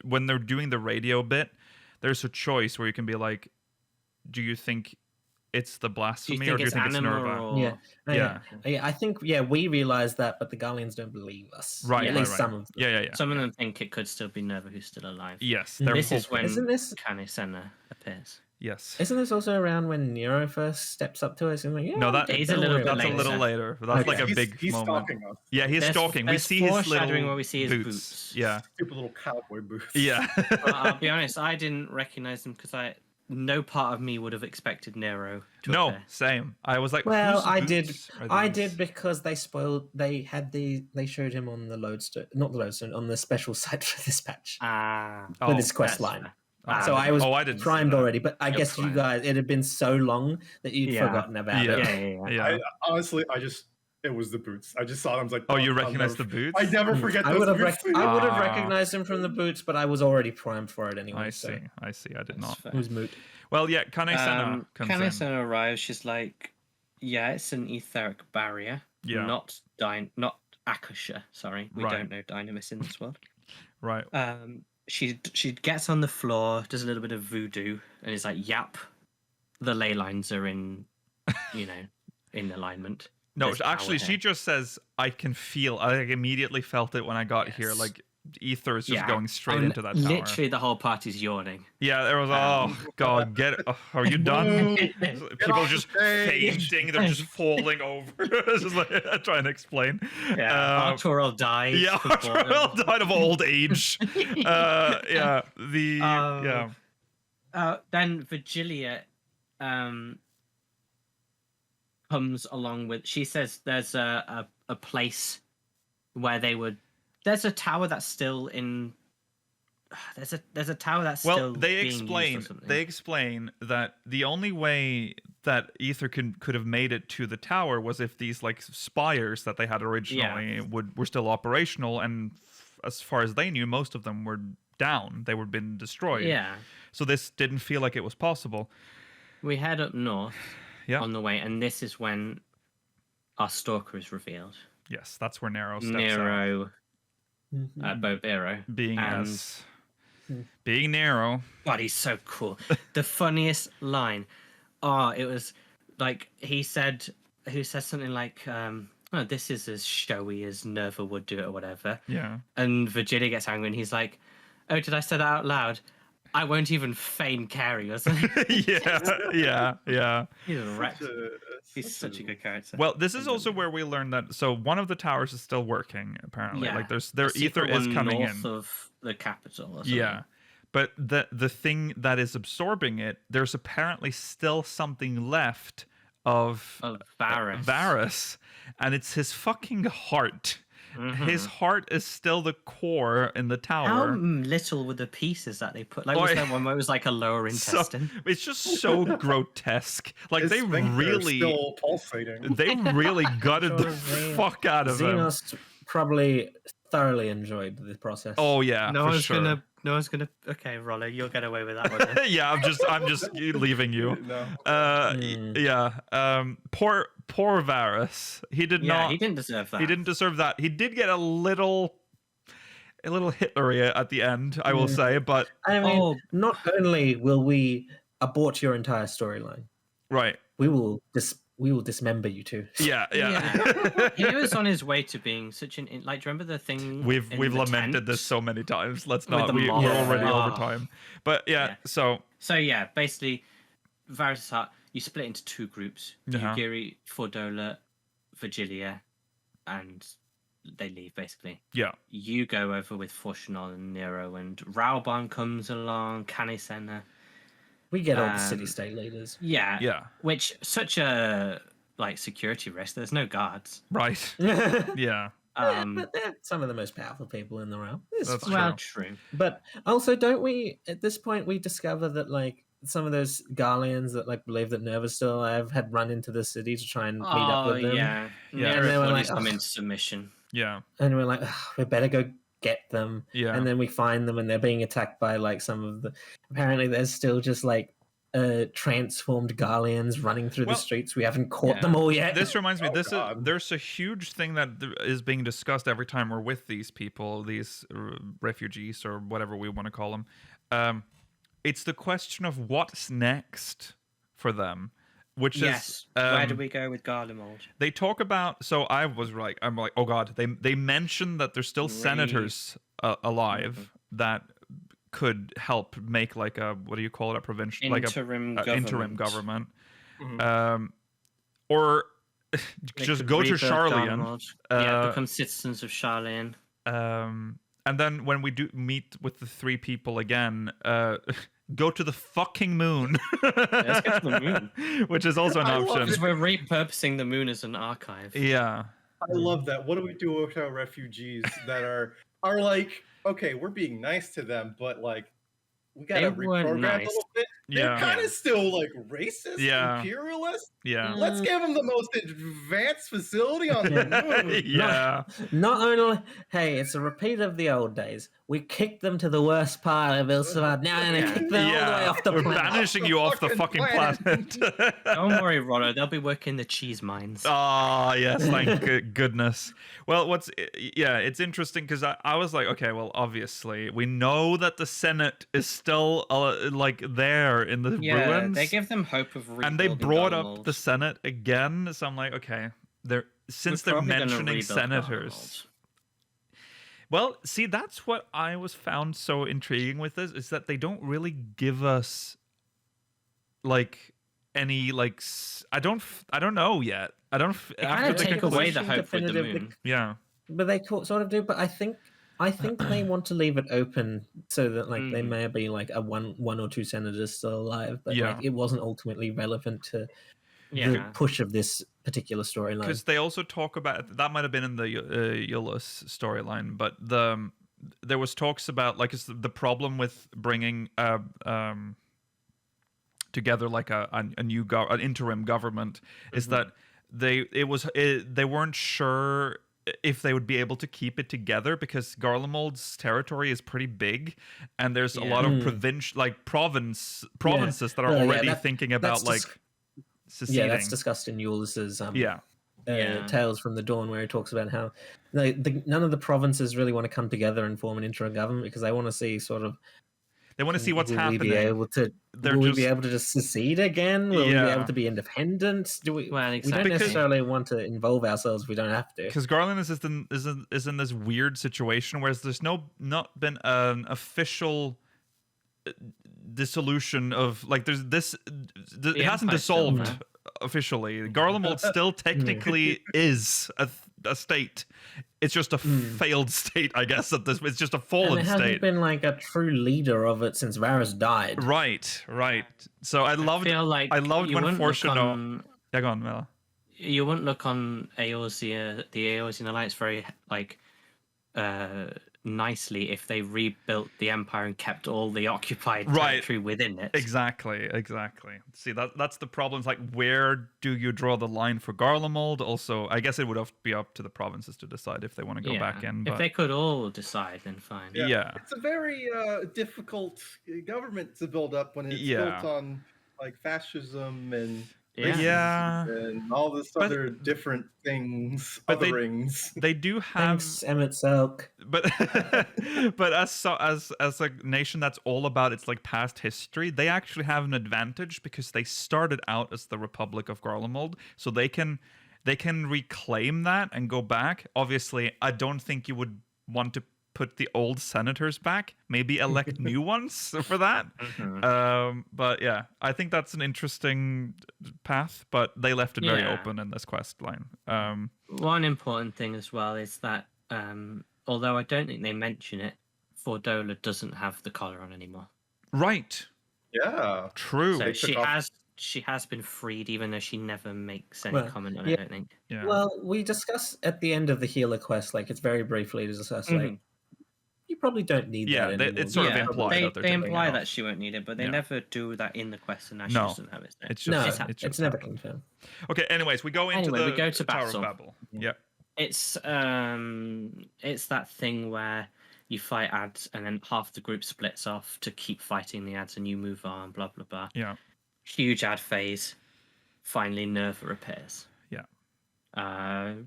when they're doing the radio bit, there's a choice where you can be like, do you think it's the Do you blasphemy think or do you it's think it's Anima Nerva? or? Yeah. Yeah. I think we realize that, but the Garleans don't believe us. Right, At right, least right. some of them. Yeah. Some of them think it could still be Nerva who's still alive. Yes. Mm. They're This is hoping- when Isn't this Canisena appears. Yes. Isn't this also around when Nero first steps up to us and like, yeah, No, He's a don't little worry bit about that's a it. little later. But that's Okay. like a big he's moment. stalking us. Yeah, he's There's- stalking. We there's see his foreshadowing little where we see his boots. boots. Yeah. Stupid little cowboy boots. Yeah. But I'll be honest, I didn't recognize them because no part of me would have expected Nero to No, appear. same. I was like, Well, whose I boots did. are I these? did because they spoiled. They had they showed him on the lodestone, not the lodestone, on the special site for this patch Ah, Oh, with his quest that's line. fair. So I was I didn't see primed that. already, but I You're guess you primed. guys, it had been so long that you'd Yeah. forgotten about Yeah. it. Yeah. I honestly, it was the boots. I just saw them. I was like, Oh, you I'll recognize never- the boots? I never forget I those would have boots. I would have Ah. recognized him from the boots, but I was already primed for it anyway. I so see. I see. I did That's not. fair. it was moot. Well, yeah. Kanesena comes in. Kanesena arrives. She's like, "Yeah, it's an etheric barrier, Yeah. not Akasha. Sorry, we Right. don't know Dynamis in this world." Right. She gets on the floor, does a little bit of voodoo, and is like, "Yap, the ley lines are in, in alignment." No, There's power actually, she here. just says, "I can feel." I immediately felt it when I got here. Yes. Like ether is just Yeah, going straight and into that tower. Literally, the whole party's yawning. Yeah, there was. Oh God, are you done? People off just the stage. fainting. They're just falling over. It's just like trying to explain. Yeah, Arturo died. Yeah, before them. Arturo died of old age. Yeah, Then Virgilia comes along with. She says there's a place where they would. There's a tower that's still in. There's a tower that's Well, still. they being used or explain. something. They explain that the only way that ether could have made it to the tower was if these like spires that they had originally were still operational, and as far as they knew, most of them were down. They were been destroyed. Yeah, So this didn't feel like it was possible. we head up north Yeah. on the way, and this is when our stalker is revealed. Yes, that's where Nero steps out. Nero, Mhm. Bobero, Being and being Nero. God, he's so cool. The funniest line. Oh, it was like he said who says something like, "Oh, this is as showy as Nerva would do it, or whatever." Yeah. And Virgilia gets angry, and he's like, "Oh, did I say that out loud? I won't even feign caring," or something. Yeah. He's a wreck. He's such a good character. Well, this is also where we learned that. So one of the towers is still working. Apparently, Yeah. like their The ether secret is one coming north in. of the capital. Or something. Yeah, but the thing that is absorbing it, there's apparently still something left of Varus. Varus, and it's his fucking heart. His heart is still the core in the How tower. little were the pieces that they put? Like, was there one where it was like a lower intestine? It's just so grotesque. Like His they sphincter really, still pulsating. they really gutted the They- fuck out of him. Xenos probably thoroughly enjoyed the process. Oh yeah, no for one's sure. gonna. No one's gonna. Okay, Rollo, you'll get away with that one. Then. Yeah, I'm just leaving you. No. Yeah. Poor Varus. He did Yeah, not. he didn't deserve that. He didn't deserve that. He did get a little Hitlery at the end, I will say, but I mean, Oh. not only will we abort your entire storyline, right. we will dismember you too. Yeah. He was on his way to being such an like. Do you remember the thing? We've in the lamented this tent? so many times. Let's With not. the We're moth. already Yeah. over time. But yeah. So So yeah, basically, Varus' heart. You split into two groups: Uh-huh. Yugiri, Fordola, Virgilia, and they leave. Basically, yeah. you go over with Forshnol and Nero, and Raubon comes along. Canisena. We get all the Um, city-state leaders. Yeah. Yeah. Which such a like security risk. There's no guards. Right. Yeah. But they're some of the most powerful people in the realm. It's That's fine. Well, true. But also, don't we at this point we discover that like some of those Garleans that like believe that Nerva's still alive had run into the city to try and meet up with them. Yeah. Yeah. And they Nero were thought like, he's come "Ugh." into submission. Yeah. And we're like, "Ugh, we better go get them. Yeah. And then we find them and they're being attacked by like some of the apparently there's still just like transformed Garleans running through Well, the streets. We haven't caught yeah. them all yet. This reminds me. Oh, This God. there's a huge thing that is being discussed every time we're with these people, these refugees or whatever we want to call them. It's the question of what's next for them, which Yes. is Where do we go with Garlemald? they talk about. So I'm like, oh god, they mentioned that there's still senators alive that could help make like a what do you call it, a provincial Interim like a government. interim government, Mhm. or They just could go to rebirth Charlian. Garlemald. Yeah, Uh, become citizens of Charlian. And then when we do meet with the three people again, go to the fucking moon. Let's go to the moon. Which is also an I love option. Because we're repurposing the moon as an archive. Yeah. I love that. What do we do with our refugees that are like, okay, we're being nice to them, but like we gotta They weren't reprogram nice. a little bit. Yeah. They're kind of still like racist, Yeah. imperialist. Yeah. Let's give them the most advanced facility on the moon. Yeah. Not only, hey, it's a repeat of the old days. We kicked them to the worst part of Ilsavad. Now we're gonna kick them all the way Yeah. off the We're planet. banishing you off the fucking planet. Don't worry, Rollo. They'll be working the cheese mines. Ah, yes, thank goodness. Well, it's interesting because I was like, okay, well, obviously we know that the Senate is still like there in the Yeah, ruins. they give them hope of rebuilding And they brought up Garlemald. the Senate again, so I'm like, okay, since they're probably gonna mentioning rebuild senators. Garlemald. Well, see, that's what I was found so intriguing with this is that they don't really give us like any like I don't know yet. I don't They after kinda the take away the conclusion- hope with the definitive- moon. Yeah. But they sort of do. But I think they want to leave it open so that like they Mm. may be like a one or two senators still alive, but Yeah. like it wasn't ultimately relevant to the Yeah. push of this particular storyline. Because they also talk about that might have been in the Eulus storyline, but there was talks about like it's the problem with bringing together like an interim government is that they weren't sure if they would be able to keep it together because Garlemald's territory is pretty big and there's a lot of provinces that are Well, yeah, already that- thinking about that's like dis- seceding. Yeah, that's discussed in Eulis's Yeah. Yeah. Tales from the Dawn, where he talks about how none of the provinces really want to come together and form an interim government because they want to see sort of They want to see what's will happening. We be able to? They're will just... we be able to just secede again? Will we be Yeah. able to be independent? Do we? Well, We exactly. don't necessarily want to involve ourselves. If we don't have to. Because Garland is in this weird situation where there's not been an official dissolution of, like, there's this it hasn't Empire's still dissolved there. officially. Garlemald still technically is a state. It's just a failed state, I guess. It's just a fallen And it hasn't state. been like a true leader of it since Varys died. Right. So I loved feel like when you wouldn't look Fortune. on- Yeah, go on, Mela. You wouldn't look on Eorzea, the Eorzean Alliance very like nicely if they rebuilt the empire and kept all the occupied territory within it. Exactly. See, that's the problem. It's like, where do you draw the line for Garlemald? Also, I guess it would have to be up to the provinces to decide if they want to go back in. But If they could all decide, then fine. yeah. It's a very difficult government to build up when it's Yeah. built on like fascism and Yeah. and all this But- other different things, but they- otherings. They do have Thanks, Emmett Selk. but but as a nation that's all about its like past history, they actually have an advantage because they started out as the Republic of Garlemald, so they can reclaim that and go back. Obviously, I don't think you would want to put the old senators back. Maybe elect new ones for that. But yeah, I think that's an interesting path. But they left it very Yeah. open in this quest line. One important thing as well is that although I don't think they mention it, Fordola doesn't have the collar on anymore. Right. Yeah. True. So They she took off- has been freed, even though she never makes any Well, comment on yeah. it. I don't think. Yeah. Well, we discuss at the end of the healer quest, like it's very briefly discussed, like you probably don't need Yeah, that they- anymore. it's sort of Yeah, implied they, that they're they taking it imply off. that she won't need it, but they Yeah. never do that in the quest, and now she No. doesn't have it. So. It's No, just it's, just never happened. confirmed. Okay. Anyways, we go into Anyway, the we go to Tower battle. of Babel. Yeah. It's that thing where you fight ads and then half the group splits off to keep fighting the ads and you move on, blah blah blah. Yeah. Huge ad phase. Finally, Nerva appears. Yeah.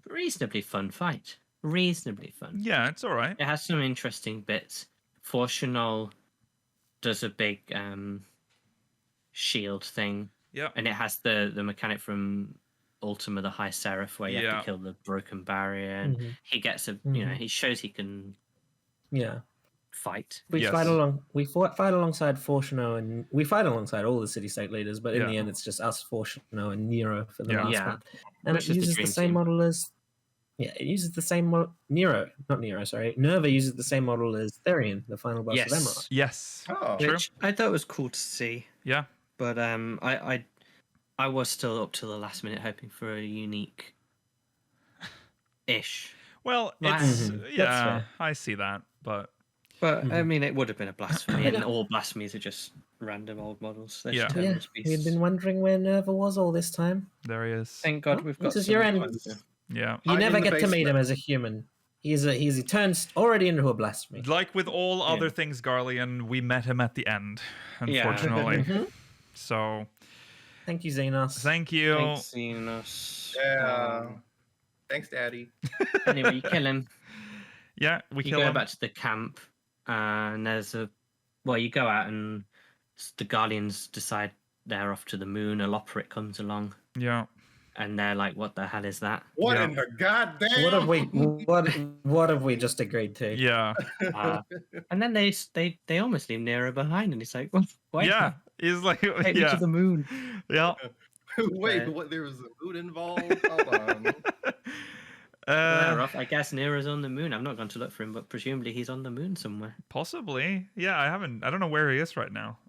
Reasonably fun fight. Reasonably fun. Yeah, it's all right. It has some interesting bits. Fortunal does a big shield thing, Yeah. and it has the mechanic from Ultima the High Seraph where you have Yeah. to kill the broken barrier, and Mhm. he gets a Mhm. he shows he can Yeah. fight. We Yes. fight alongside Fortuno, and we fight alongside all the city-state leaders, but in Yeah. the end, it's just us, Fortuno, and Nero for the Yeah. last Yeah. one. And Which it is the uses the dream same team. model as... Yeah, it uses the same model... Nerva uses the same model as Therion, the final boss of Yes. Emerald. Yes. Oh, True. Which I thought was cool to see, Yeah. but I was still up to the last minute hoping for a unique ish. Well, Right. it's Mhm. That's yeah. fair. I see that, but But I mean, it would have been a blasphemy, and Yeah. all blasphemies are just random old models. They're Yeah. just Yeah, terminus we've beasts. been wondering where Nerva was all this time. there he is. Thank God Oh, we've got. this is some your time end. to- Yeah. You Hide never in the get to meet basement. him as a human. He turns already into a blasphemy. Like with all other things Garlean, we met him at the end, Yeah. unfortunately. Mhm. So Thank you, Xenos. thank you. Thanks, Xenos. Yeah. Thanks, Daddy. Anyway, you kill him. Yeah, we You kill go him. back to the camp, and there's a. Well, you go out, and the Guardians decide they're off to the moon. A Loporrit comes along, Yeah. and they're like, "What the hell is that?" What Yeah. in the goddamn? What have we just agreed to? Yeah. And then they almost leave Nero behind, and he's like, "Well, why Yeah. He's like take me to yeah. the moon?" Yeah. Wait, Yeah. what? There was a mood involved. Hold on. They're off. I guess Nero's on the moon. I've not gone to look for him, but presumably he's on the moon somewhere. Possibly. Yeah, I don't know where he is right now.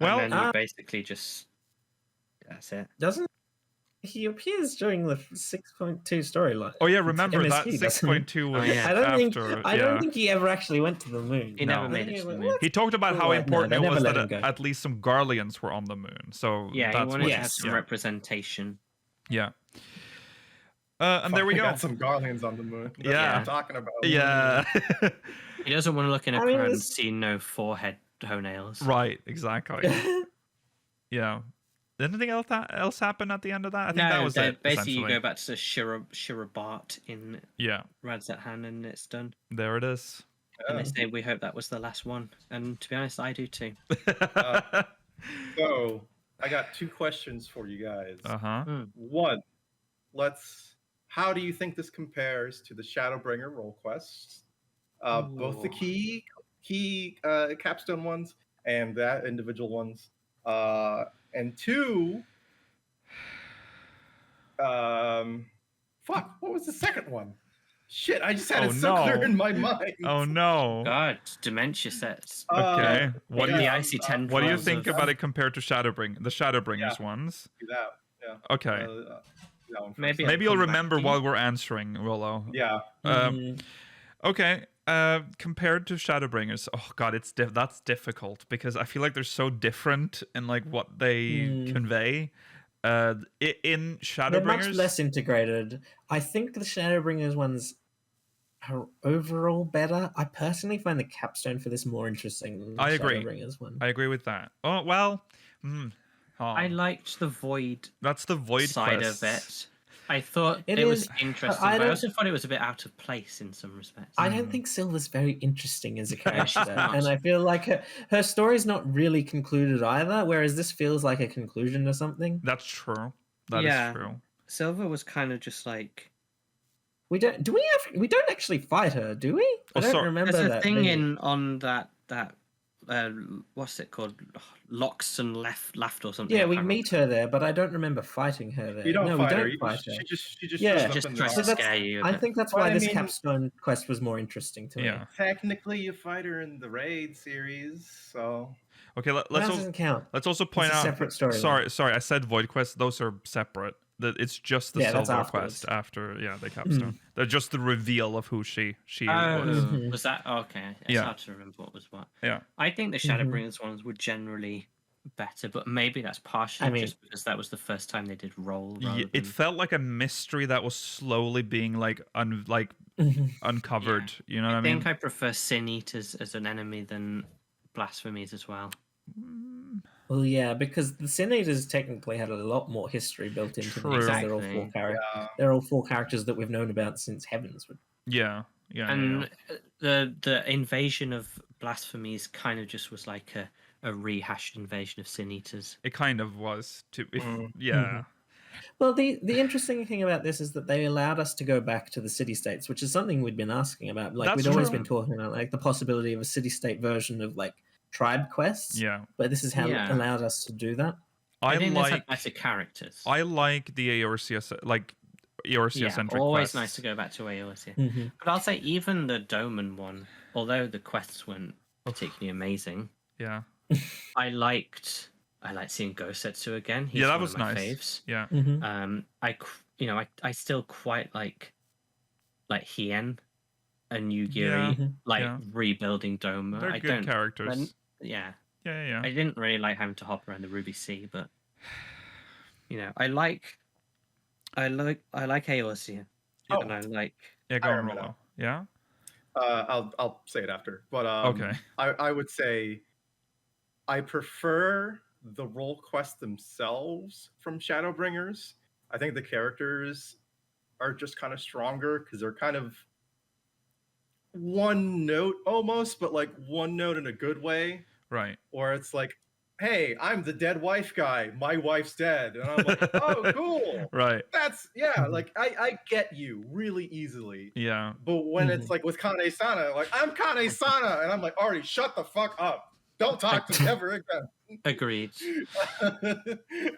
Well, and then you basically just that's it. Doesn't he appears during the 6.2 storyline? oh yeah, remember that MSP, doesn't 6.2 was Oh, yeah. I don't think after. I don't think he ever actually went to the moon. He No. never made it to the moon. What? He talked about how Oh, no, important they it never was let that him go. at least some Garleans were on the moon. So Yeah, he that's wanted what to have Yes. some representation. Yeah. And there we Finally go. got some Garlands on the moon. That's Yeah. what I'm talking about. Yeah. He doesn't want to look in a I mean, crowd and it's- see no forehead toenails. Right. Exactly. Yeah. Did anything else happen at the end of that? I think that was it. basically you essentially. go back to Shirabart in Yeah. Radzat Han and it's done. There it is. And they say we hope that was the last one. And to be honest, I do too. So I got 2 questions for you guys. Uh-huh. One, how do you think this compares to the Shadowbringer role quests? Both the key capstone ones and that individual ones. And 2, fuck, what was the second one? Shit, I just had it so clear in my mind. Oh no. God, dementia sets. Okay. What do the icy 10 what do you think about it compared to the Shadowbringers ones? Do that. Yeah. Okay. That one first. Maybe you'll remember while we're answering, Rollo. Yeah. Okay. Compared to Shadowbringers, oh god, that's difficult because I feel like they're so different in like what they convey. In Shadowbringers, they're much less integrated. I think the Shadowbringers ones are overall better. I personally find the capstone for this more interesting than the Shadowbringers one. I agree with that. Oh well. I liked the Void. That's the Void side quest. of it. I thought it was interesting, but I also thought it was a bit out of place in some respects. I don't think Silver's very interesting as a character, and I feel like her story's not really concluded either. Whereas this feels like a conclusion to something. That's true. That is true. Silver was kind of just like we don't actually fight her, do we? I don't remember there's that a thing on that what's it called? Locks and left or something. Yeah, we meet her there, but I don't remember fighting her there. You don't fight her. Fight her. She just tries to scare you. I think that's why this capstone quest was more interesting to me. Technically, you fight her in the raid series, so. Okay, that doesn't count. Let's also point out. Separate story. Sorry, I said Void quests. Those are separate. It's just the Silver quest after the capstone. They're just the reveal of who she was. Was that okay? It's hard to remember what was what. Yeah. I think the Shadowbringers ones were generally better, but maybe that's partially just because that was the first time they did roll. It felt like a mystery that was slowly being uncovered. You know what I mean? I think I prefer Sin Eaters as an enemy than Blasphemies as well. Well, yeah, because the Sin Eaters technically had a lot more history built into them. Exactly. They're all 4 characters. They're all 4 characters that we've known about since Heavensward. Yeah. And the invasion of Blasphemies kind of just was like a rehashed invasion of Sin Eaters. It kind of was. Well, the interesting thing about this is that they allowed us to go back to the city-states, which is something we'd been asking about. Like we'd always been talking about, like the possibility of a city-state version of like tribe quests. Yeah. But this is how it allowed us to do that. I think like better characters. I like the Eorzea centric always quests. Nice to go back to Eorzea. But I'll say even the Doman one, although the quests weren't particularly amazing. Yeah. I liked seeing Gosetsu again. He's that was one of my nice. faves. Yeah. I still quite like Hien and Yugiri, rebuilding Doma. They're good characters. Yeah. I didn't really like having to hop around the Ruby Sea, but I like Eorzea. And I like. Yeah, go on, Rollo. Yeah. I'll say it after, but okay. I would say I prefer the role quests themselves from Shadowbringers. I think the characters are just kind of stronger because they're kind of one note almost, but like one note in a good way. Right. Or it's like, hey, I'm the dead wife guy. My wife's dead. And I'm like, oh, cool. Right. That's, like, I get you really easily. Yeah. But when it's like with Kane-sana, like, I'm Kane-sana. And I'm like, Artie, shut the fuck up. Don't talk to me ever again. Agreed.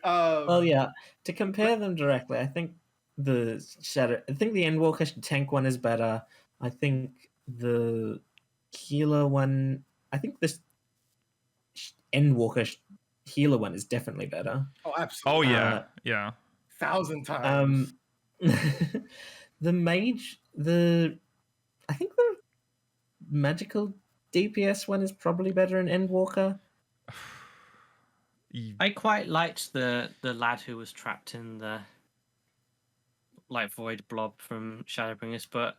Well, yeah. To compare them directly, I think the Endwalker tank one is better. I think the healer one. I think this Endwalker healer one is definitely better. Oh, absolutely. Oh yeah, yeah. 1,000 times. The mage, I think the magical DPS one is probably better in Endwalker. I quite liked the lad who was trapped in the void blob from Shadowbringers, but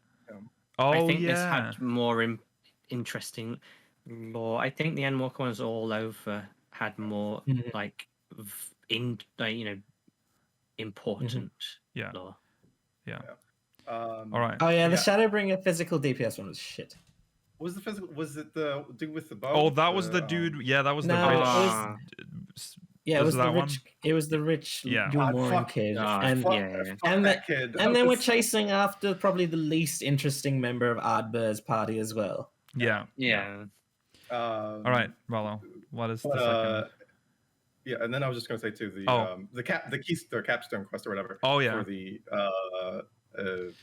I think this had more interesting lore. I think the Endwalker ones all over had more important lore. Yeah. All right. Oh yeah, the Shadowbringer physical DPS one was shit. Was the physical? Was it the dude with the bow? Oh, that was the dude. Yeah, that was the No, rich. it was- Yeah, it was the that one? rich. It was the rich Yeah. Jumoran kid, and fuck, yeah. fuck And that kid. and then we're chasing after probably the least interesting member of Ardbear's party as well. Yeah. Yeah. All right, Rollo. What is the second? Yeah, and then I was just gonna say too the capstone quest or whatever. Oh yeah. For the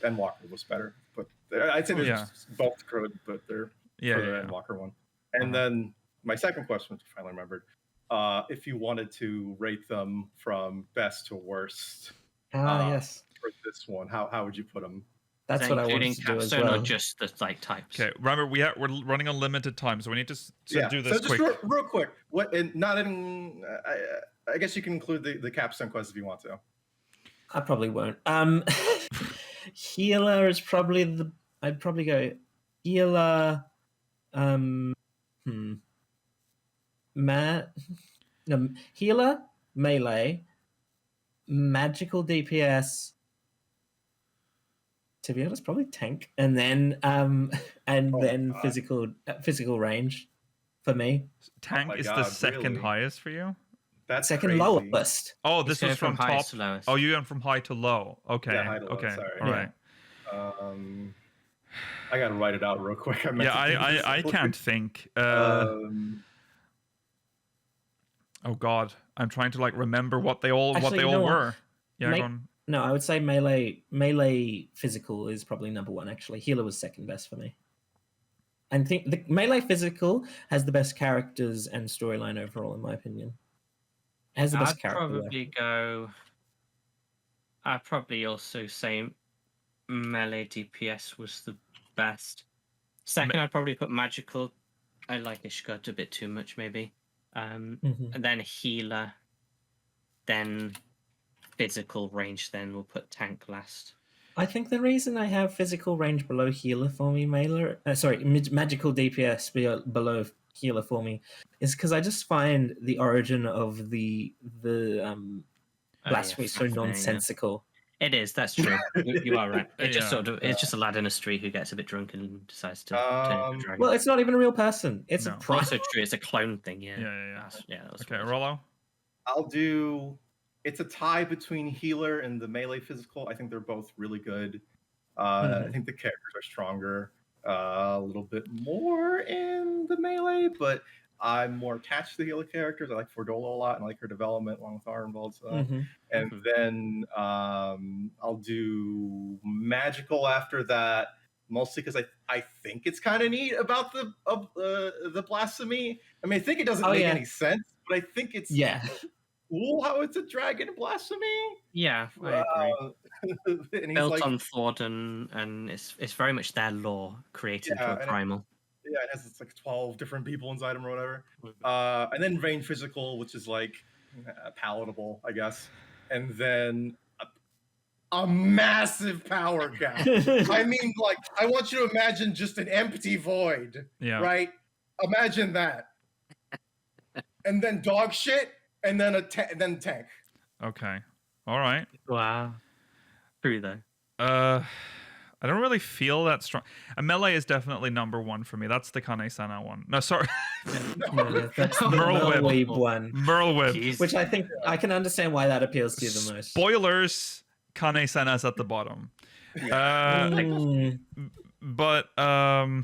Endwalker was better, but I'd say they're both good, but they're for the Endwalker one. And then my second question, which I finally remembered, if you wanted to rate them from best to worst, Yes, for this one, how would you put them? that's what I wanted to do as well. Or just the like types. Okay, remember we're running on limited time, so we need to do this so just quick. real quick. What and not in? I guess you can include the capstone quest if you want to. I probably won't. Healer is probably I'd probably go healer. Healer, melee, magical DPS. To be honest, probably tank, and then physical range for me. Tank is the second highest for you. That's second crazy. lowest. Oh, this was from top to lowest. Oh, you went from high to low. Okay. Yeah, high to low, okay. sorry. All right. I gotta write it out real quick. I can't think. Oh God, I'm trying to like remember what they all were. Yeah, No, I would say melee physical is probably number one. Actually, healer was second best for me. I think the melee physical has the best characters and storyline overall, in my opinion. It has the best character. I'd probably also say melee DPS was the best. Second, I'd probably put magical. I like Ishgard a bit too much, maybe. And then healer, then physical range, then we'll put tank last. I think the reason I have physical range below healer for me, magical DPS below healer for me, is because I just find the origin of the blasphemy so nonsensical. It is. That's true. You are right. It just it's just a lad in a street who gets a bit drunk and decides to turn into a dragon. Well, it's not even a real person. It's a also true. It's a clone thing. Yeah. That was okay, Rollo. I'll do. It's a tie between healer and the melee physical. I think they're both really good. I think the characters are stronger, a little bit more in the melee, but I'm more attached to the healer characters. I like Fordola a lot, and I like her development along with Arnvald. And then I'll do magical after that, mostly because I think it's kind of neat about the blasphemy. I mean, I think it doesn't make any sense, but I think it's cool how it's a dragon blasphemy. Yeah, I agree. Built like, on Thordan, and it's very much their lore created for primal. It has like 12 different people inside him or whatever. And then range physical, which is like palatable, I guess. And then a massive power gap. I mean, like, I want you to imagine just an empty void. Yeah. Right? Imagine that. And then dog shit, and then then tank. Okay. All right. Wow. True though. I don't really feel that strong. Melee is definitely number one for me. That's the Kane-sana one. No, sorry. That's the Merlweb one. Merlweb. Which I think I can understand why that appeals to you the most. Spoilers, Kane-sana's at the bottom. But do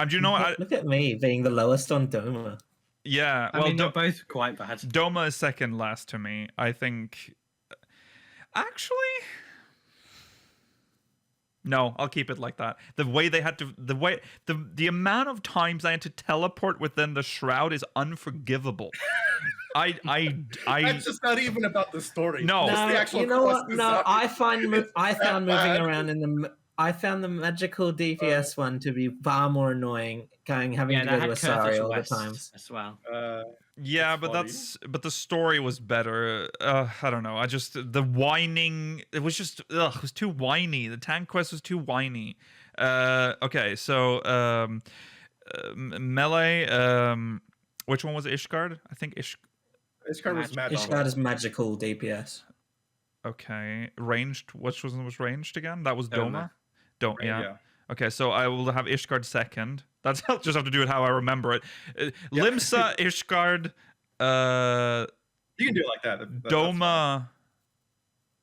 you know look at me being the lowest on Doma. Yeah. I mean, they're both quite bad. Doma is second last to me. I think actually no, I'll keep it like that. The way they had to, the amount of times I had to teleport within the shroud is unforgivable. That's just not even about the story. No, the actual you know what? quest No, I found moving around in the. I found the magical DPS one to be far more annoying, having to go to Asari all the times as well. Yeah, but the story was better. I don't know. The whining. It was just it was too whiny. The tank quest was too whiny. Okay, so melee. Which one was Ishgard? I think Ishgard was magical. Ishgard is magical DPS. Okay, ranged. Which was ranged again? That was Doma. Yeah. Okay, so I will have Ishgard second. That's I'll just have to do it how I remember it. Limsa, Ishgard, You can do it like that. That's fine. Doma.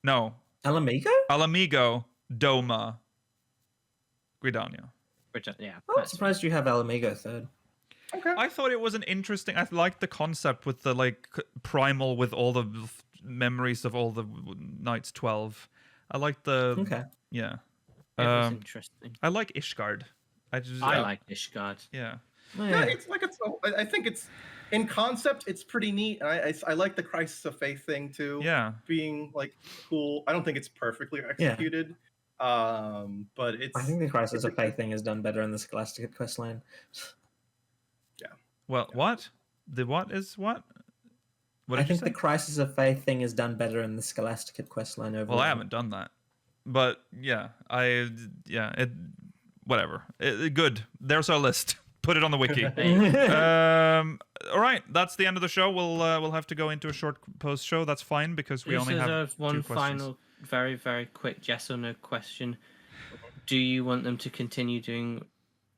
No, Alamigo? Alamigo, Doma, Gridania. Yeah. I'm surprised you have Alamigo third. Okay. I thought it was an interesting. I liked the concept with the like primal with all the memories of all the Knights 12. I like the Okay. yeah. It was interesting. I like Ishgard. I like Ishgard. Yeah. Oh, Yeah, yeah. it's like I think it's in concept it's pretty neat. And I like the Crisis of Faith thing too. Yeah. Being like cool. I don't think it's perfectly executed. But it's. I think the Crisis of Faith thing is done better in the Scholastic questline. Well, what? The what is what? What I did you think say? the Crisis of Faith thing is done better in the Scholastic questline overall. Well, I haven't done that, but yeah, it whatever. Good. There's our list. Put it on the wiki. All right, that's the end of the show. We'll have to go into a short post show. That's fine because we only have one two questions. final, very very quick yes or no question. Do you want them to continue doing?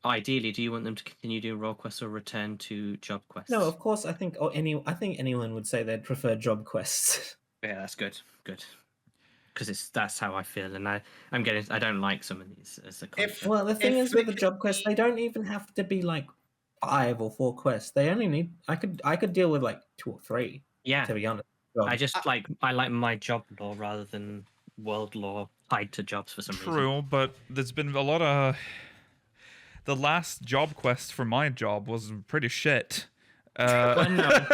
Ideally, do you want them to continue doing role quests or return to job quests? No, of course. I think anyone would say they'd prefer job quests. Yeah, that's good. Good. Because that's how I feel, and I don't like some of these as a concept. Well, the thing If is with they the job quests, they don't even have to be like 5 or 4 quests. They only need. I could deal with like 2 or 3. Yeah, To be honest. I like my job lore rather than world lore tied to jobs for some reason. True, but there's been a lot of. The last job quest for my job was pretty shit. Well, no.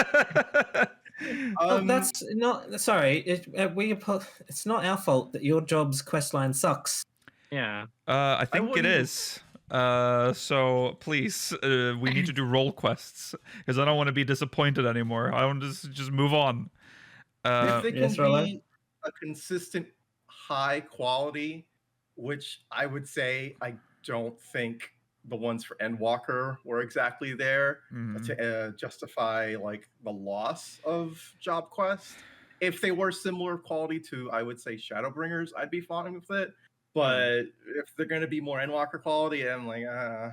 That's not. Sorry, it's not our fault that your job's questline sucks. Yeah. I think it wouldn't- is. So please, we need to do role quests because I don't want to be disappointed anymore. I want to just move on. If they can yes, Rollo? be a consistent high quality, which I would say I don't think the ones for Endwalker were exactly there to justify like the loss of job quest. If they were similar quality to, I would say, Shadowbringers, I'd be fine with it. But if they're going to be more Endwalker quality, I'm like, I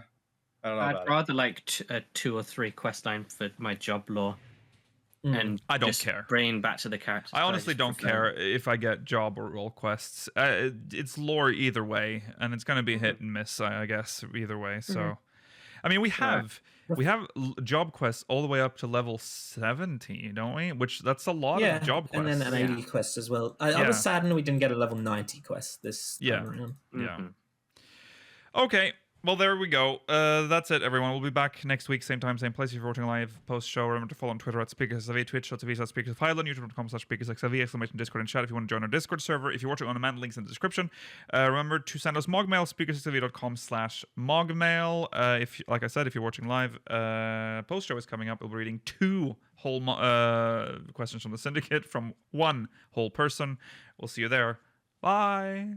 don't know. I'd rather like a 2 or 3 quest line for my job lore. And I don't just care. Bringing back to the characters. I honestly just don't prefer. care if I get job or role quests. It's lore either way, and it's going to be hit and miss, I guess, either way. So, I mean, we have job quests all the way up to level 70, don't we? Which that's a lot of job quests. And then an 80 quest as well. I was saddened we didn't get a level 90 quest this time around. Yeah. Okay. Well, there we go. That's it, everyone. We'll be back next week, same time, same place. If you're watching live post-show, remember to follow on Twitter at SpeakersXIV, Twitch.tv/SpeakersXIV, YouTube.com/SpeakersXIV, exclamation Discord and chat if you want to join our Discord server. If you're watching on demand, links in the description. Remember to send us MogMail, SpeakersXIV.com/MogMail. If, like I said, if you're watching live, post-show is coming up. We'll be reading 2 whole questions from the Syndicate from 1 whole person. We'll see you there. Bye.